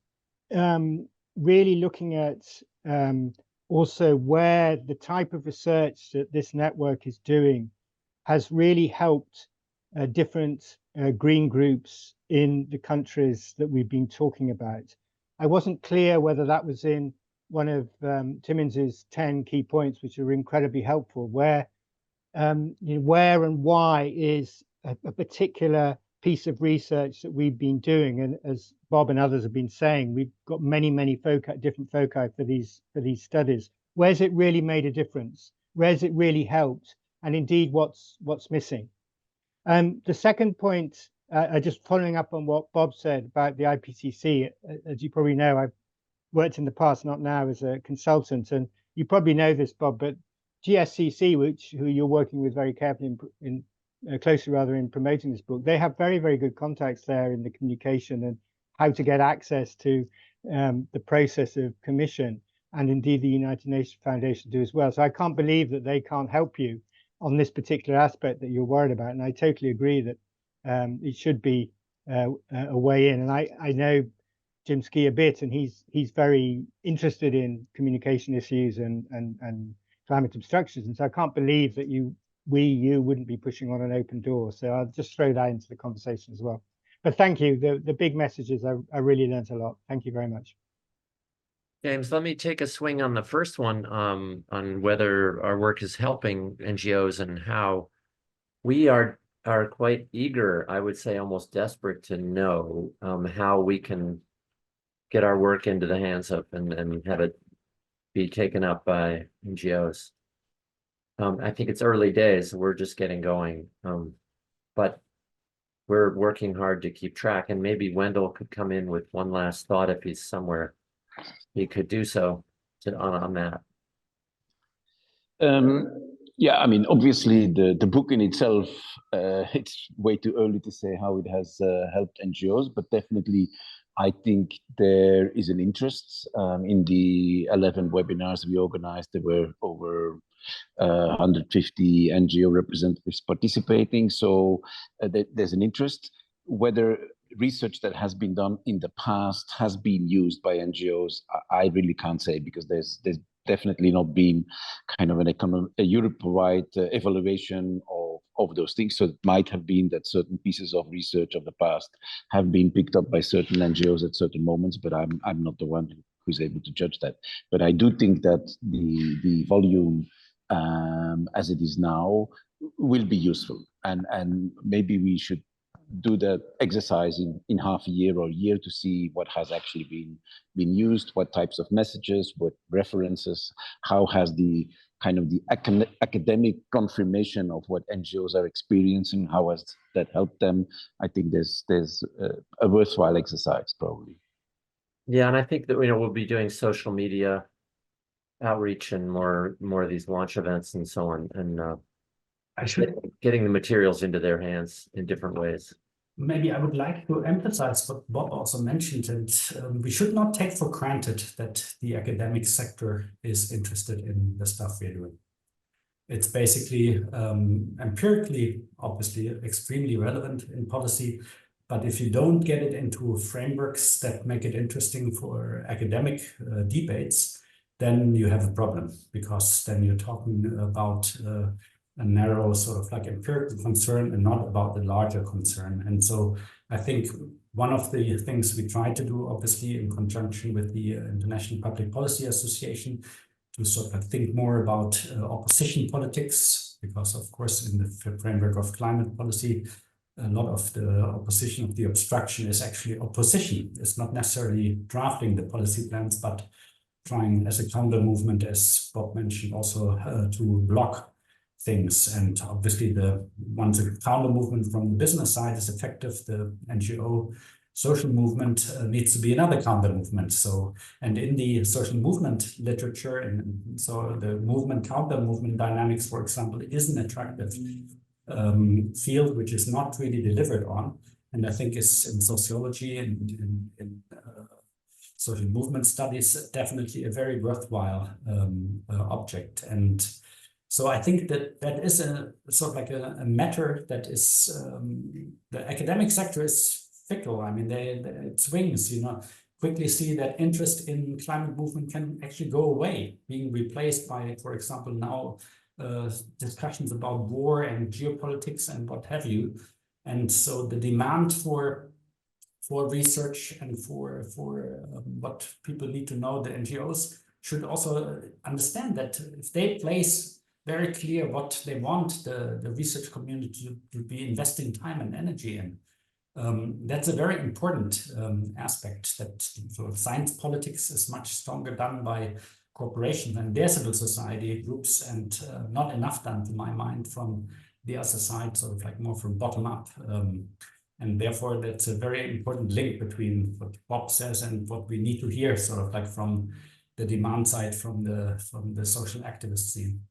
really looking at also where the type of research that this network is doing has really helped different green groups in the countries that we've been talking about? I wasn't clear whether that was in one of Timmins' 10 key points, which are incredibly helpful, where where and why is a particular piece of research that we've been doing. And as Bob and others have been saying, we've got many different foci for these studies. Where's it really made a difference? Where's it really helped? And indeed, what's missing? The second point, just following up on what Bob said about the IPCC, as you probably know, I've worked in the past, not now, as a consultant, and you probably know this, Bob, but GSCC, who you're working with very carefully closely rather in promoting this book, they have very good contacts there in the communication and how to get access to the process of commission. and indeed the United Nations Foundation do as well. So I can't believe that they can't help you on this particular aspect that you're worried about. And I totally agree that it should be a way in. And I know Jim Ski a bit, and he's very interested in communication issues and climate obstructions. And so I can't believe that you wouldn't be pushing on an open door. So I'll just throw that into the conversation as well. But thank you. The big messages, I really learned a lot. Thank you very much. James, let me take a swing on the first one, on whether our work is helping NGOs and how. We are quite eager, I would say almost desperate, to know how we can get our work into the hands of and have it be taken up by NGOs. I think it's early days, we're just getting going, but we're working hard to keep track, and maybe Wendell could come in with one last thought if he's somewhere he could do so on that. Yeah, I mean, obviously the book in itself, it's way too early to say how it has helped NGOs, but definitely I think there is an interest. In the 11 webinars we organized, there were over 150 NGO representatives participating. So there's an interest. Whether research that has been done in the past has been used by NGOs, I really can't say, because there's definitely not been kind of a Europe-wide evaluation of those things. So it might have been that certain pieces of research of the past have been picked up by certain NGOs at certain moments, but I'm not the one who's able to judge that. But I do think that the volume as it is now will be useful, and maybe we should do that exercise in half a year or a year to see what has actually been used, what types of messages, what references, how has the kind of the academic confirmation of what NGOs are experiencing, how has that helped them. I think there's a worthwhile exercise probably. Yeah, and I think that we'll be doing social media outreach and more of these launch events and so on, and getting the materials into their hands in different ways. Maybe I would like to emphasize what Bob also mentioned, and we should not take for granted that the academic sector is interested in the stuff we're doing. It's basically empirically, obviously, extremely relevant in policy, but if you don't get it into frameworks that make it interesting for academic debates, then you have a problem, because then you're talking about a narrow sort of like empirical concern and not about the larger concern. And so I think one of the things we try to do, obviously in conjunction with the International Public Policy Association, to sort of think more about opposition politics, because of course in the framework of climate policy, a lot of the opposition of the obstruction is actually opposition. It's not necessarily drafting the policy plans, but trying as a counter movement, as Bob mentioned, also to block things. And obviously once a counter movement from the business side is effective, the NGO social movement needs to be another counter movement. So, and in the social movement literature, and so the movement counter movement dynamics, for example, is an attractive field which is not really delivered on. And I think is in sociology and in social movement studies definitely a very worthwhile object. And so I think that is a sort of like a matter that is the academic sector is fickle. I mean, it swings. Quickly see that interest in climate movement can actually go away, being replaced by, for example, now discussions about war and geopolitics and what have you. And so the demand for research and for what people need to know, the NGOs should also understand that if they place very clear what they want the research community to be investing time and energy in, that's a very important aspect, that sort of science politics is much stronger done by corporations and their civil society groups, and not enough done, to my mind, from the other side, sort of like more from bottom up. And therefore, that's a very important link between what Bob says and what we need to hear, sort of like from the demand side, from the social activist scene.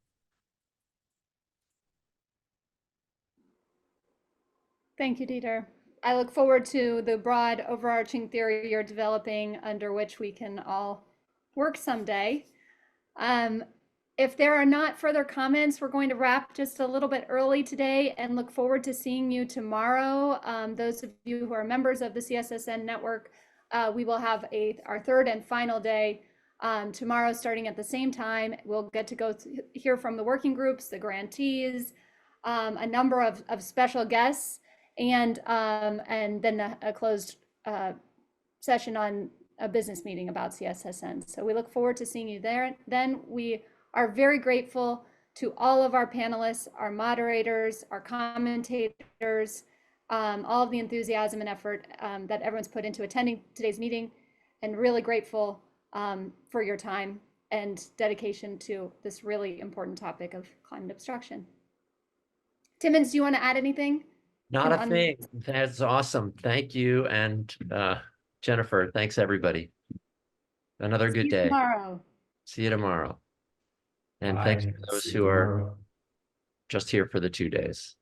Thank you, Dieter. I look forward to the broad overarching theory you're developing, under which we can all work someday. If there are not further comments, we're going to wrap just a little bit early today and look forward to seeing you tomorrow. Those of you who are members of the CSSN network, we will have our third and final day tomorrow, starting at the same time. We'll get to go hear from the working groups, the grantees, a number of special guests, and then a closed session on a business meeting about CSSN. So we look forward to seeing you there. Then we are very grateful to all of our panelists, our moderators, our commentators, all of the enthusiasm and effort that everyone's put into attending today's meeting, and really grateful for your time and dedication to this really important topic of climate obstruction. Timmins, do you want to add anything? Not a thing. That's awesome. Thank you. And Jennifer, thanks everybody. Another good day. Tomorrow. See you tomorrow. And Bye. thanks for those See who you are tomorrow. just here for the 2 days.